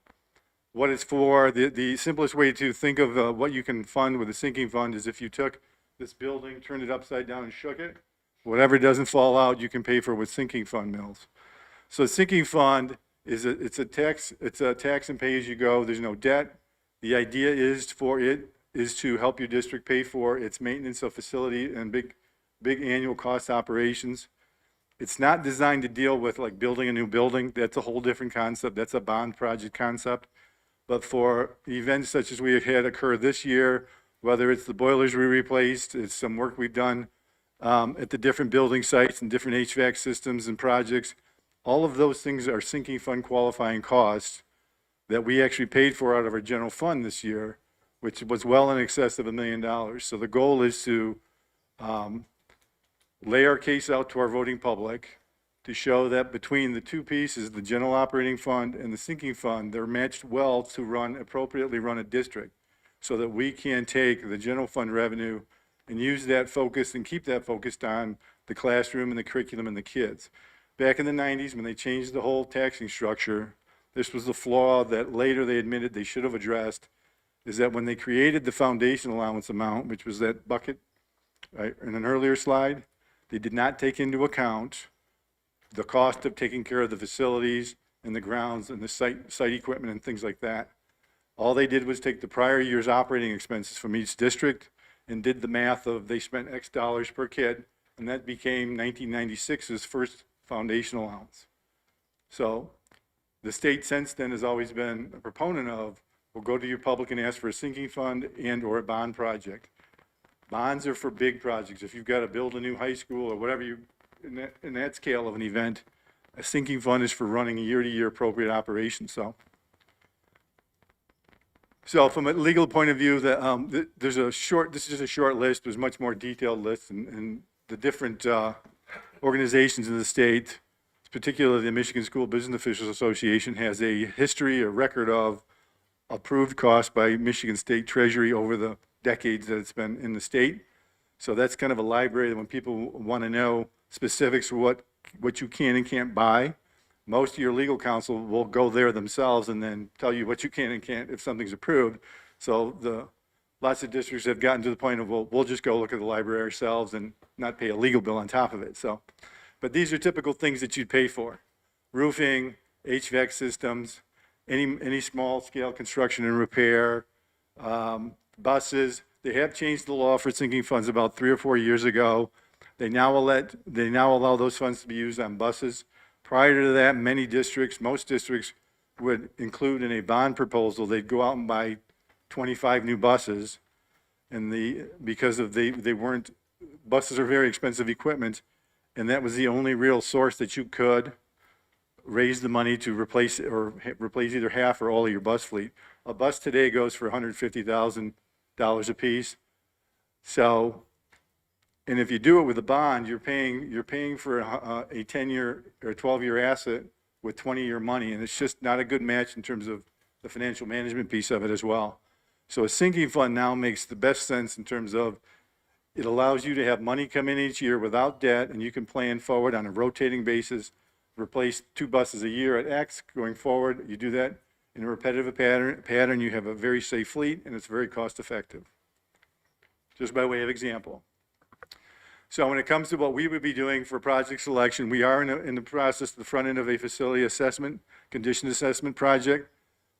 What it's for, the simplest way to think of what you can fund with a sinking fund is if you took this building, turned it upside down and shook it, whatever doesn't fall out, you can pay for with sinking fund mills. So a sinking fund is it's a tax and pay as you go. There's no debt. The idea is to help your district pay for its maintenance of facility and big annual cost operations. It's not designed to deal with like building a new building. That's a whole different concept. That's a bond project concept. But for events such as we have had occur this year, whether it's the boilers we replaced, it's some work we've done at the different building sites and different HVAC systems and projects, all of those things are sinking fund qualifying costs that we actually paid for out of our general fund this year, which was well in excess of $1 million. So the goal is to lay our case out to our voting public to show that between the two pieces, the general operating fund and the sinking fund, they're matched well to appropriately run a district so that we can take the general fund revenue and use that focus and keep that focused on the classroom and the curriculum and the kids. Back in the 90s, when they changed the whole taxing structure, this was the flaw that later they admitted they should have addressed, is that when they created the foundation allowance amount, which was that bucket right, in an earlier slide, they did not take into account the cost of taking care of the facilities and the grounds and the site equipment and things like that. All they did was take the prior year's operating expenses from each district and did the math of they spent X dollars per kid, and that became 1996's first foundation allowance. So the state since then has always been a proponent of, we'll go to your public and ask for a sinking fund and or a bond project. Bonds are for big projects. If you've got to build a new high school or whatever in that scale of an event, a sinking fund is for running a year-to-year appropriate operation. So from a legal point of view, this is just a short list. There's much more detailed lists, and the different organizations in the state, particularly the Michigan School Business Officials Association, has a history, a record of approved costs by Michigan State Treasury over the decades that it's been in the state. So that's kind of a library that when people want to know specifics of what you can and can't buy, most of your legal counsel will go there themselves and then tell you what you can and can't if something's approved. So lots of districts have gotten to the point of, well, we'll just go look at the library ourselves and not pay a legal bill on top of it. So, but these are typical things that you'd pay for. Roofing, HVAC systems, any small scale construction and repair, buses. They have changed the law for sinking funds about 3 or 4 years ago. They now allow those funds to be used on buses. Prior to that, many districts, most districts, would include in a bond proposal, they'd go out and buy 25 new buses, and buses are very expensive equipment, and that was the only real source that you could raise the money to replace either half or all of your bus fleet. A bus today goes for $150,000 a piece. So, and if you do it with a bond, you're paying for a 10-year or 12-year asset with 20-year money, and it's just not a good match in terms of the financial management piece of it as well. So a sinking fund now makes the best sense in terms of it allows you to have money come in each year without debt, and you can plan forward on a rotating basis, replace 2 buses a year at X going forward. You do that in a repetitive pattern, you have a very safe fleet, and it's very cost effective. Just by way of example. So when it comes to what we would be doing for project selection, we are in the process, the front end of a facility assessment, condition assessment project.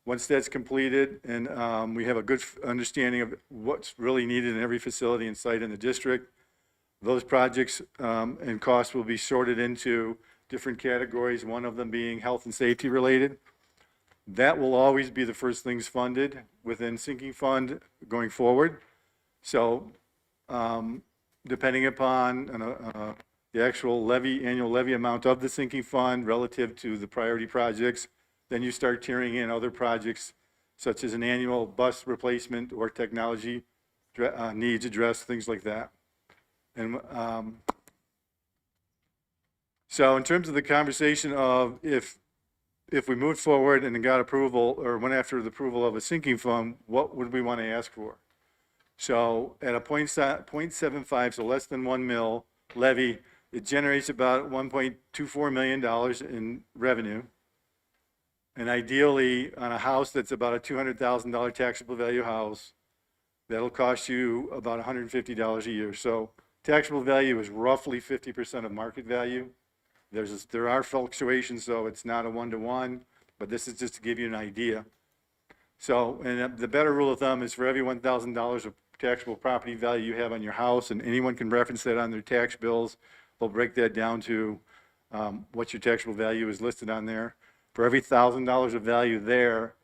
Once that's completed and we have a good understanding of what's really needed in every facility and site in the district, those projects and costs will be sorted into different categories, one of them being health and safety related. That will always be the first things funded within sinking fund going forward. So depending upon the actual annual levy amount of the sinking fund relative to the priority projects, then you start tiering in other projects such as an annual bus replacement or technology needs addressed, things like that. And so in terms of the conversation of if we moved forward and got approval or went after the approval of a sinking fund, what would we want to ask for? So at a 0.75, so less than 1 mil levy, it generates about $1.24 million in revenue. And ideally, on a house that's about a $200,000 taxable value house, that'll cost you about $150 a year. So taxable value is roughly 50% of market value. There are fluctuations, so it's not a one-to-one, but this is just to give you an idea. So, and the better rule of thumb is for every $1,000 of taxable property value you have on your house, and anyone can reference that on their tax bills, they'll break that down to what your taxable value is listed on there. For every $1,000 of value there,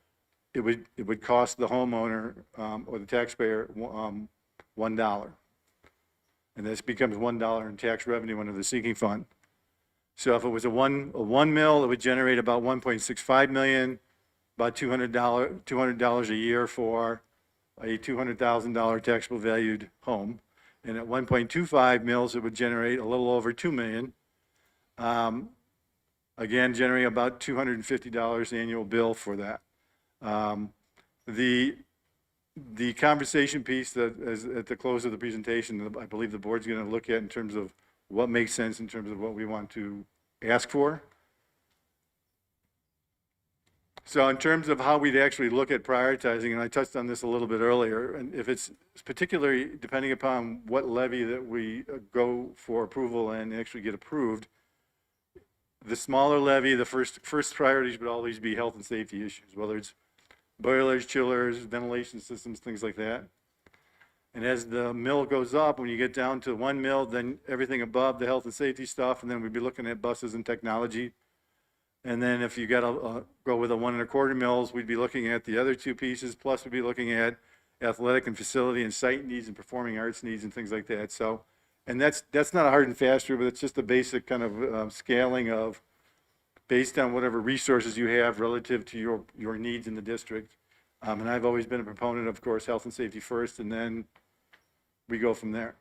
it would cost the homeowner or the taxpayer $1. And this becomes $1 in tax revenue under the sinking fund. So if it was a one mil, it would generate about $1.65 million, about $200 a year for a $200,000 taxable valued home. And at 1.25 mils, it would generate a little over $2 million. Again, generating about $250 annual bill for that. The conversation piece that is at the close of the presentation, I believe the board's going to look at in terms of what makes sense in terms of what we want to ask for. So in terms of how we'd actually look at prioritizing, and I touched on this a little bit earlier, and if it's particularly depending upon what levy that we go for approval and actually get approved, the smaller levy, the first priorities would always be health and safety issues, whether it's boilers, chillers, ventilation systems, things like that. And as the mill goes up, when you get down to 1 mil, then everything above the health and safety stuff, and then we'd be looking at buses and technology. And then if you got to go with a 1 1/4 mils, we'd be looking at the other 2 pieces, plus we'd be looking at athletic and facility and site needs and performing arts needs and things like that. So, and that's not a hard and fast rule, but it's just a basic kind of scaling of based on whatever resources you have relative to your needs in the district. And I've always been a proponent, of course, health and safety first, and then we go from there.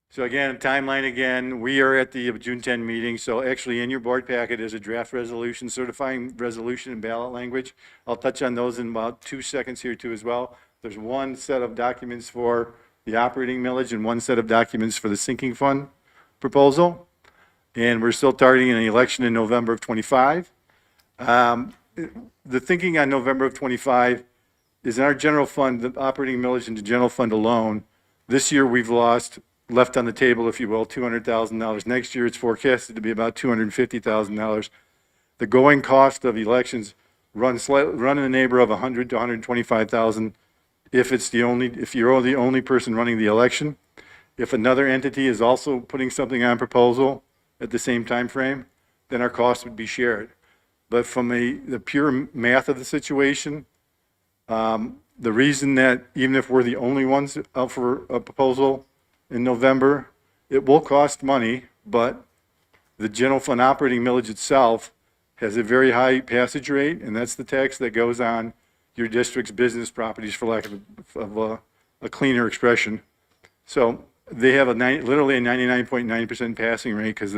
So again, timeline again, we are at the June 10 meeting. So actually in your board packet is a draft resolution, certifying resolution and ballot language. I'll touch on those in about 2 seconds here too as well. There's one set of documents for the operating millage and one set of documents for the sinking fund proposal. And we're still targeting an election in November of 25. The thinking on November of 25 is in our general fund, the operating millage and the general fund alone. This year we've left on the table, if you will, $200,000. Next year it's forecasted to be about $250,000. The going cost of elections run in the neighborhood of $100,000 to $125,000 if you're the only person running the election. If another entity is also putting something on proposal at the same time frame, then our costs would be shared. But from the pure math of the situation, the reason that even if we're the only ones out for a proposal in November, it will cost money, but the general fund operating millage itself has a very high passage rate, and that's the tax that goes on your district's business properties, for lack of a cleaner expression. So they have literally a 99.9% passing rate, because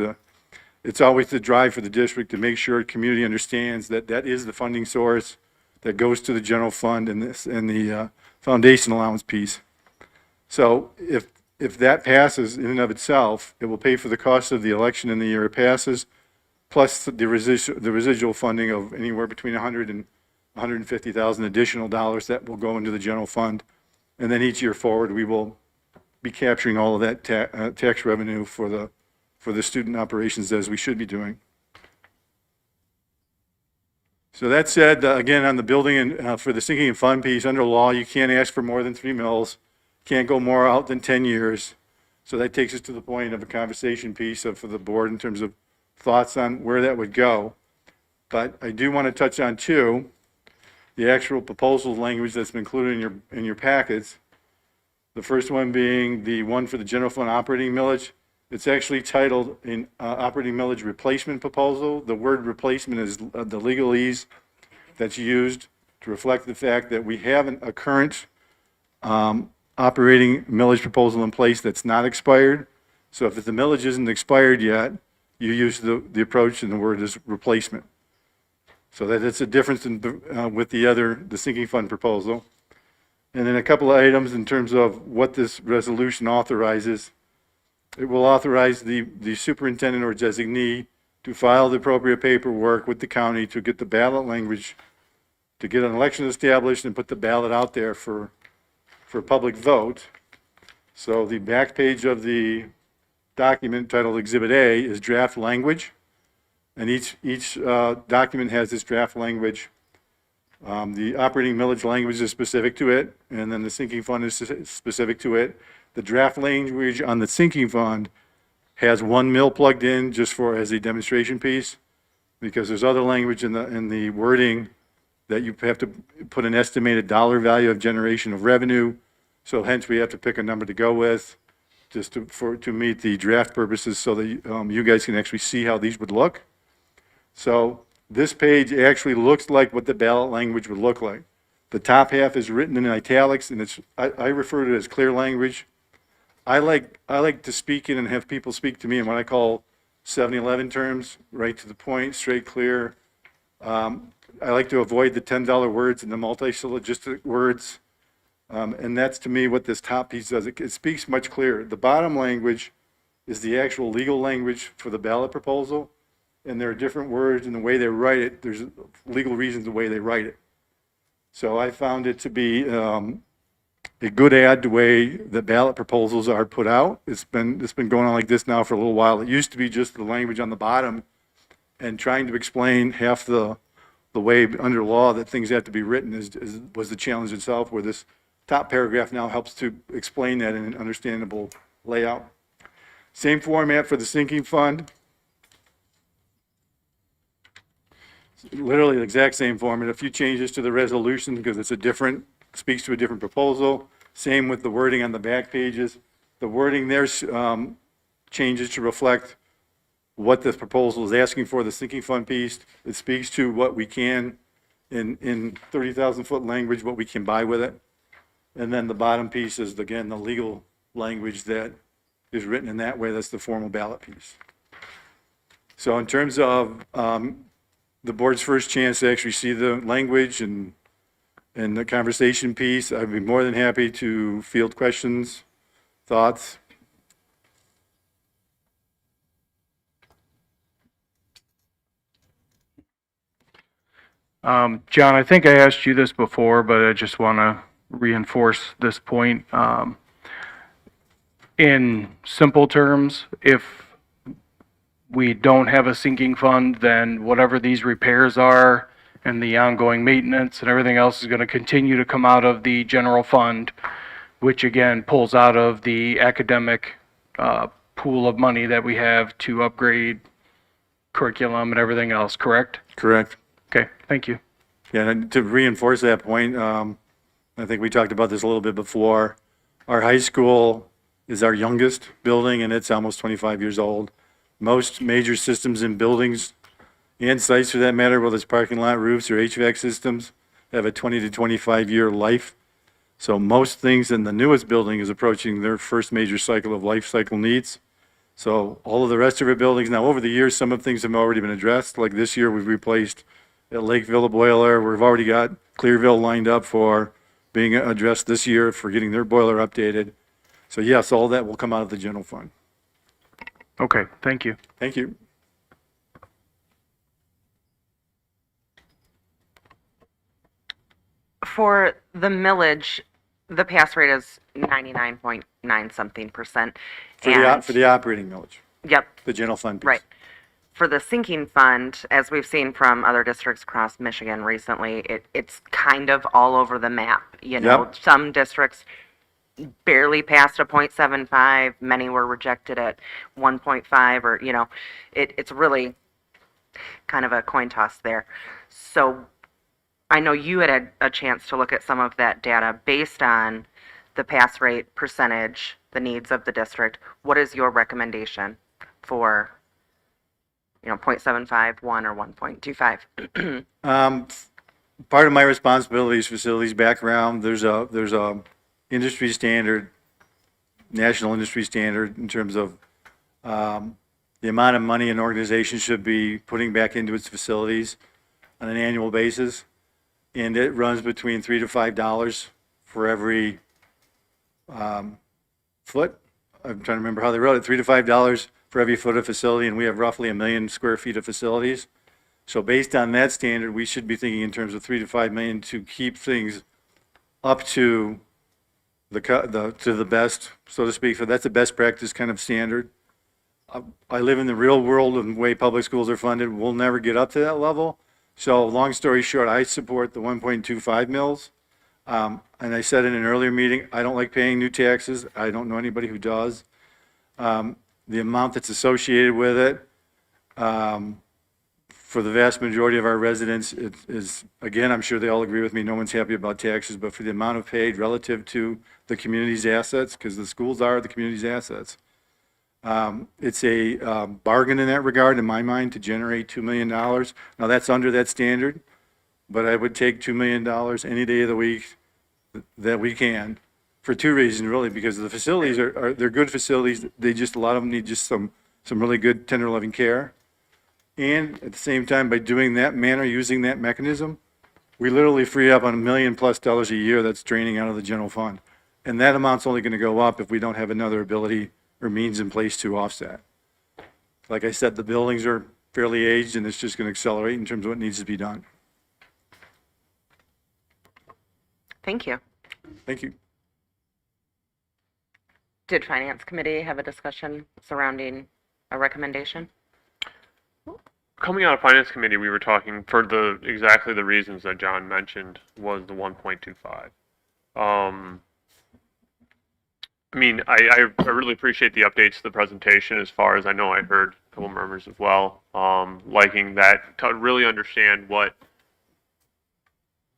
it's always the drive for the district to make sure the community understands that that is the funding source that goes to the general fund and the foundation allowance piece. So if that passes in and of itself, it will pay for the cost of the election in the year it passes, plus the residual funding of anywhere between $100,000 and $150,000 additional dollars that will go into the general fund. And then each year forward, we will be capturing all of that tax revenue for the student operations, as we should be doing. So that said, again, on the building and for the sinking fund piece, under law, you can't ask for more than 3 mills, can't go more out than 10 years. So that takes us to the point of a conversation piece for the board in terms of thoughts on where that would go. But I do want to touch on two, the actual proposal language that's been included in your packets. The first one being the one for the general fund operating millage. It's actually titled in operating millage replacement proposal. The word replacement is the legalese that's used to reflect the fact that we have a current operating millage proposal in place that's not expired. So if the millage isn't expired yet, you use the approach, and the word is replacement. So that's a difference with the sinking fund proposal. And then a couple of items in terms of what this resolution authorizes. It will authorize the superintendent or designee to file the appropriate paperwork with the county to get the ballot language, to get an election established and put the ballot out there for public vote. So the back page of the document titled Exhibit A is draft language, and each document has this draft language. The operating millage language is specific to it, and then the sinking fund is specific to it. The draft language on the sinking fund has 1 mill plugged in just as a demonstration piece, because there's other language in the wording that you have to put an estimated dollar value of generation of revenue. So hence we have to pick a number to go with, just to meet the draft purposes, so that you guys can actually see how these would look. So this page actually looks like what the ballot language would look like. The top half is written in italics, and I refer to it as clear language. I like to speak in and have people speak to me in what I call 7-Eleven terms, right to the point, straight, clear. I like to avoid the $10 words and the multi-syllogistic words. And that's, to me, what this top piece does. It speaks much clearer. The bottom language is the actual legal language for the ballot proposal, and there are different words in the way they write it. There's legal reasons the way they write it. So I found it to be a good add to the way the ballot proposals are put out. It's been going on like this now for a little while. It used to be just the language on the bottom, and trying to explain half the way under law that things have to be written was the challenge itself, where this top paragraph now helps to explain that in an understandable layout. Same format for the sinking fund. Literally the exact same format. A few changes to the resolution because it's speaks to a different proposal. Same with the wording on the back pages. The wording there changes to reflect what the proposal is asking for, the sinking fund piece. It speaks to what we can, in 30,000 foot language, what we can buy with it. And then the bottom piece is, again, the legal language that is written in that way. That's the formal ballot piece. So in terms of the board's first chance to actually see the language and the conversation piece, I'd be more than happy to field questions, thoughts. John, I think I asked you this before, but I just want to reinforce this point. In simple terms, if we don't have a sinking fund, then whatever these repairs are and the ongoing maintenance and everything else is going to continue to come out of the general fund, which again pulls out of the academic pool of money that we have to upgrade curriculum and everything else, correct? Correct. Okay, thank you. Yeah, and to reinforce that point, I think we talked about this a little bit before. Our high school is our youngest building, and it's almost 25 years old. Most major systems in buildings and sites, for that matter, whether it's parking lot roofs or HVAC systems, have a 20 to 25-year life. So most things in the newest building is approaching their first major cycle of life cycle needs. So all of the rest of our buildings, now over the years, some of things have already been addressed. Like this year, we've replaced at Lakeville a boiler. We've already got Clearville lined up for being addressed this year for getting their boiler updated. So yes, all that will come out of the general fund. Okay, thank you. Thank you. For the millage, the pass rate is 99.9 something percent. For the operating millage, Yep, the general fund piece. right. For the sinking fund, as we've seen from other districts across Michigan recently, it's kind of all over the map. You know, Yep. some districts barely passed a 0.75, many were rejected at 1.5, or, you know, it's really kind of a coin toss there. So I know you had a chance to look at some of that data based on the pass rate percentage, the needs of the district. What is your recommendation for, 0.75, 1, or 1.25? Part of my responsibility is facilities background. There's a industry standard, national industry standard in terms of the amount of money an organization should be putting back into its facilities on an annual basis. And it runs between $3 to $5 for every foot. I'm trying to remember how they wrote it, $3 to $5 for every foot of facility, and we have roughly 1 million square feet of facilities. So based on that standard, we should be thinking in terms of 3 to 5 million to keep things up to the best, so to speak. So that's a best practice kind of standard. I live in the real world and the way public schools are funded. We'll never get up to that level. So long story short, I support the 1.25 mils. And I said in an earlier meeting, I don't like paying new taxes. I don't know anybody who does. The amount that's associated with it, for the vast majority of our residents, it is, again, I'm sure they all agree with me, no one's happy about taxes, but for the amount of paid relative to the community's assets, because the schools are the community's assets, it's a bargain in that regard, in my mind, to generate $2 million. Now, that's under that standard, but I would take $2 million any day of the week that we can, for two reasons, really, because the facilities they're good facilities. They just, a lot of them need just some really good, tender, loving care. And at the same time, by doing that manner, using that mechanism, we literally free up on $1 million+ a year that's draining out of the general fund. And that amount's only going to go up if we don't have another ability or means in place to offset. Like I said, the buildings are fairly aged, and it's just going to accelerate in terms of what needs to be done. Thank you. Thank you. Did Finance Committee have a discussion surrounding a recommendation? Coming out of Finance Committee, we were talking for exactly the reasons that John mentioned was the 1.25. I mean, I really appreciate the updates to the presentation. As far as I know, I heard a couple murmurs as well, liking that to really understand what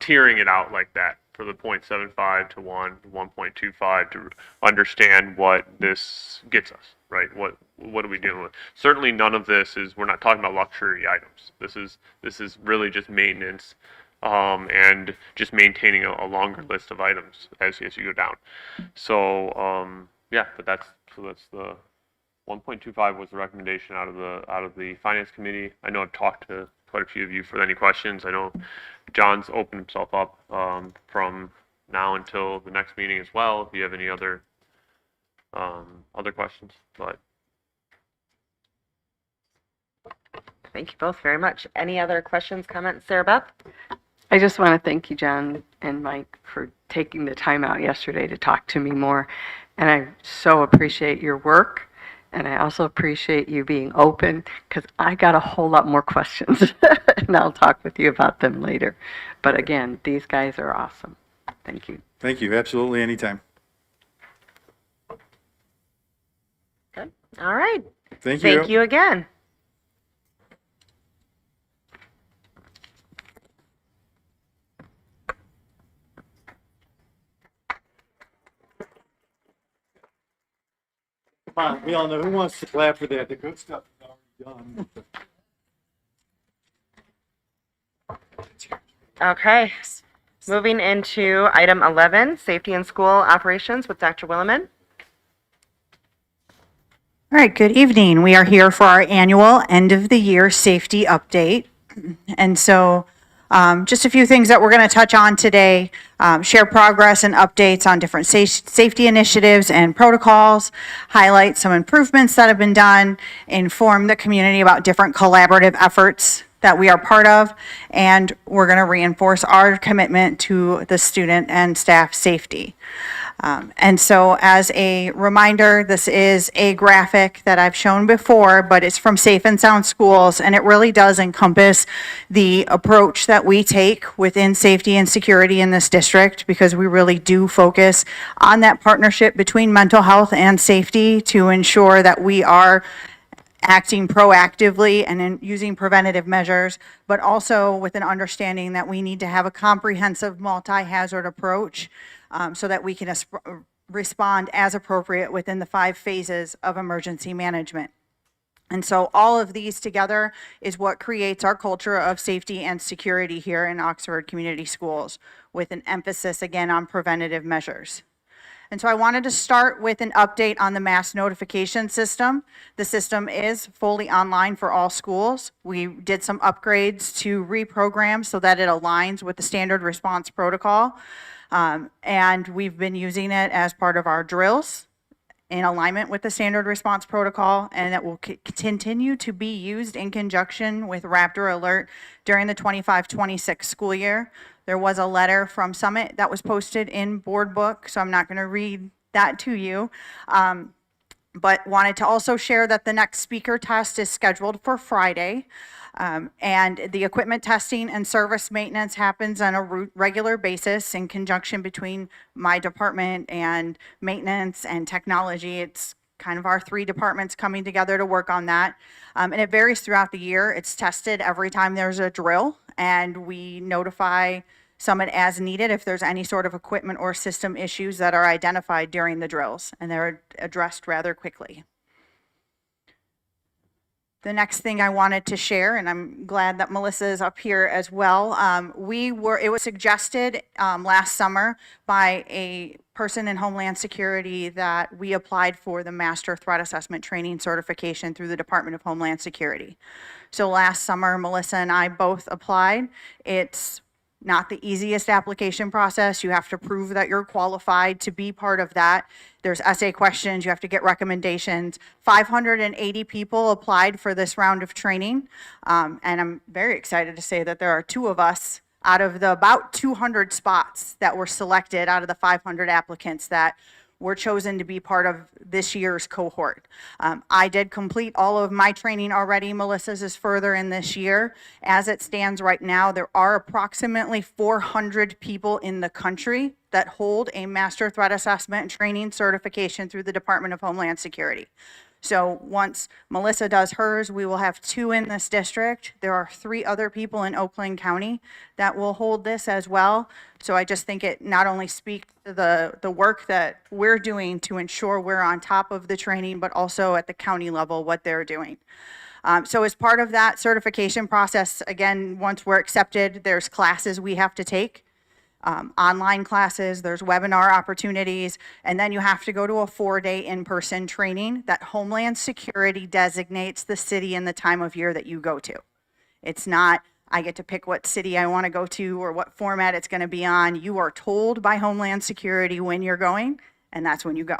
tiering it out like that for the 0.75 to 1.25 to understand what this gets us, right? What are we dealing with? Certainly none of this is, we're not talking about luxury items. This is really just maintenance, and just maintaining a longer list of items as you go down. So, yeah, but that's the 1.25 was the recommendation out of the Finance Committee. I know I've talked to quite a few of you for any questions. I know John's opened himself up from now until the next meeting as well, if you have any other questions. But Thank you both very much. Any other questions, comments, Sarah Beth? I just want to thank you, John and Mike, for taking the time out yesterday to talk to me more. And I so appreciate your work. And I also appreciate you being open, because I got a whole lot more questions. And I'll talk with you about them later. But again, these guys are awesome. Thank you. Thank you. Absolutely, anytime. All right. Thank you. Thank you again. Come on, we all know who wants to clap for that. The good stuff is already done. Okay. Moving into item 11, safety and school operations with Dr. Williman. All right, good evening. We are here for our annual end of the year safety update. And so just a few things that we're going to touch on today, share progress and updates on different safety initiatives and protocols, highlight some improvements that have been done, inform the community about different collaborative efforts that we are part of, and we're going to reinforce our commitment to the student and staff safety. And so as a reminder, this is a graphic that I've shown before, but it's from Safe and Sound Schools, and it really does encompass the approach that we take within safety and security in this district, because we really do focus on that partnership between mental health and safety to ensure that we are acting proactively and in using preventative measures, but also with an understanding that we need to have a comprehensive multi-hazard approach so that we can respond as appropriate within the 5 phases of emergency management. And so all of these together is what creates our culture of safety and security here in Oxford Community Schools, with an emphasis again on preventative measures. And so I wanted to start with an update on the mass notification system. The system is fully online for all schools. We did some upgrades to reprogram so that it aligns with the standard response protocol. And we've been using it as part of our drills in alignment with the standard response protocol, and it will continue to be used in conjunction with Raptor Alert during the 25-26 school year. There was a letter from Summit that was posted in board book, so I'm not going to read that to you. But wanted to also share that the next speaker test is scheduled for Friday. And the equipment testing and service maintenance happens on a regular basis in conjunction between my department and maintenance and technology. It's kind of our 3 departments coming together to work on that. And it varies throughout the year. It's tested every time there's a drill, and we notify Summit as needed if there's any sort of equipment or system issues that are identified during the drills, and they're addressed rather quickly. The next thing I wanted to share, and I'm glad that Melissa is up here as well, it was suggested last summer by a person in Homeland Security that we applied for the Master Threat Assessment Training certification through the Department of Homeland Security. So last summer, Melissa and I both applied. It's not the easiest application process. You have to prove that you're qualified to be part of that. There's essay questions, you have to get recommendations. 580 people applied for this round of training. And I'm very excited to say that there are 2 of us out of the about 200 spots that were selected out of the 500 applicants that were chosen to be part of this year's cohort. I did complete all of my training already. Melissa's is further in this year. As it stands right now, there are approximately 400 people in the country that hold a Master Threat Assessment and Training certification through the Department of Homeland Security. So once Melissa does hers, we will have 2 in this district. There are 3 other people in Oakland County that will hold this as well. So I just think it not only speaks to the work that we're doing to ensure we're on top of the training, but also at the county level, what they're doing. So as part of that certification process, again, once we're accepted, there's classes we have to take. Online classes, there's webinar opportunities, and then you have to go to a 4-day in-person training that Homeland Security designates the city and the time of year that you go to. It's not, I get to pick what city I want to go to or what format it's going to be on. You are told by Homeland Security when you're going, and that's when you go.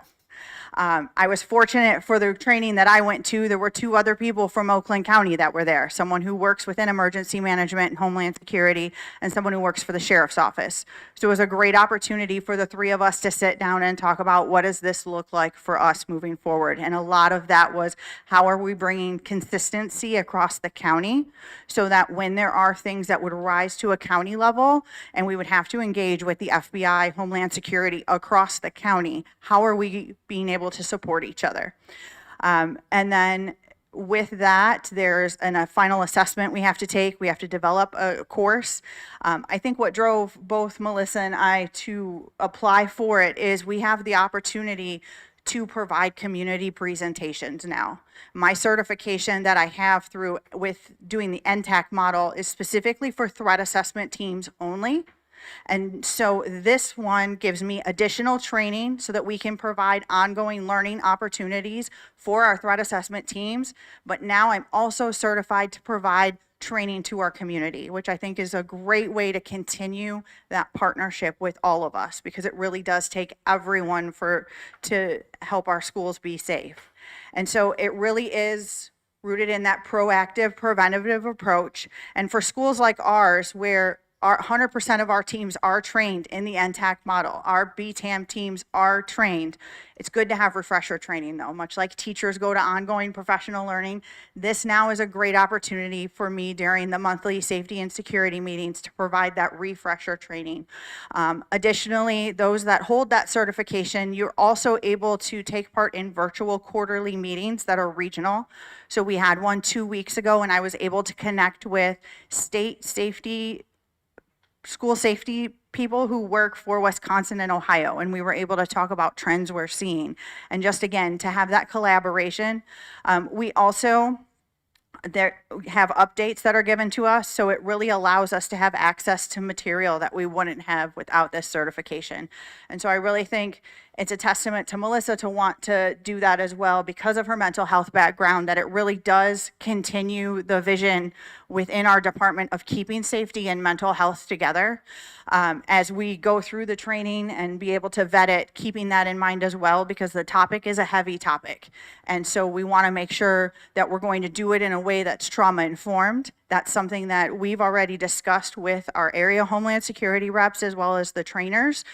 I was fortunate for the training that I went to. There were 2 other people from Oakland County that were there, someone who works within emergency management and Homeland Security, and someone who works for the sheriff's office. So it was a great opportunity for the 3 of us to sit down and talk about what does this look like for us moving forward. And a lot of that was how are we bringing consistency across the county so that when there are things that would rise to a county level and we would have to engage with the FBI, Homeland Security across the county, how are we being able to support each other? And then with that, there's a final assessment we have to take. We have to develop a course. I think what drove both Melissa and I to apply for it is we have the opportunity to provide community presentations now. My certification that I have through with doing the NTAC model is specifically for threat assessment teams only. And so this one gives me additional training so that we can provide ongoing learning opportunities for our threat assessment teams. But now I'm also certified to provide training to our community, which I think is a great way to continue that partnership with all of us, because it really does take everyone to help our schools be safe. And so it really is rooted in that proactive, preventative approach. And for schools like ours, where 100% of our teams are trained in the NTAC model, our BTAM teams are trained. It's good to have refresher training though, much like teachers go to ongoing professional learning. This now is a great opportunity for me during the monthly safety and security meetings to provide that refresher training. Additionally, those that hold that certification, you're also able to take part in virtual quarterly meetings that are regional. So we had one 2 weeks ago, and I was able to connect with school safety people who work for Wisconsin and Ohio, and we were able to talk about trends we're seeing. And just again, to have that collaboration. We also have updates that are given to us, so it really allows us to have access to material that we wouldn't have without this certification. And so I really think it's a testament to Melissa to want to do that as well, because of her mental health background, that it really does continue the vision within our department of keeping safety and mental health together. As we go through the training and be able to vet it, keeping that in mind as well, because the topic is a heavy topic. And so we want to make sure that we're going to do it in a way that's trauma informed. That's something that we've already discussed with our area Homeland Security reps as well as the trainers,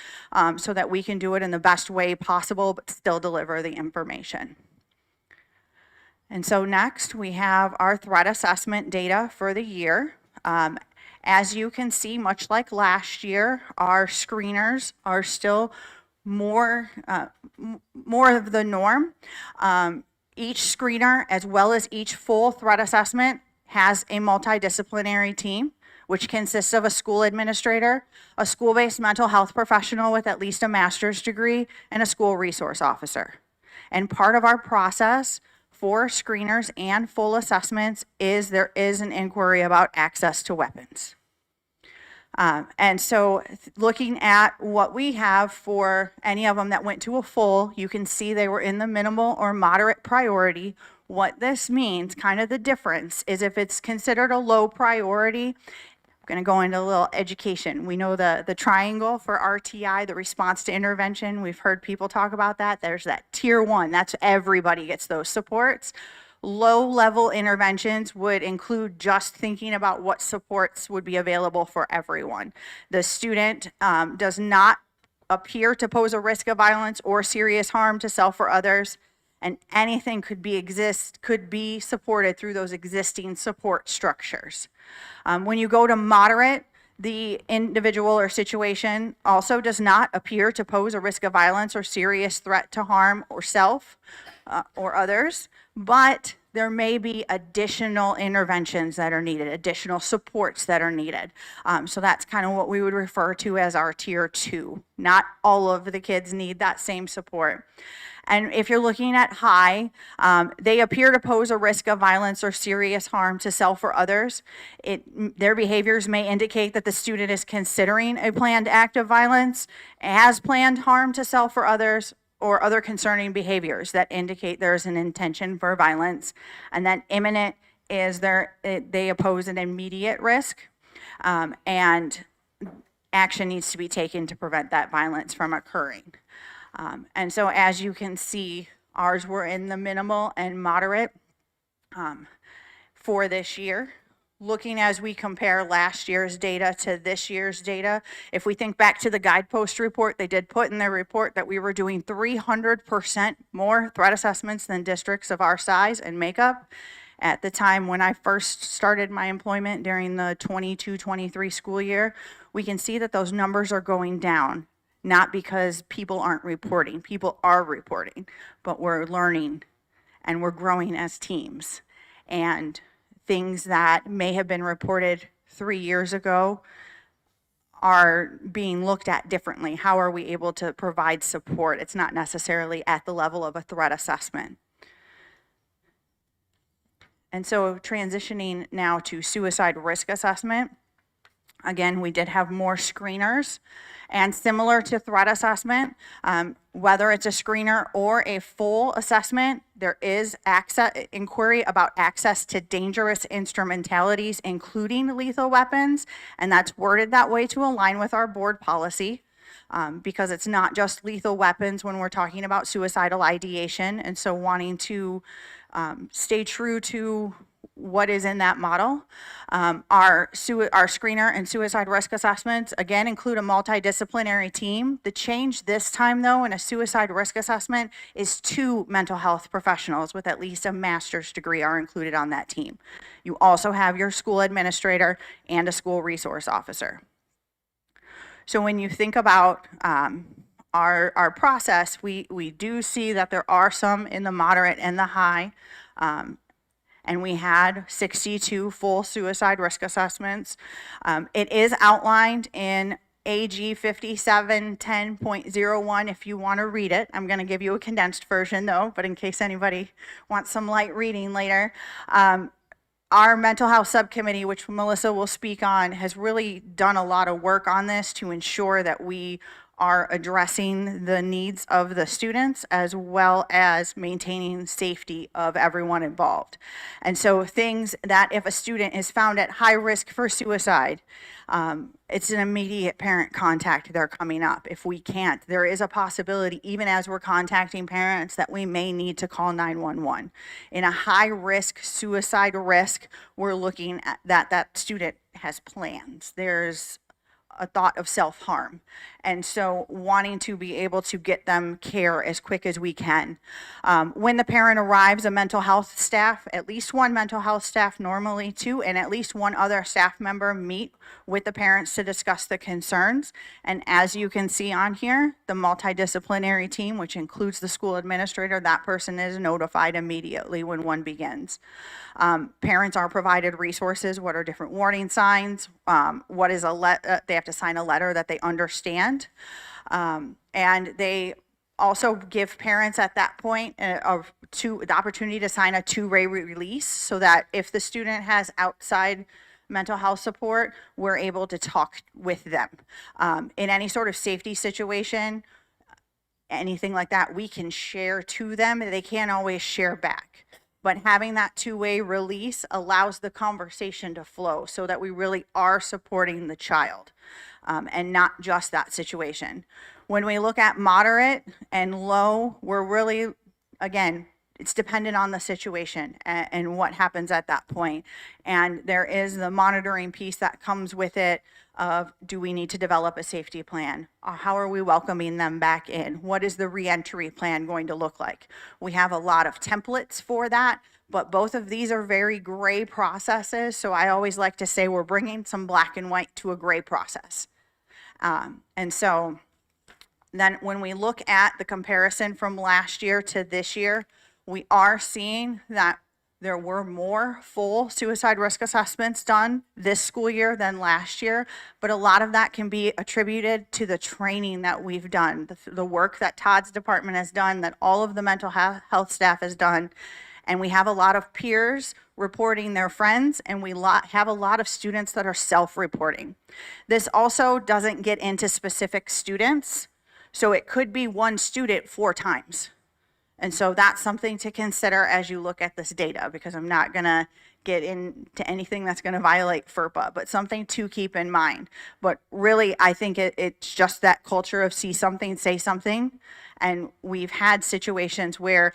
so that we can do it in the best way possible, but still deliver the information. And so next we have our threat assessment data for the year. As you can see, much like last year, our screeners are still more of the norm. Each screener, as well as each full threat assessment, has a multidisciplinary team, which consists of a school administrator, a school-based mental health professional with at least a master's degree, and a school resource officer. And part of our process for screeners and full assessments is there is an inquiry about access to weapons. And so looking at what we have for any of them that went to a full, you can see they were in the minimal or moderate priority. What this means, kind of the difference, is if it's considered a low priority, I'm going to go into a little education. We know the triangle for RTI, the response to intervention. We've heard people talk about that. There's that tier 1. That's everybody gets those supports. Low-level interventions would include just thinking about what supports would be available for everyone. The student does not appear to pose a risk of violence or serious harm to self or others, and anything could be supported through those existing support structures. When you go to moderate, the individual or situation also does not appear to pose a risk of violence or serious threat to harm or self or others, but there may be additional interventions that are needed, additional supports that are needed. So that's kind of what we would refer to as our tier 2. Not all of the kids need that same support. And if you're looking at high, they appear to pose a risk of violence or serious harm to self or others. Their behaviors may indicate that the student is considering a planned act of violence, has planned harm to self or others, or other concerning behaviors that indicate there is an intention for violence. And then imminent is they pose an immediate risk, and action needs to be taken to prevent that violence from occurring. And so as you can see, ours were in the minimal and moderate for this year. Looking as we compare last year's data to this year's data, if we think back to the guidepost report, they did put in their report that we were doing 300% more threat assessments than districts of our size and makeup. At the time when I first started my employment during the 22-23 school year, we can see that those numbers are going down. Not because people aren't reporting. People are reporting, but we're learning and we're growing as teams. And things that may have been reported 3 years ago are being looked at differently. How are we able to provide support? It's not necessarily at the level of a threat assessment. And so transitioning now to suicide risk assessment. Again, we did have more screeners, and similar to threat assessment, whether it's a screener or a full assessment, there is inquiry about access to dangerous instrumentalities, including lethal weapons, and that's worded that way to align with our board policy. Because it's not just lethal weapons when we're talking about suicidal ideation, and so wanting to stay true to what is in that model. Our screener and suicide risk assessments, again, include a multidisciplinary team. The change this time, though, in a suicide risk assessment is 2 mental health professionals with at least a master's degree are included on that team. You also have your school administrator and a school resource officer. So when you think about our process, we do see that there are some in the moderate and the high. And we had 62 full suicide risk assessments. It is outlined in AG 5710.01 if you want to read it. I'm going to give you a condensed version though, but in case anybody wants some light reading later. Our mental health subcommittee, which Melissa will speak on, has really done a lot of work on this to ensure that we are addressing the needs of the students as well as maintaining safety of everyone involved. And so things that if a student is found at high risk for suicide, it's an immediate parent contact they're coming up. If we can't, there is a possibility, even as we're contacting parents, that we may need to call 911. In a high risk suicide risk, we're looking at that student has plans. There's a thought of self-harm. And so wanting to be able to get them care as quick as we can. When the parent arrives, a mental health staff, at least one mental health staff, normally 2, and at least one other staff member meet with the parents to discuss the concerns. And as you can see on here, the multidisciplinary team, which includes the school administrator, that person is notified immediately when one begins. Parents are provided resources. What are different warning signs? What is they have to sign a letter that they understand. And they also give parents at that point the opportunity to sign a 2-way release so that if the student has outside mental health support, we're able to talk with them. In any sort of safety situation, anything like that, we can share to them. They can't always share back. But having that 2-way release allows the conversation to flow so that we really are supporting the child and not just that situation. When we look at moderate and low, we're really, again, it's dependent on the situation and what happens at that point. And there is the monitoring piece that comes with it of, do we need to develop a safety plan? How are we welcoming them back in? What is the reentry plan going to look like? We have a lot of templates for that, but both of these are very gray processes. So I always like to say we're bringing some black and white to a gray process. And so then when we look at the comparison from last year to this year, we are seeing that there were more full suicide risk assessments done this school year than last year, but a lot of that can be attributed to the training that we've done, the work that Todd's department has done, that all of the mental health staff has done. And we have a lot of peers reporting their friends, and we have a lot of students that are self-reporting. This also doesn't get into specific students, so it could be one student 4 times. And so that's something to consider as you look at this data, because I'm not going to get into anything that's going to violate FERPA, but something to keep in mind. But really, I think it's just that culture of see something, say something. And we've had situations where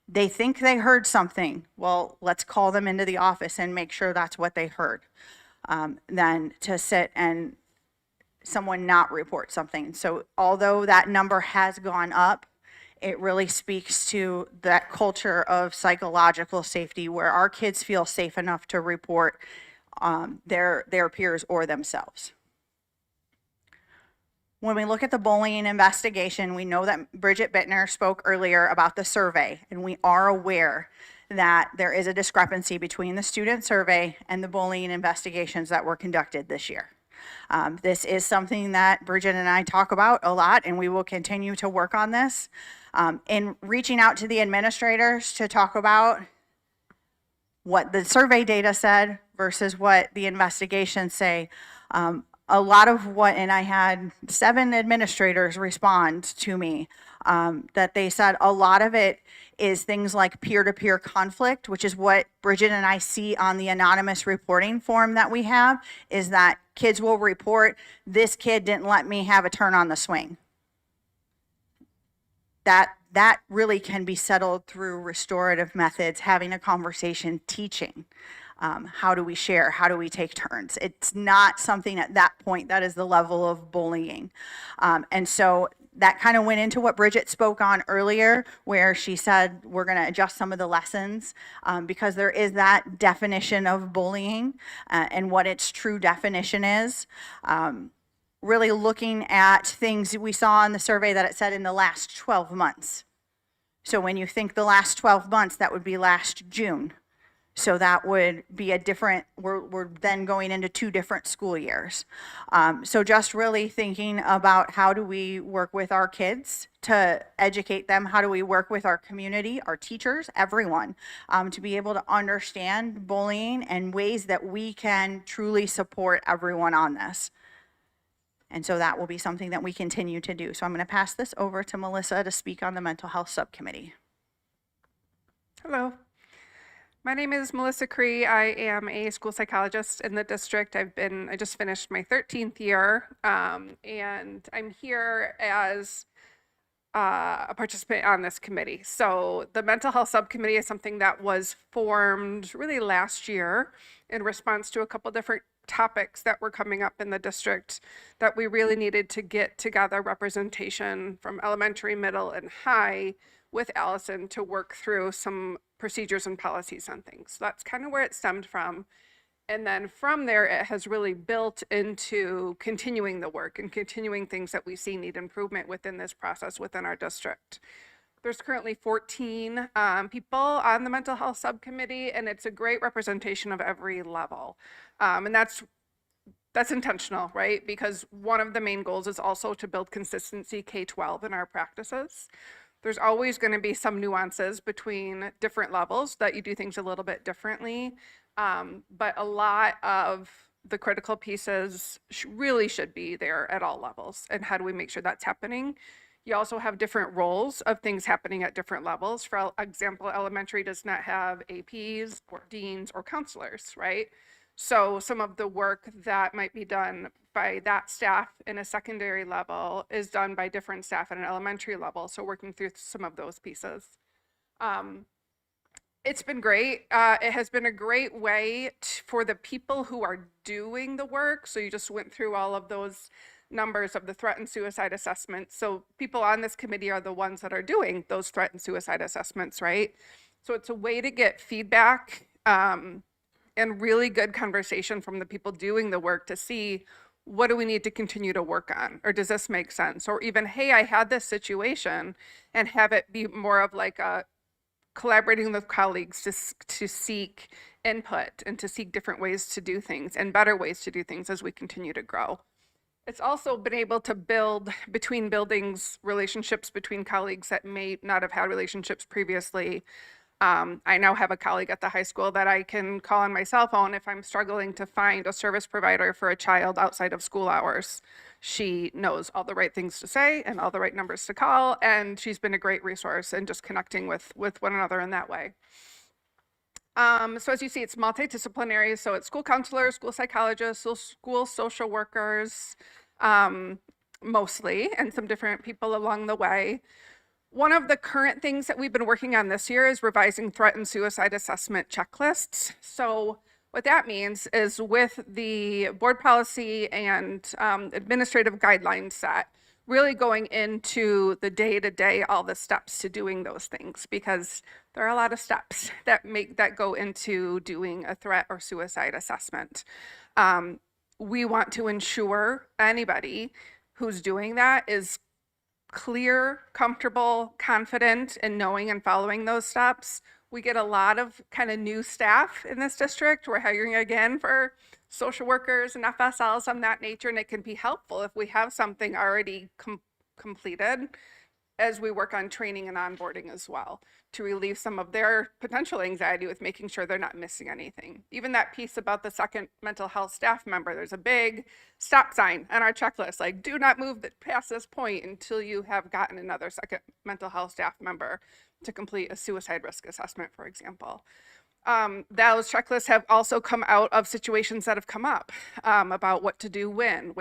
they think they heard something. Well, let's call them into the office and make sure that's what they heard. Then to sit and someone not report something. So although that number has gone up, it really speaks to that culture of psychological safety where our kids feel safe enough to report their peers or themselves. When we look at the bullying investigation, we know that Bridget Bittner spoke earlier about the survey, and we are aware that there is a discrepancy between the student survey and the bullying investigations that were conducted this year. This is something that Bridget and I talk about a lot, and we will continue to work on this. In reaching out to the administrators to talk about what the survey data said versus what the investigations say, a lot of what, and I had 7 administrators respond to me, that they said a lot of it is things like peer-to-peer conflict, which is what Bridget and I see on the anonymous reporting form that we have, is that kids will report, this kid didn't let me have a turn on the swing. That really can be settled through restorative methods, having a conversation, teaching. How do we share? How do we take turns? It's not something at that point that is the level of bullying. And so that kind of went into what Bridget spoke on earlier, where she said we're going to adjust some of the lessons because there is that definition of bullying and what its true definition is. Really looking at things we saw in the survey that it said in the last 12 months. So when you think the last 12 months, that would be last June. So that would be a different, we're then going into 2 different school years. So just really thinking about how do we work with our kids to educate them, how do we work with our community, our teachers, everyone, to be able to understand bullying and ways that we can truly support everyone on this. And so that will be something that we continue to do. So I'm going to pass this over to Melissa to speak on the mental health subcommittee. Hello. My name is Melissa Cree. I am a school psychologist in the district. I just finished my 13th year, and I'm here as a participant on this committee. So the mental health subcommittee is something that was formed really last year in response to a couple different topics that were coming up in the district that we really needed to get together representation from elementary, middle, and high with Allison to work through some procedures and policies on things. So that's kind of where it stemmed from. And then from there, it has really built into continuing the work and continuing things that we see need improvement within this process within our district. There's currently 14 people on the mental health subcommittee, and it's a great representation of every level. And that's intentional, right? Because one of the main goals is also to build consistency K-12 in our practices. There's always going to be some nuances between different levels that you do things a little bit differently. But a lot of the critical pieces really should be there at all levels. And how do we make sure that's happening? You also have different roles of things happening at different levels. For example, elementary does not have APs or deans or counselors, right? So some of the work that might be done by that staff in a secondary level is done by different staff at an elementary level. So working through some of those pieces. It's been great. It has been a great way for the people who are doing the work. So you just went through all of those numbers of the threat and suicide assessments. So people on this committee are the ones that are doing those threat and suicide assessments, right? So it's a way to get feedback and really good conversation from the people doing the work to see what do we need to continue to work on, or does this make sense? Or even, hey, I had this situation, and have it be more of like a collaborating with colleagues to seek input and to seek different ways to do things and better ways to do things as we continue to grow. It's also been able to build between buildings relationships between colleagues that may not have had relationships previously. I now have a colleague at the high school that I can call on my cell phone if I'm struggling to find a service provider for a child outside of school hours. She knows all the right things to say and all the right numbers to call, and she's been a great resource in just connecting with one another in that way. So as you see, it's multidisciplinary. So it's school counselors, school psychologists, school social workers, mostly, and some different people along the way. One of the current things that we've been working on this year is revising threat and suicide assessment checklists. So what that means is with the board policy and administrative guidelines set, really going into the day-to-day, all the steps to doing those things, because there are a lot of steps that go into doing a threat or suicide assessment. We want to ensure anybody who's doing that is clear, comfortable, confident in knowing and following those steps. We get a lot of kind of new staff in this district. We're hiring again for social workers and FSLs of that nature, and it can be helpful if we have something already completed as we work on training and onboarding as well, to relieve some of their potential anxiety with making sure they're not missing anything. Even that piece about the second mental health staff member, there's a big stop sign on our checklist, like do not move past this point until you have gotten another second mental health staff member to complete a suicide risk assessment, for example. Those checklists have also come out of situations that have come up about what to do when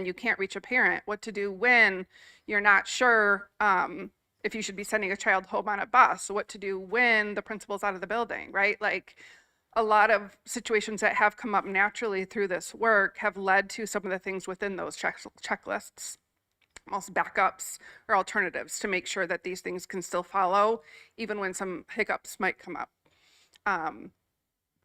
you can't reach a parent, what to do when you're not sure if you should be sending a child home on a bus, what to do when the principal's out of the building, right? Like a lot of situations that have come up naturally through this work have led to some of the things within those checklists, almost backups or alternatives to make sure that these things can still follow even when some hiccups might come up.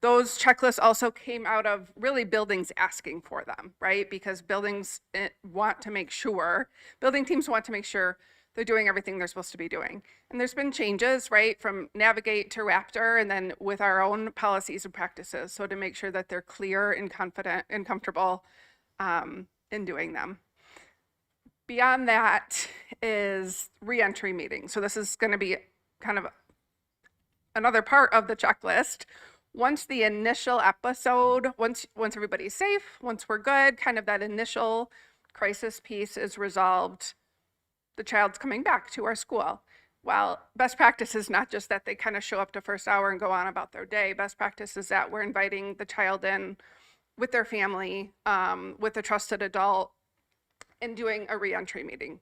Those checklists also came out of really buildings asking for them, right? Because buildings want to make sure, building teams want to make sure they're doing everything they're supposed to be doing. And there's been changes, right? From Navigate to Raptor, and then with our own policies and practices. So to make sure that they're clear and confident and comfortable in doing them. Beyond that is reentry meetings. So this is going to be kind of another part of the checklist. Once the initial episode, once everybody's safe, once we're good, kind of that initial crisis piece is resolved, the child's coming back to our school. Well, best practice is not just that they kind of show up to first hour and go on about their day. Best practice is that we're inviting the child in with their family, with a trusted adult, and doing a reentry meeting.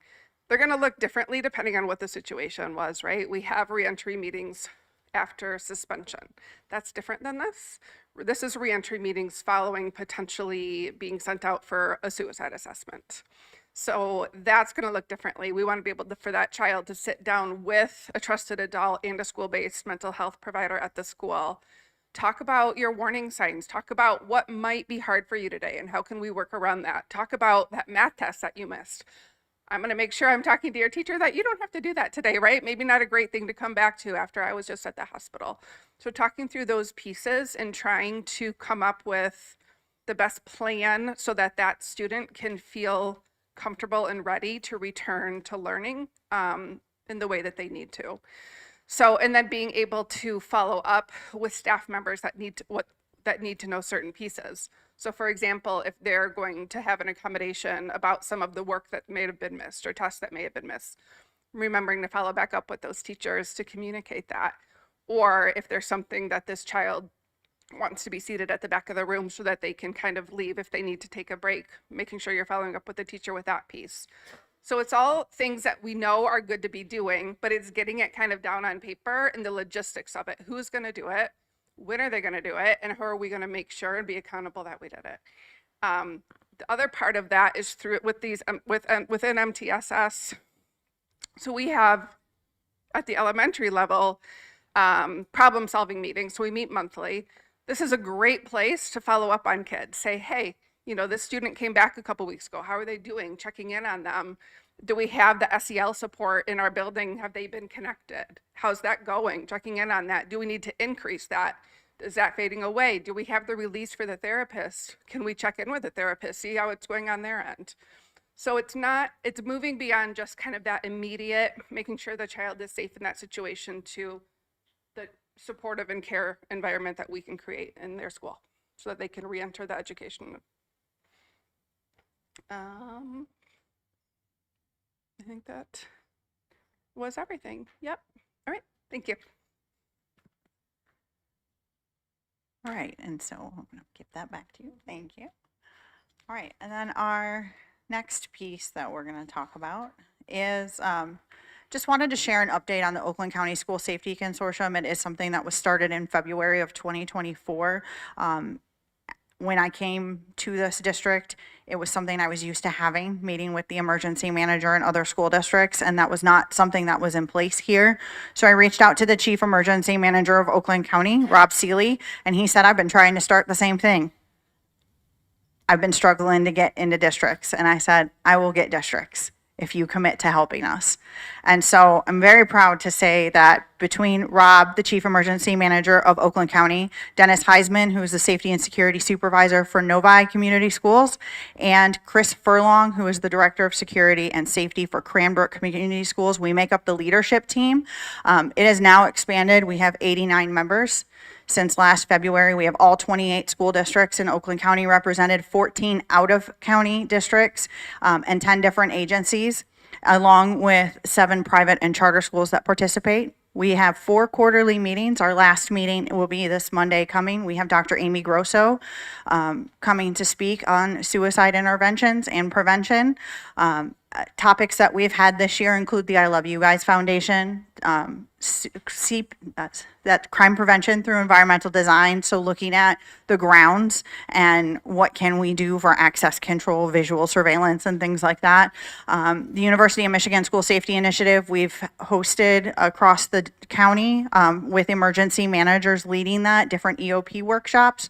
They're going to look differently depending on what the situation was, right? We have reentry meetings after suspension. That's different than this. This is reentry meetings following potentially being sent out for a suicide assessment. So that's going to look differently. We want to be able for that child to sit down with a trusted adult and a school-based mental health provider at the school. Talk about your warning signs. Talk about what might be hard for you today and how can we work around that. Talk about that math test that you missed. I'm going to make sure I'm talking to your teacher that you don't have to do that today, right? Maybe not a great thing to come back to after I was just at the hospital. So talking through those pieces and trying to come up with the best plan so that that student can feel comfortable and ready to return to learning in the way that they need to. So, and then being able to follow up with staff members that need to know certain pieces. So for example, if they're going to have an accommodation about some of the work that may have been missed or tests that may have been missed, remembering to follow back up with those teachers to communicate that. Or if there's something that this child wants to be seated at the back of the room so that they can kind of leave if they need to take a break, making sure you're following up with the teacher with that piece. So it's all things that we know are good to be doing, but it's getting it kind of down on paper and the logistics of it. Who's going to do it? When are they going to do it? And how are we going to make sure and be accountable that we did it? The other part of that is through with these within MTSS. So we have at the elementary level problem solving meetings. So we meet monthly. This is a great place to follow up on kids. Say, hey, you know, this student came back a couple weeks ago. How are they doing? Checking in on them. Do we have the SEL support in our building? Have they been connected? How's that going? Checking in on that. Do we need to increase that? Is that fading away? Do we have the release for the therapist? Can we check in with the therapist, see how it's going on their end? So it's moving beyond just kind of that immediate, making sure the child is safe in that situation, to the supportive and care environment that we can create in their school so that they can re-enter the education. I think that was everything. Yep. All right. Thank you. All right, and so I'm going to give that back to you. Thank you. All right, and then our next piece that we're going to talk about is just wanted to share an update on the Oakland County School Safety Consortium. It is something that was started in February of 2024. When I came to this district, it was something I was used to having, meeting with the emergency manager in other school districts, and that was not something that was in place here. So I reached out to the chief emergency manager of Oakland County, Rob Seeley, and he said, I've been trying to start the same thing. I've been struggling to get into districts. And I said, I will get districts if you commit to helping us. And so I'm very proud to say that between Rob, the Chief Emergency Manager of Oakland County, Dennis Heisman, who is the Safety and Security Supervisor for Novi Community Schools, and Chris Furlong, who is the Director of Security and Safety for Cranbrook Community Schools, we make up the leadership team. It has now expanded. We have 89 members. Since last February, we have all 28 school districts in Oakland County represented, 14 out-of-county districts, and 10 different agencies, along with 7 private and charter schools that participate. We have 4 quarterly meetings. Our last meeting will be this Monday coming. We have Dr. Amy Grosso coming to speak on suicide interventions and prevention. Topics that we've had this year include the I Love You Guys Foundation, that crime prevention through environmental design, so looking at the grounds and what can we do for access control, visual surveillance, and things like that. The University of Michigan School Safety Initiative, we've hosted across the county with emergency managers leading that, different EOP workshops,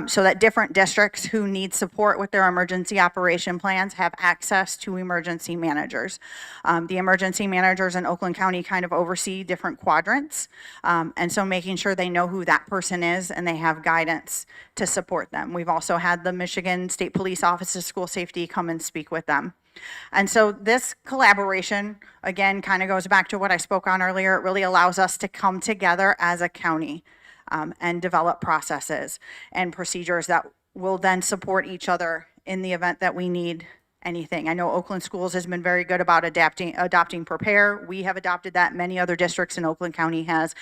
so that different districts who need support with their emergency operation plans have access to emergency managers. The emergency managers in Oakland County kind of oversee different quadrants, and so making sure they know who that person is and they have guidance to support them. We've also had the Michigan State Police Office of School Safety come and speak with them. And so this collaboration, again, kind of goes back to what I spoke on earlier. It really allows us to come together as a county and develop processes and procedures that will then support each other in the event that we need anything. I know Oakland Schools has been very good about adopting Prepare. We have adopted that. Many other districts in Oakland County has,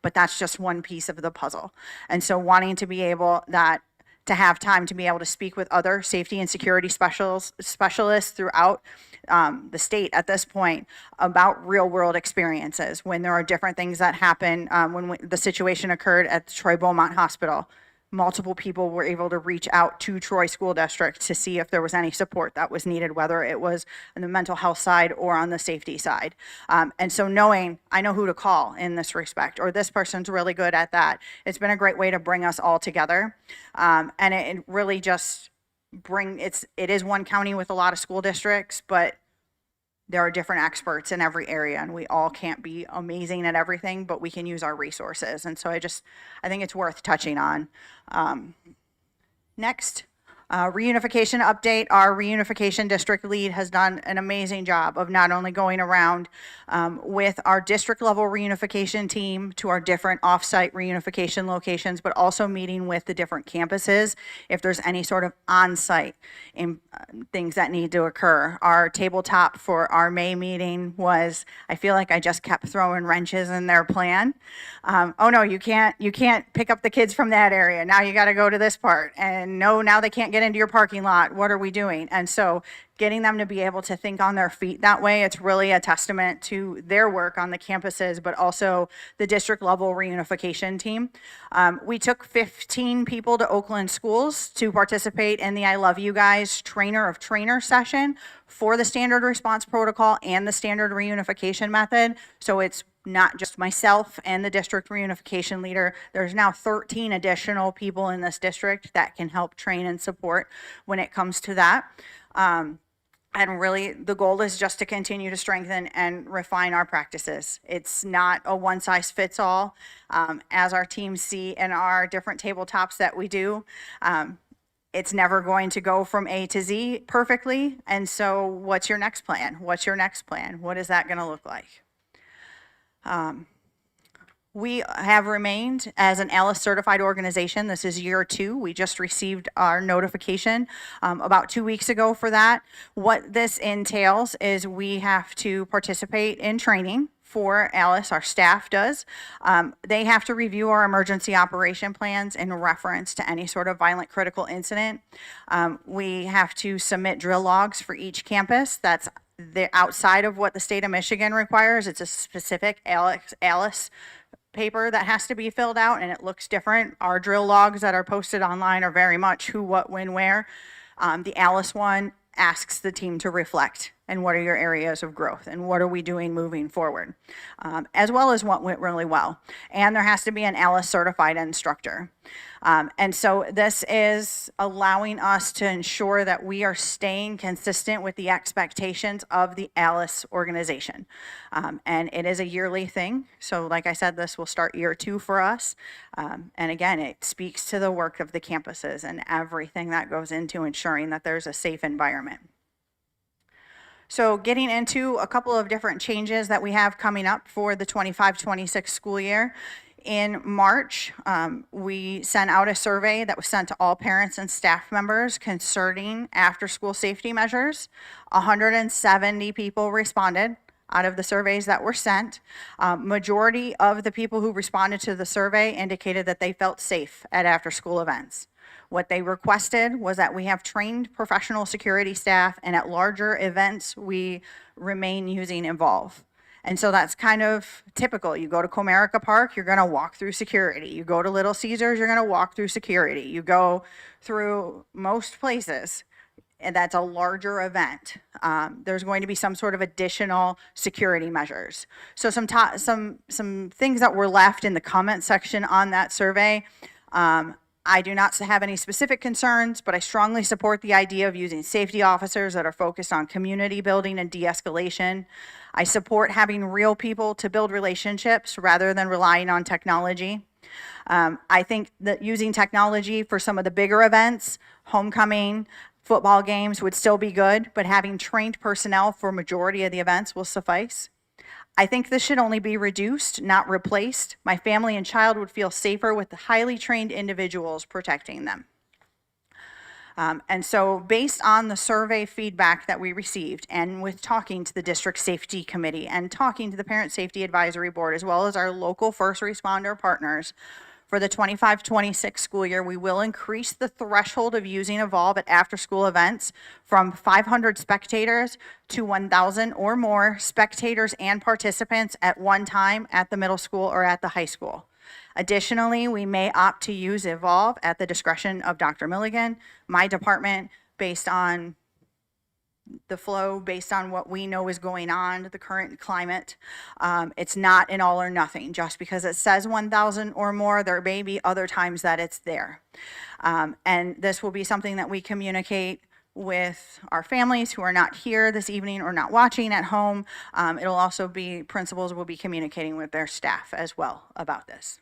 but that's just one piece of the puzzle. And so wanting to be able to have time to be able to speak with other safety and security specialists throughout the state at this point about real world experiences when there are different things that happen. When the situation occurred at the Troy Beaumont Hospital, multiple people were able to reach out to Troy School District to see if there was any support that was needed, whether it was on the mental health side or on the safety side. And so knowing I know who to call in this respect, or this person's really good at that, it's been a great way to bring us all together. And it really just it is one county with a lot of school districts, but there are different experts in every area, and we all can't be amazing at everything, but we can use our resources. And so I think it's worth touching on. Next, reunification update. Our reunification district lead has done an amazing job of not only going around with our district level reunification team to our different offsite reunification locations, but also meeting with the different campuses if there's any sort of on-site things that need to occur. Our tabletop for our May meeting was, I feel like I just kept throwing wrenches in their plan. Oh no, you can't pick up the kids from that area. Now you got to go to this part. And no, now they can't get into your parking lot. What are we doing? And so getting them to be able to think on their feet that way, it's really a testament to their work on the campuses, but also the district level reunification team. We took 15 people to Oakland schools to participate in the I Love You Guys Trainer of Trainer session for the standard response protocol and the standard reunification method. So it's not just myself and the district reunification leader. There's now 13 additional people in this district that can help train and support when it comes to that. And really, the goal is just to continue to strengthen and refine our practices. It's not a one-size-fits-all. As our teams see in our different tabletops that we do, it's never going to go from A to Z perfectly. And so what's your next plan? What's your next plan? What is that going to look like? We have remained as an ALICE certified organization. This is year 2. We just received our notification about 2 weeks ago for that. What this entails is we have to participate in training for ALICE, our staff does. They have to review our emergency operation plans in reference to any sort of violent critical incident. We have to submit drill logs for each campus. That's outside of what the state of Michigan requires. It's a specific ALICE paper that has to be filled out, and it looks different. Our drill logs that are posted online are very much who, what, when, where. The ALICE one asks the team to reflect and what are your areas of growth and what are we doing moving forward, as well as what went really well. And there has to be an ALICE certified instructor. And so this is allowing us to ensure that we are staying consistent with the expectations of the ALICE organization. And it is a yearly thing. So like I said, this will start year 2 for us. And again, it speaks to the work of the campuses and everything that goes into ensuring that there's a safe environment. So getting into a couple of different changes that we have coming up for the 25-26 school year. In March, we sent out a survey that was sent to all parents and staff members concerning after-school safety measures. 170 people responded out of the surveys that were sent. Majority of the people who responded to the survey indicated that they felt safe at after-school events. What they requested was that we have trained professional security staff, and at larger events, we remain using Evolve. And so that's kind of typical. You go to Comerica Park, you're gonna walk through security. You go to Little Caesars, you're gonna walk through security. You go through most places, and that's a larger event. There's going to be some sort of additional security measures. So some things that were left in the comment section on that survey. I do not have any specific concerns, but I strongly support the idea of using safety officers that are focused on community building and de-escalation. I support having real people to build relationships rather than relying on technology. I think that using technology for some of the bigger events, homecoming, football games would still be good, but having trained personnel for majority of the events will suffice. I think this should only be reduced, not replaced. My family and child would feel safer with the highly trained individuals protecting them. And so based on the survey feedback that we received, and with talking to the district safety committee and talking to the parent safety advisory board, as well as our local first responder partners, for the 25-26 school year, we will increase the threshold of using Evolve at after-school events from 500 spectators to 1,000 or more spectators and participants at one time at the middle school or at the high school. Additionally, we may opt to use Evolve at the discretion of Dr. Milligan, my department, based on the flow, based on what we know is going on, the current climate. It's not an all or nothing. Just because it says 1,000 or more, there may be other times that it's there. And this will be something that we communicate with our families who are not here this evening or not watching at home. It'll also be, principals will be communicating with their staff as well about this.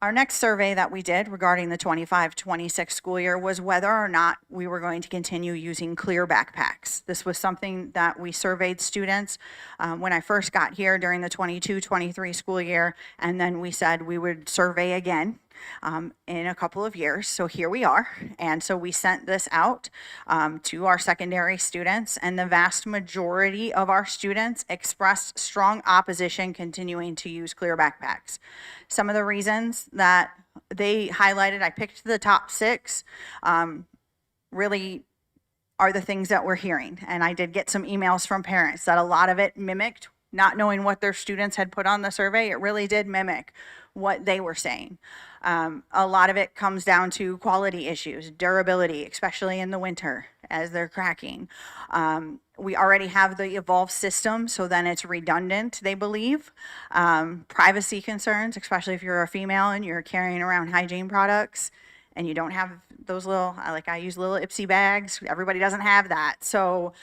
Our next survey that we did regarding the 25-26 school year was whether or not we were going to continue using clear backpacks. This was something that we surveyed students when I first got here during the 22-23 school year, and then we said we would survey again in a couple of years. So here we are. And so we sent this out to our secondary students, and the vast majority of our students expressed strong opposition continuing to use clear backpacks. Some of the reasons that they highlighted, I picked the top 6, really are the things that we're hearing. And I did get some emails from parents that a lot of it mimicked, not knowing what their students had put on the survey. It really did mimic what they were saying. A lot of it comes down to quality issues, durability, especially in the winter as they're cracking. We already have the Evolve system, so then it's redundant, they believe. Privacy concerns, especially if you're a female and you're carrying around hygiene products and you don't have those little, like I use little Ipsy bags. Everybody doesn't have that. So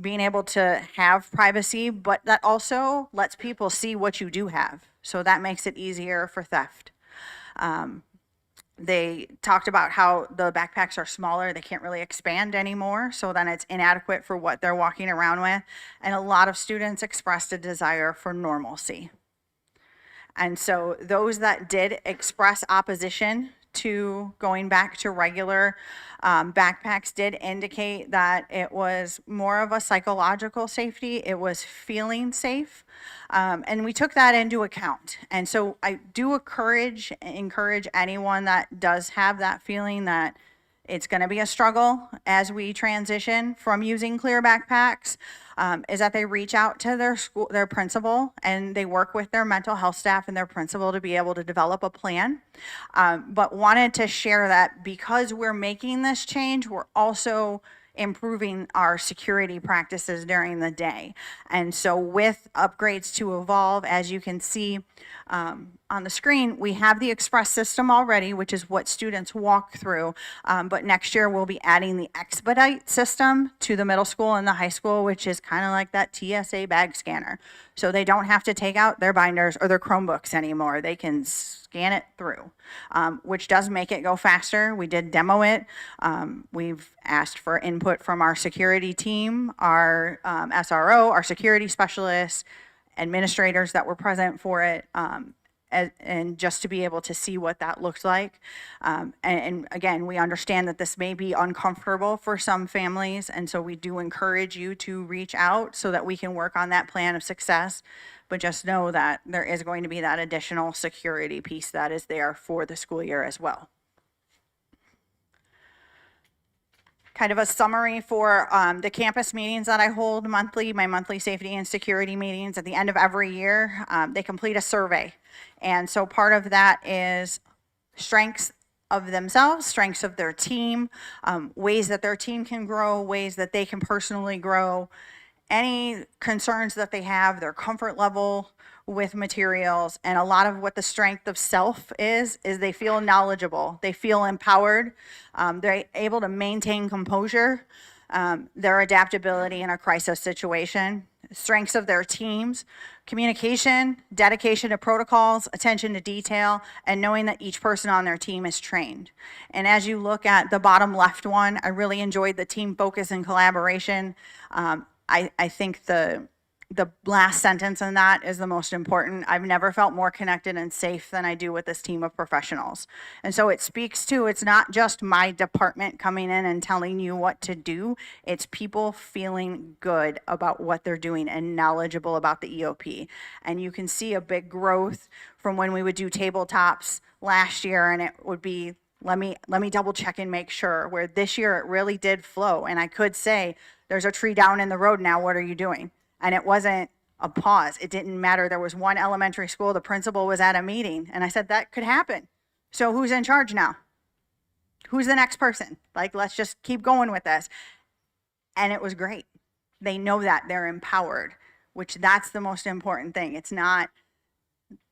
being able to have privacy, but that also lets people see what you do have. So that makes it easier for theft. They talked about how the backpacks are smaller, they can't really expand anymore, so then it's inadequate for what they're walking around with. And a lot of students expressed a desire for normalcy. And so those that did express opposition to going back to regular backpacks did indicate that it was more of a psychological safety. It was feeling safe. And we took that into account. And so I do encourage anyone that does have that feeling that it's going to be a struggle as we transition from using clear backpacks, is that they reach out to their principal, and they work with their mental health staff and their principal to be able to develop a plan. But wanted to share that because we're making this change, we're also improving our security practices during the day. And so with upgrades to Evolve, as you can see on the screen, we have the Express system already, which is what students walk through. But next year we'll be adding the Expedite system to the middle school and the high school, which is kind of like that TSA bag scanner. So they don't have to take out their binders or their Chromebooks anymore. They can scan it through, which does make it go faster. We did demo it. We've asked for input from our security team, our SRO, our security specialists, administrators that were present for it, and just to be able to see what that looks like. And again, we understand that this may be uncomfortable for some families, and so we do encourage you to reach out so that we can work on that plan of success. But just know that there is going to be that additional security piece that is there for the school year as well. Kind of a summary for the campus meetings that I hold monthly, my monthly safety and security meetings at the end of every year. They complete a survey. And so part of that is strengths of themselves, strengths of their team, ways that their team can grow, ways that they can personally grow, any concerns that they have, their comfort level with materials, and a lot of what the strength of self is they feel knowledgeable, they feel empowered, they're able to maintain composure, their adaptability in a crisis situation, strengths of their teams, communication, dedication to protocols, attention to detail, and knowing that each person on their team is trained. And as you look at the bottom left one, I really enjoyed the team focus and collaboration. I think the last sentence in that is the most important. I've never felt more connected and safe than I do with this team of professionals. And so it speaks to, it's not just my department coming in and telling you what to do. It's people feeling good about what they're doing and knowledgeable about the EOP. And you can see a big growth from when we would do tabletops last year, and it would be, let me double check and make sure, where this year it really did flow. And I could say, there's a tree down in the road now, what are you doing? And it wasn't a pause. It didn't matter. There was one elementary school, the principal was at a meeting, and I said, that could happen. So who's in charge now? Who's the next person? Like, let's just keep going with this. And it was great. They know that they're empowered, which that's the most important thing. It's not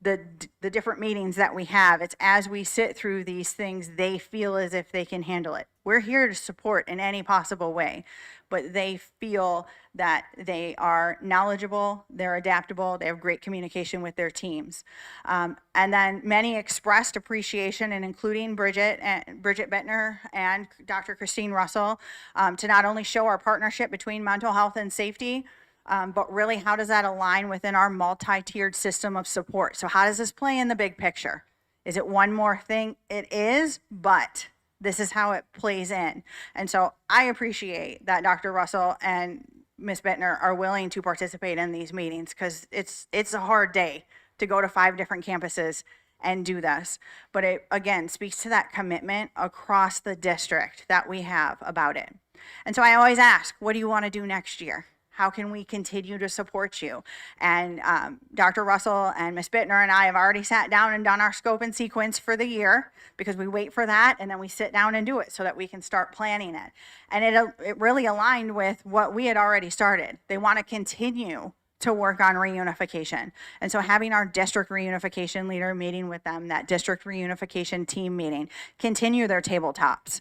the different meetings that we have. It's as we sit through these things, they feel as if they can handle it. We're here to support in any possible way, but they feel that they are knowledgeable, they're adaptable, they have great communication with their teams. And then many expressed appreciation, and including Bridget Bittner and Dr. Christine Russell, to not only show our partnership between mental health and safety, but really, how does that align within our multi-tiered system of support? So how does this play in the big picture? Is it one more thing? It is, but this is how it plays in. And so I appreciate that Dr. Russell and Ms. Bittner are willing to participate in these meetings, because it's a hard day to go to 5 different campuses and do this. But it, again, speaks to that commitment across the district that we have about it. And so I always ask, what do you want to do next year? How can we continue to support you? And Dr. Russell and Ms. Bittner and I have already sat down and done our scope and sequence for the year, because we wait for that and then we sit down and do it so that we can start planning it. And it really aligned with what we had already started. They want to continue to work on reunification. And so having our district reunification leader meeting with them, that district reunification team meeting, continue their tabletops,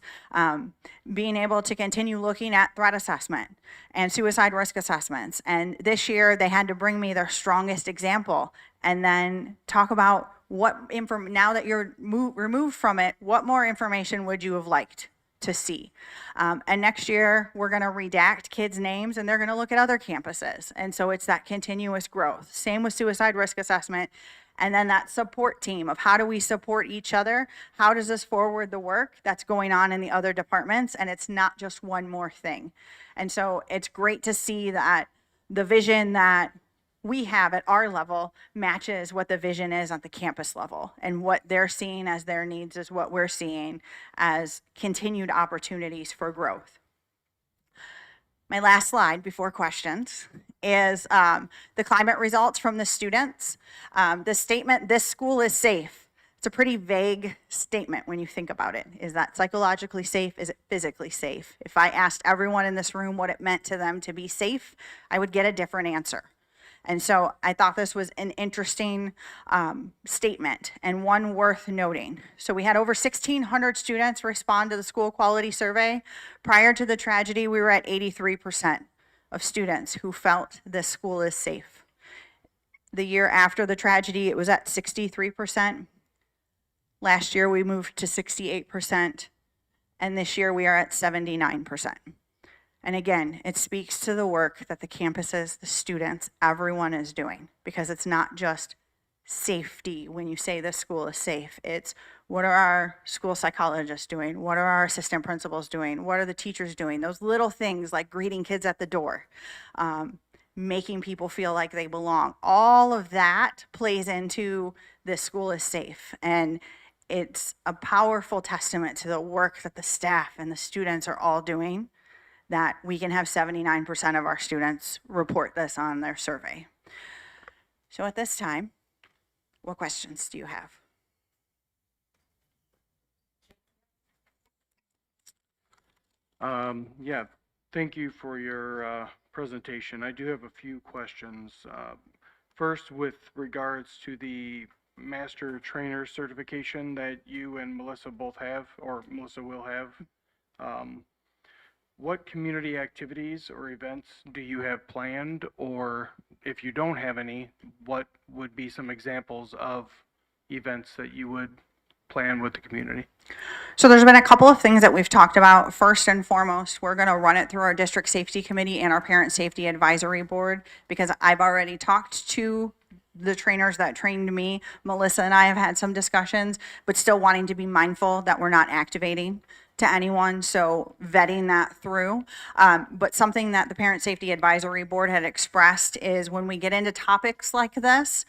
being able to continue looking at threat assessment and suicide risk assessments. And this year they had to bring me their strongest example and then talk about now that you're removed from it, what more information would you have liked to see? And next year we're going to redact kids' names and they're going to look at other campuses. And so it's that continuous growth. Same with suicide risk assessment. And then that support team of how do we support each other? How does this forward the work that's going on in the other departments? And it's not just one more thing. And so it's great to see that the vision that we have at our level matches what the vision is at the campus level, and what they're seeing as their needs is what we're seeing as continued opportunities for growth. My last slide before questions is the climate results from the students. The statement, "This school is safe," It's a pretty vague statement when you think about it. Is that psychologically safe? Is it physically safe? If I asked everyone in this room what it meant to them to be safe, I would get a different answer. And so I thought this was an interesting statement and one worth noting. So we had over 1,600 students respond to the school quality survey. Prior to the tragedy, we were at 83% of students who felt this school is safe. The year after the tragedy, it was at 63%. Last year, we moved to 68%. And this year, we are at 79%. And again, it speaks to the work that the campuses, the students, everyone is doing, because it's not just safety when you say this school is safe. It's what are our school psychologists doing? What are our assistant principals doing? What are the teachers doing? Those little things like greeting kids at the door, making people feel like they belong. All of that plays into this school is safe. And it's a powerful testament to the work that the staff and the students are all doing, that we can have 79% of our students report this on their survey. So at this time, what questions do you have? Yeah, thank you for your presentation. I do have a few questions. First, with regards to the master trainer certification that you and Melissa both have, or Melissa will have, what community activities or events do you have planned? Or if you don't have any, what would be some examples of events that you would plan with the community? So there's been a couple of things that we've talked about. First and foremost, we're going to run it through our district safety committee and our parent safety advisory board, because I've already talked to the trainers that trained me. Melissa and I have had some discussions, but still wanting to be mindful that we're not activating to anyone, so vetting that through. But something that the Parent Safety Advisory Board had expressed is when we get into topics like this,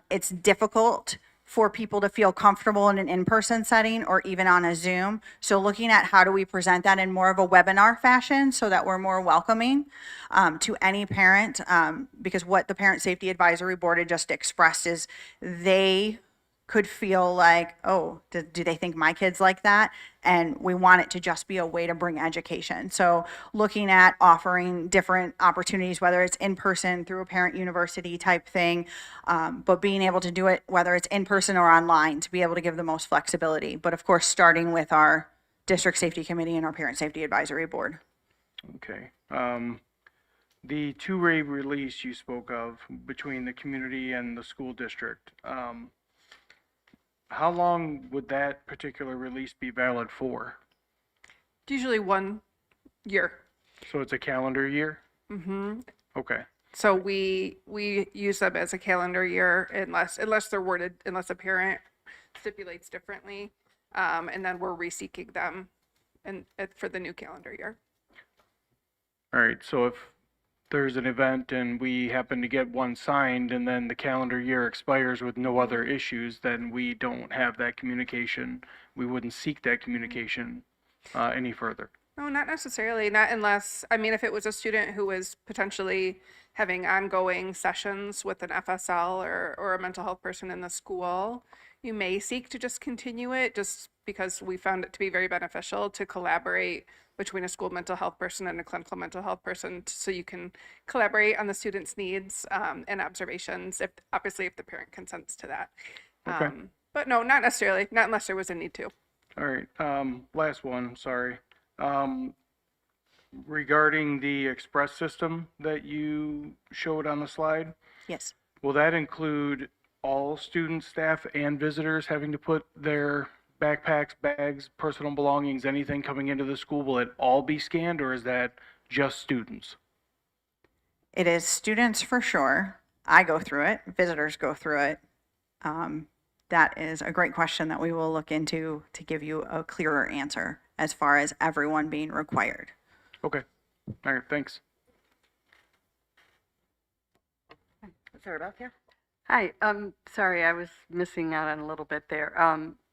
it's difficult for people to feel comfortable in an in-person setting or even on a Zoom. So looking at how do we present that in more of a webinar fashion so that we're more welcoming to any parent, because what the Parent Safety Advisory Board had just expressed is they could feel like, oh, do they think my kid's like that? And we want it to just be a way to bring education. So looking at offering different opportunities, whether it's in person through a parent university type thing, but being able to do it, whether it's in person or online, to be able to give the most flexibility. But of course, starting with our district safety committee and our parent safety advisory board. Okay. The two-way release you spoke of between the community and the school district, how long would that particular release be valid for? Usually 1 year. So it's a calendar year? Mm-hmm. Okay. So we use them as a calendar year unless they're worded, unless a parent stipulates differently, and then we're reseeking them for the new calendar year. All right, so if there's an event and we happen to get one signed and then the calendar year expires with no other issues, then we don't have that communication. We wouldn't seek that communication any further. No, not necessarily. Not unless, I mean, if it was a student who was potentially having ongoing sessions with an FSL or a mental health person in the school, you may seek to just continue it, just because we found it to be very beneficial to collaborate between a school mental health person and a clinical mental health person, so you can collaborate on the student's needs and observations, obviously if the parent consents to that. Okay. But no, not necessarily, not unless there was a need to. All right, last one, sorry. Regarding the express system that you showed on the slide, Yes. will that include all students, staff, and visitors having to put their backpacks, bags, personal belongings, anything coming into the school? Will it all be scanned, or is that just students? It is students for sure. I go through it, visitors go through it. That is a great question that we will look into to give you a clearer answer as far as everyone being required. Okay, all right, thanks. Is there about here? Hi, sorry, I was missing out on a little bit there.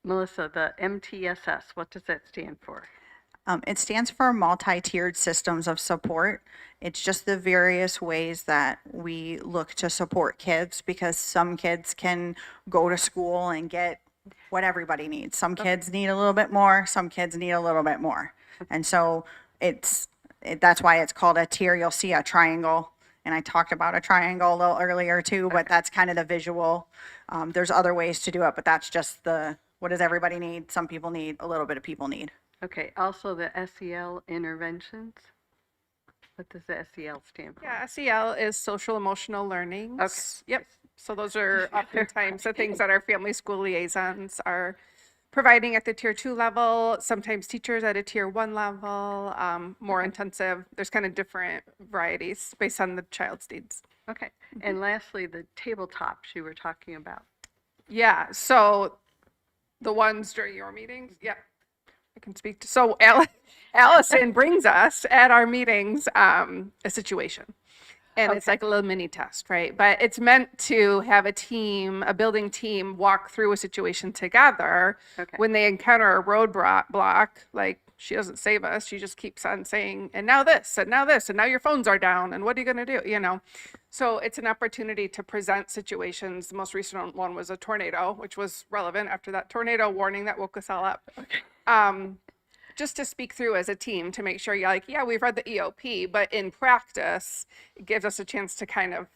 Melissa, the MTSS, what does that stand for? It stands for multi-tiered systems of support. It's just the various ways that we look to support kids, because some kids can go to school and get what everybody needs. Some kids need a little bit more, some kids need a little bit more. And so that's why it's called a tier. You'll see a triangle. And I talked about a triangle a little earlier too, but that's kind of the visual. There's other ways to do it, but that's just what does everybody need? Some people need, a little bit of people need. Okay, also the SEL interventions. What does the SEL stand for? Yeah, SEL is social emotional learning. Okay. Yep. So those are oftentimes the things that our family school liaisons are providing at the tier 2 level, sometimes teachers at a tier 1 level, more intensive. There's kind of different varieties based on the child's needs. Okay. And lastly, the tabletops you were talking about. Yeah, so the ones during your meetings, yeah, I can speak to. So Allison brings us at our meetings a situation. And it's like a little mini test, right? But it's meant to have a team, a building team, walk through a situation together. Okay. When they encounter a roadblock, like she doesn't save us, she just keeps on saying, and now this, and now this, and now your phones are down, and what are you going to do? You know, so it's an opportunity to present situations. The most recent one was a tornado, which was relevant after that tornado warning that woke us all up. Just to speak through as a team to make sure you're like, yeah, we've read the EOP, but in practice, it gives us a chance to kind of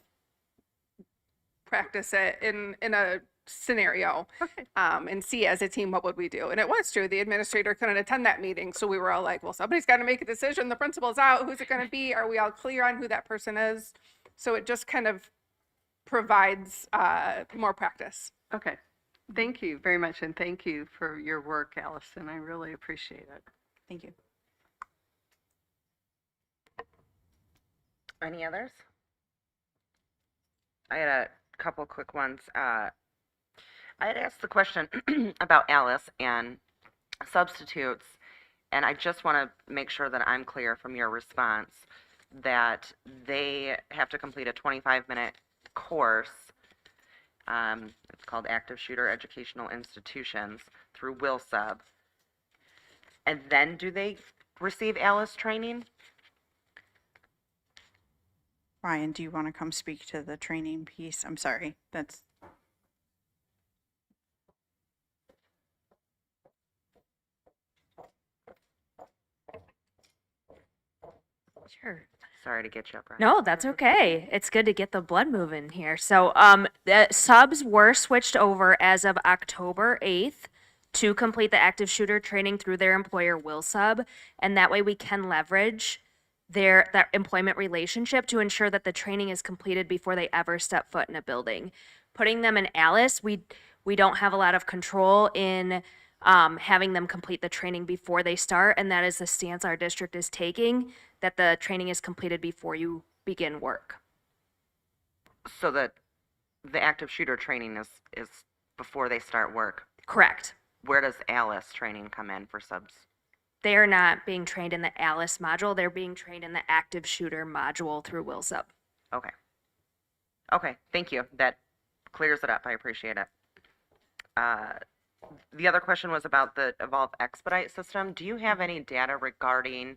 practice it in a scenario. Okay. And see as a team, what would we do? And it was true. The administrator couldn't attend that meeting. So we were all like, well, somebody's got to make a decision. The principal's out. Who's it going to be? Are we all clear on who that person is? So it just kind of provides more practice. Okay. Thank you very much, and thank you for your work, Allison. I really appreciate it. Thank you. Any others? I had a couple quick ones. I had asked the question about Alice and substitutes, and I just want to make sure that I'm clear from your response that they have to complete a 25-minute course. It's called Active Shooter Educational Institutions through WillSub. And then do they receive Alice training? Ryan, do you want to come speak to the training piece? I'm sorry, that's. Sure. Sorry to get you up, Ryan. No, that's okay. It's good to get the blood moving here. So, the subs were switched over as of October 8th to complete the active shooter training through their employer WillSub, and that way we can leverage that employment relationship to ensure that the training is completed before they ever step foot in a building. Putting them in Alice, we don't have a lot of control in having them complete the training before they start, and that is the stance our district is taking, that the training is completed before you begin work. So that the active shooter training is before they start work. Correct. Where does Alice training come in for subs? They are not being trained in the Alice module. They're being trained in the active shooter module through WillSub. Okay. Okay, thank you. That clears it up. I appreciate it. The other question was about the Evolve Expedite system. Do you have any data regarding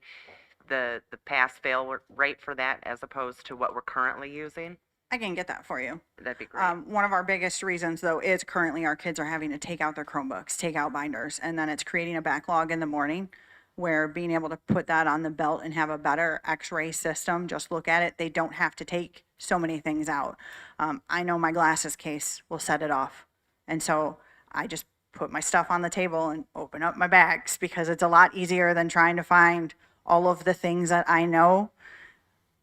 the pass-fail rate for that as opposed to what we're currently using? I can get that for you. That'd be great. One of our biggest reasons, though, is currently our kids are having to take out their Chromebooks, take out binders, and then it's creating a backlog in the morning where being able to put that on the belt and have a better x-ray system, just look at it, they don't have to take so many things out. I know my glasses case will set it off. And so I just put my stuff on the table and open up my bags because it's a lot easier than trying to find all of the things that I know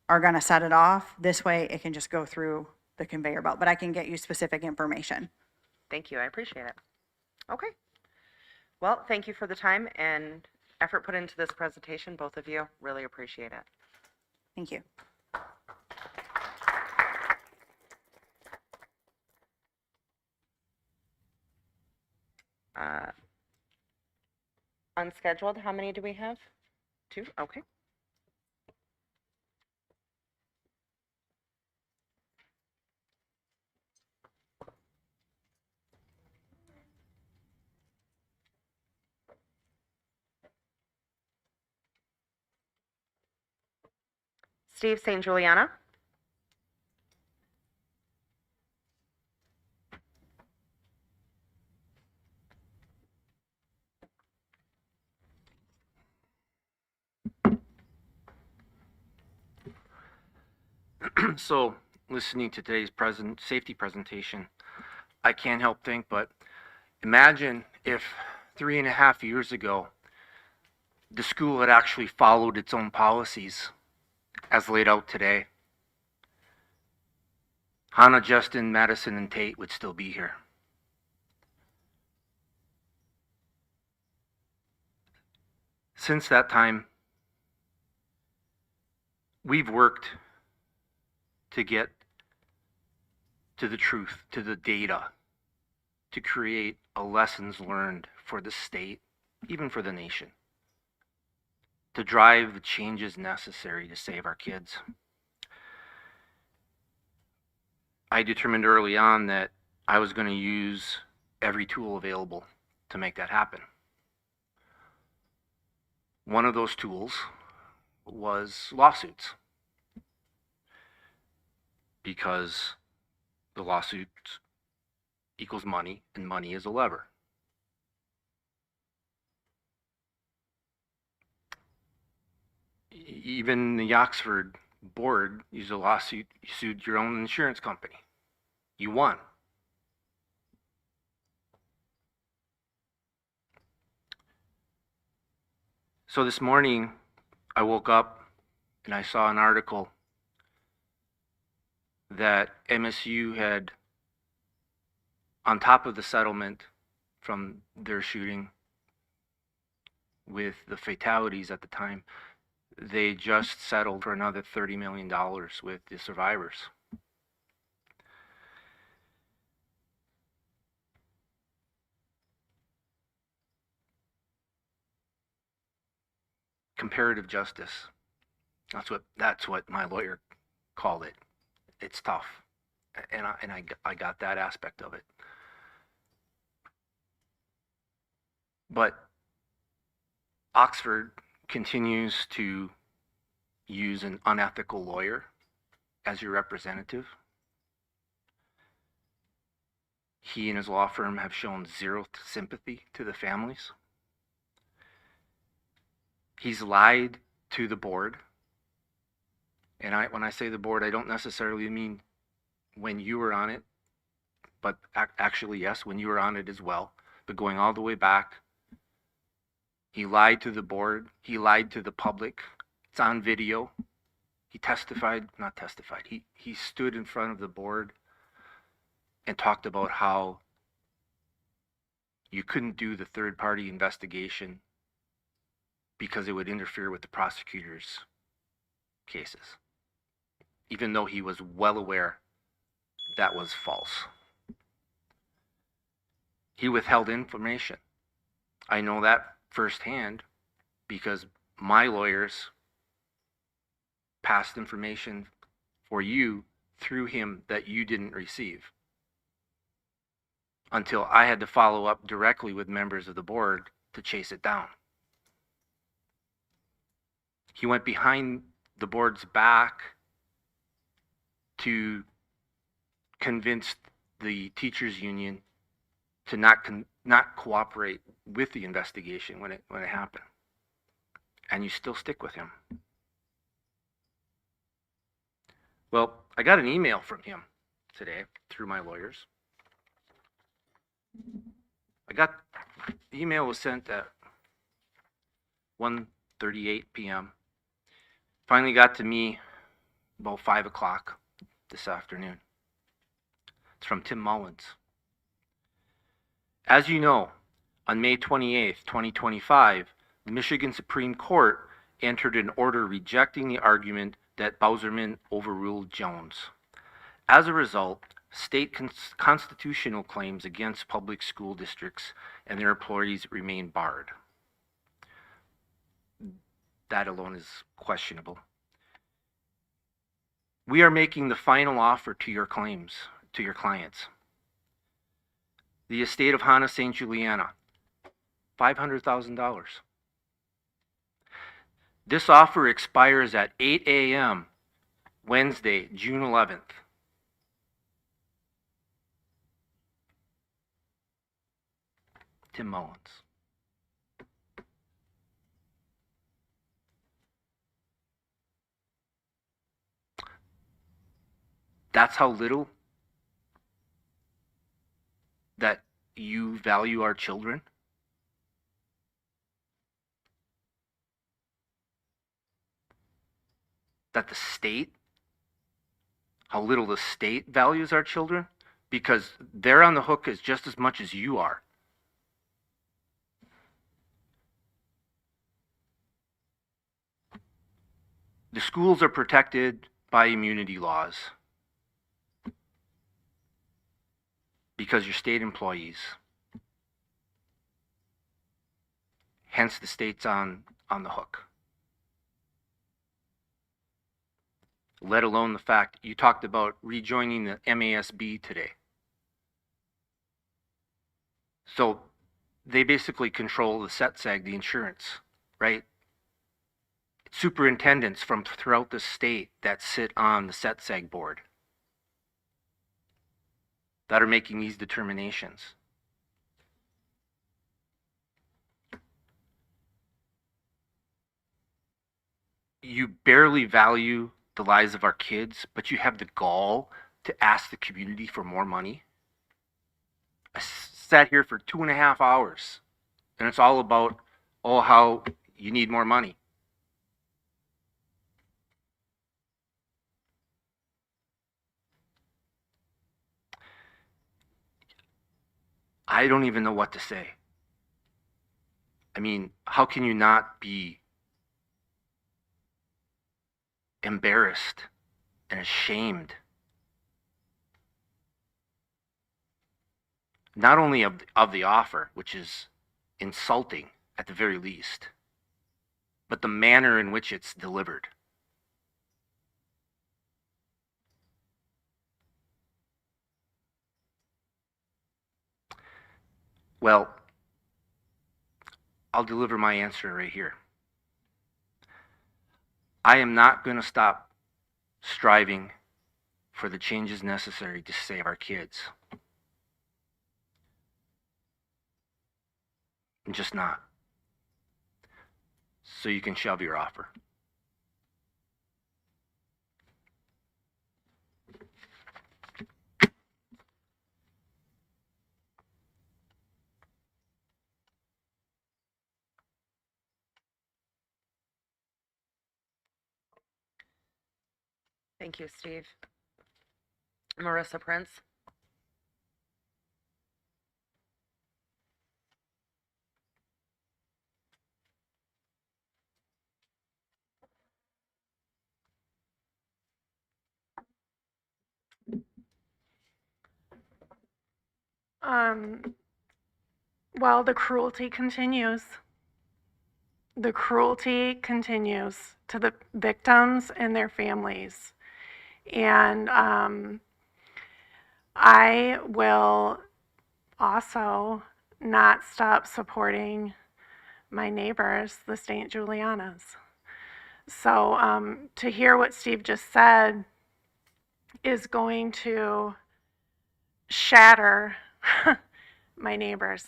are going to set it off. This way it can just go through the conveyor belt, but I can get you specific information. Thank you. I appreciate it. Okay. Well, thank you for the time and effort put into this presentation, both of you. Really appreciate it. Thank you. Unscheduled, how many do we have? 2? Okay. Steve St. Juliana. So, listening to today's safety presentation, I can't help think, but imagine if 3.5 years ago, the school had actually followed its own policies as laid out today. Hannah, Justin, Madison, and Tate would still be here. Since that time, we've worked to get to the truth, to the data, to create a lessons learned for the state, even for the nation, to drive the changes necessary to save our kids. I determined early on that I was going to use every tool available to make that happen. One of those tools was lawsuits, because the lawsuit equals money, and money is a lever. Even the Oxford board used a lawsuit. You sued your own insurance company. You won. So this morning, I woke up and I saw an article that MSU had, on top of the settlement from their shooting with the fatalities at the time, they just settled for another $30 million with the survivors. Comparative justice. That's what my lawyer called it. It's tough, and I got that aspect of it. But Oxford continues to use an unethical lawyer as your representative. He and his law firm have shown zero sympathy to the families. He's lied to the board. And when I say the board, I don't necessarily mean when you were on it, but actually, yes, when you were on it as well. But going all the way back, he lied to the board. He lied to the public. It's on video. He he stood in front of the board and talked about how you couldn't do the third-party investigation because it would interfere with the prosecutor's cases, even though he was well aware that was false. He withheld information. I know that firsthand because my lawyers passed information for you through him that you didn't receive, until I had to follow up directly with members of the board to chase it down. He went behind the board's back to convince the teachers union to not cooperate with the investigation when it happened. And you still stick with him. Well, I got an email from him today through my lawyers. The email was sent at 1:38 p.m. Finally got to me about 5 o'clock this afternoon. It's from Tim Mullins. As you know, on May 28th, 2025, the Michigan Supreme Court entered an order rejecting the argument that Bowserman overruled Jones. As a result, state constitutional claims against public school districts and their employees remain barred. That alone is questionable. We are making the final offer to your claims, to your clients. The estate of Hannah St. Juliana, $500,000. This offer expires at 8 a.m. Wednesday, June 11th. Tim Mullins. That's how little that you value our children? That the state, how little the state values our children? Because they're on the hook as just as much as you are. The schools are protected by immunity laws because you're state employees. Hence, the state's on the hook. Let alone the fact you talked about rejoining the MASB today. So they basically control the SETSAG, the insurance, right? Superintendents from throughout the state that sit on the SETSAG board that are making these determinations. You barely value the lives of our kids, but you have the gall to ask the community for more money. I sat here for 2.5 hours, and it's all about, oh, how you need more money. I don't even know what to say. I mean, how can you not be embarrassed and ashamed? Not only of the offer, which is insulting at the very least, but the manner in which it's delivered. Well, I'll deliver my answer right here. I am not going to stop striving for the changes necessary to save our kids. I'm just not. So you can shove your offer. Thank you, Steve. Marissa Prince. Well, the cruelty continues. The cruelty continues to the victims and their families. And I will also not stop supporting my neighbors, the St. Julianas. So to hear what Steve just said is going to shatter my neighbors.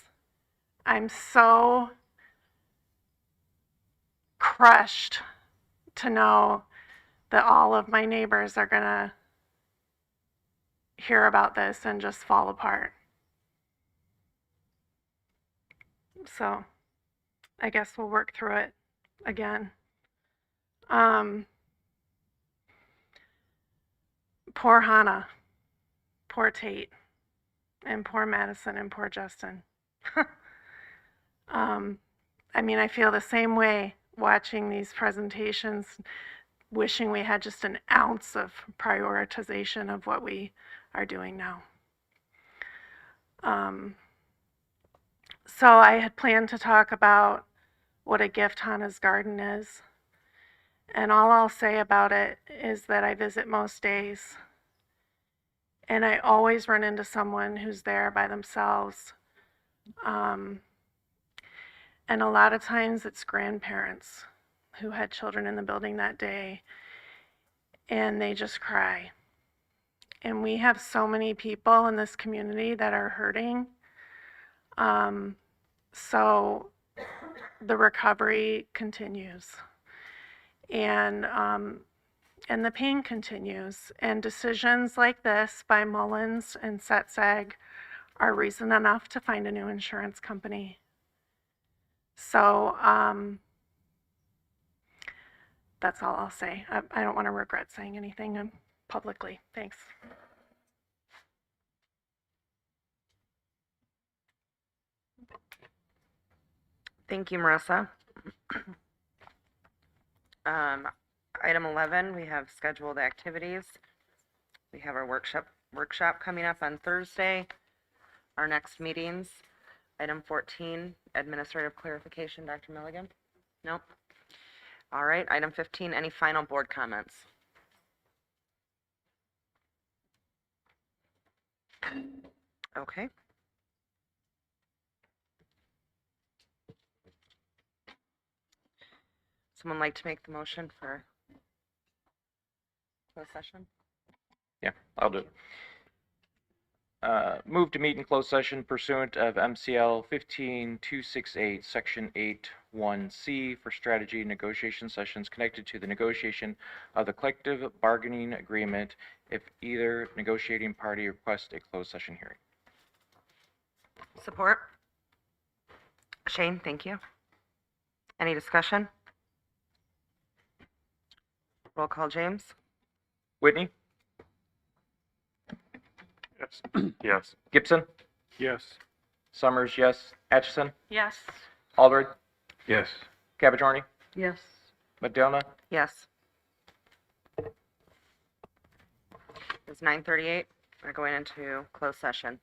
I'm so crushed to know that all of my neighbors are going to hear about this and just fall apart. So I guess we'll work through it again. Poor Hannah, poor Tate, and poor Madison, and poor Justin. I mean, I feel the same way watching these presentations, wishing we had just an ounce of prioritization of what we are doing now. So I had planned to talk about what a gift Hannah's Garden is. And all I'll say about it is that I visit most days. And I always run into someone who's there by themselves. And a lot of times it's grandparents who had children in the building that day, and they just cry. And we have so many people in this community that are hurting. So the recovery continues. And And the pain continues. And decisions like this by Mullins and Setzag are reason enough to find a new insurance company. So that's all I'll say. I don't want to regret saying anything publicly. Thanks. Thank you, Marissa. Item 11, we have scheduled activities. We have our workshop coming up on Thursday. Our next meetings. Item 14, administrative clarification. Dr. Milligan? Nope. All right. Item 15, any final board comments? Okay. Someone like to make the motion for closed session? Yeah, I'll do it. Move to meet in closed session pursuant of MCL 15268, Section 81C for strategy negotiation sessions connected to the negotiation of the collective bargaining agreement if either negotiating party requests a closed session hearing. Support. Shane, thank you. Any discussion? Roll call, James? Whitney? Yes. Yes. Gibson? Yes. Summers, yes. Atchison? Yes. Albright? Yes. Capitorni? Yes. Madonna? Yes. It's 9:38. We're going into closed session.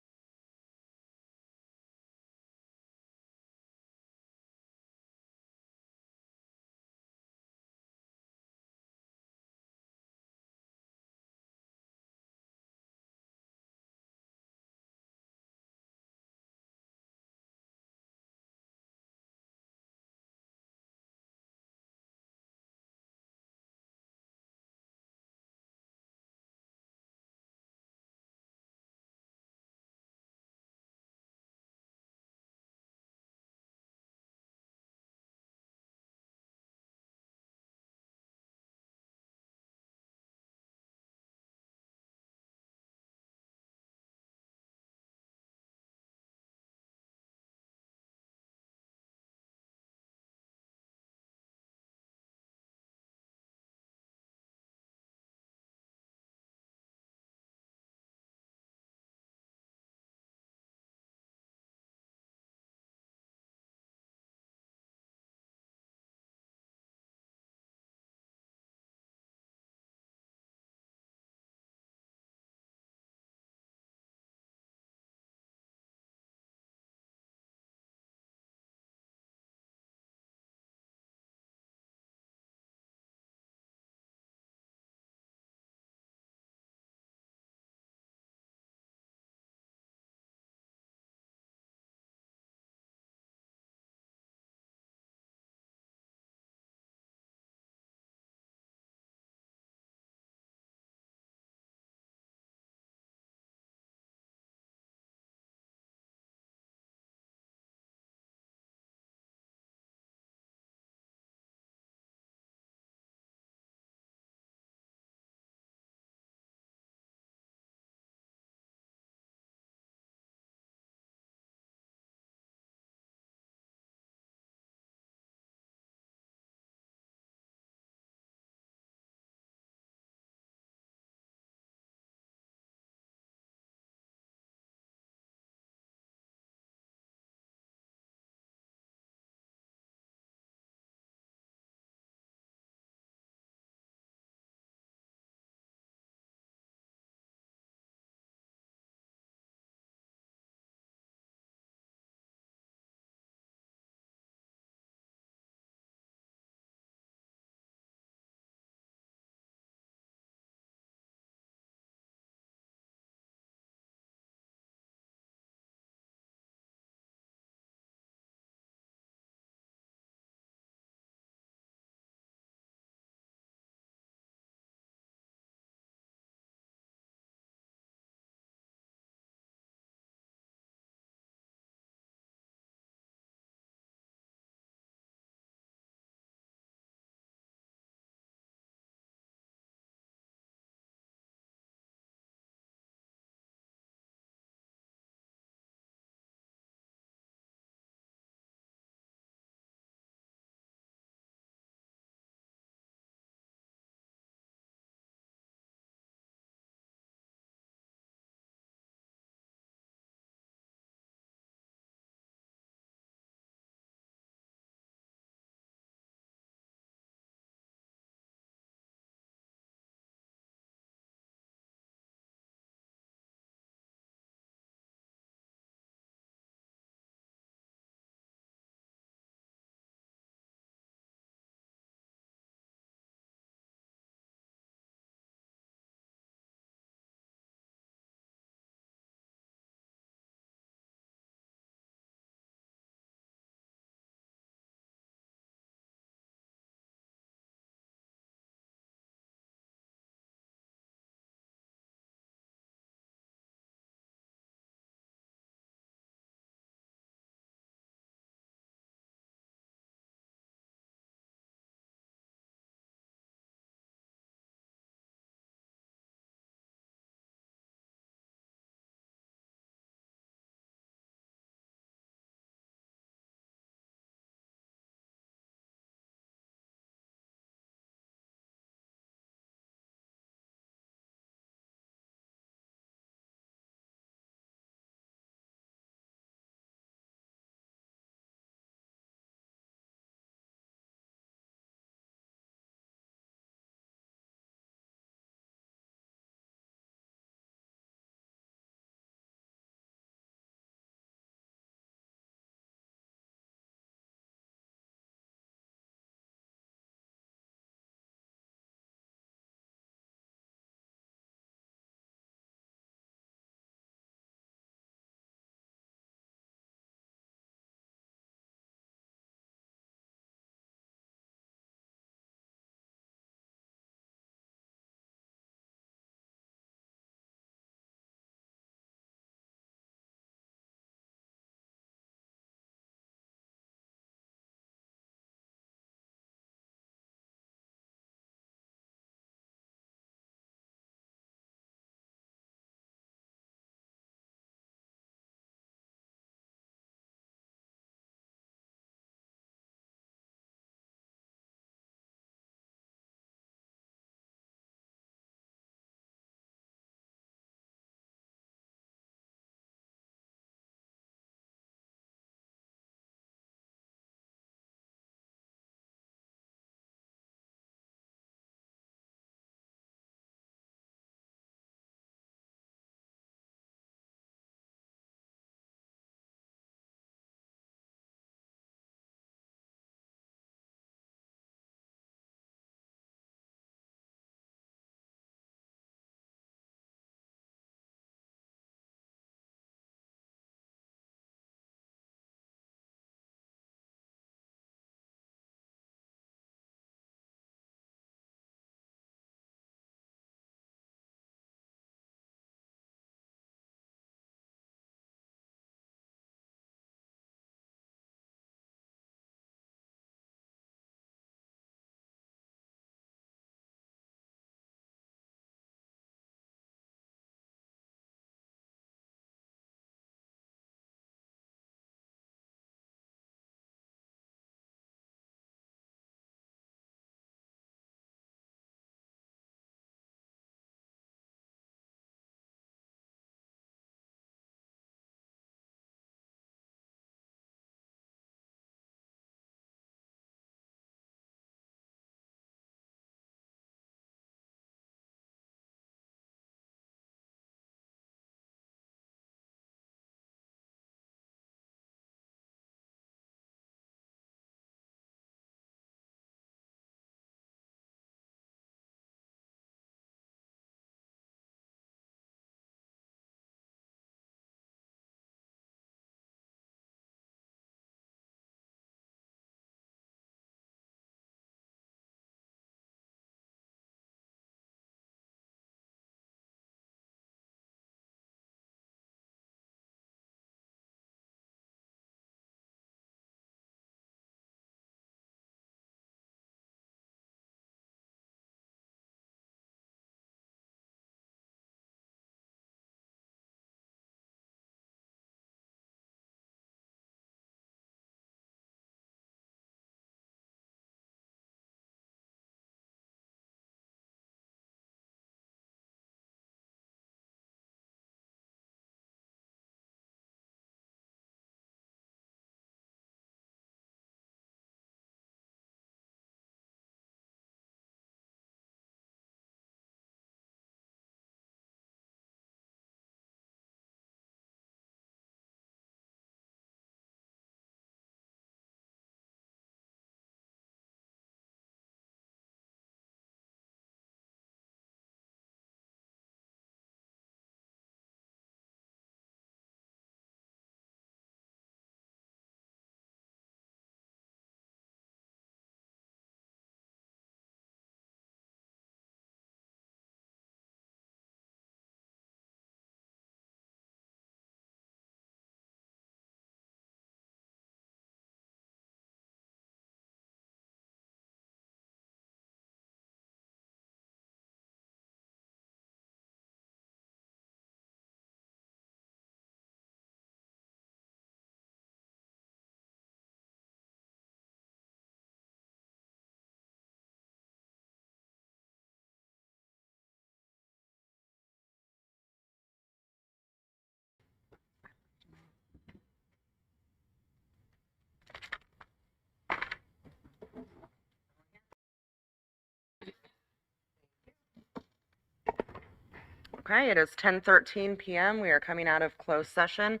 Okay, it is 10:13 p.m. We are coming out of closed session.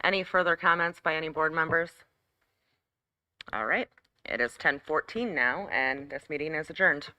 Any further comments by any board members? All right, it is 10:14 now, and this meeting is adjourned.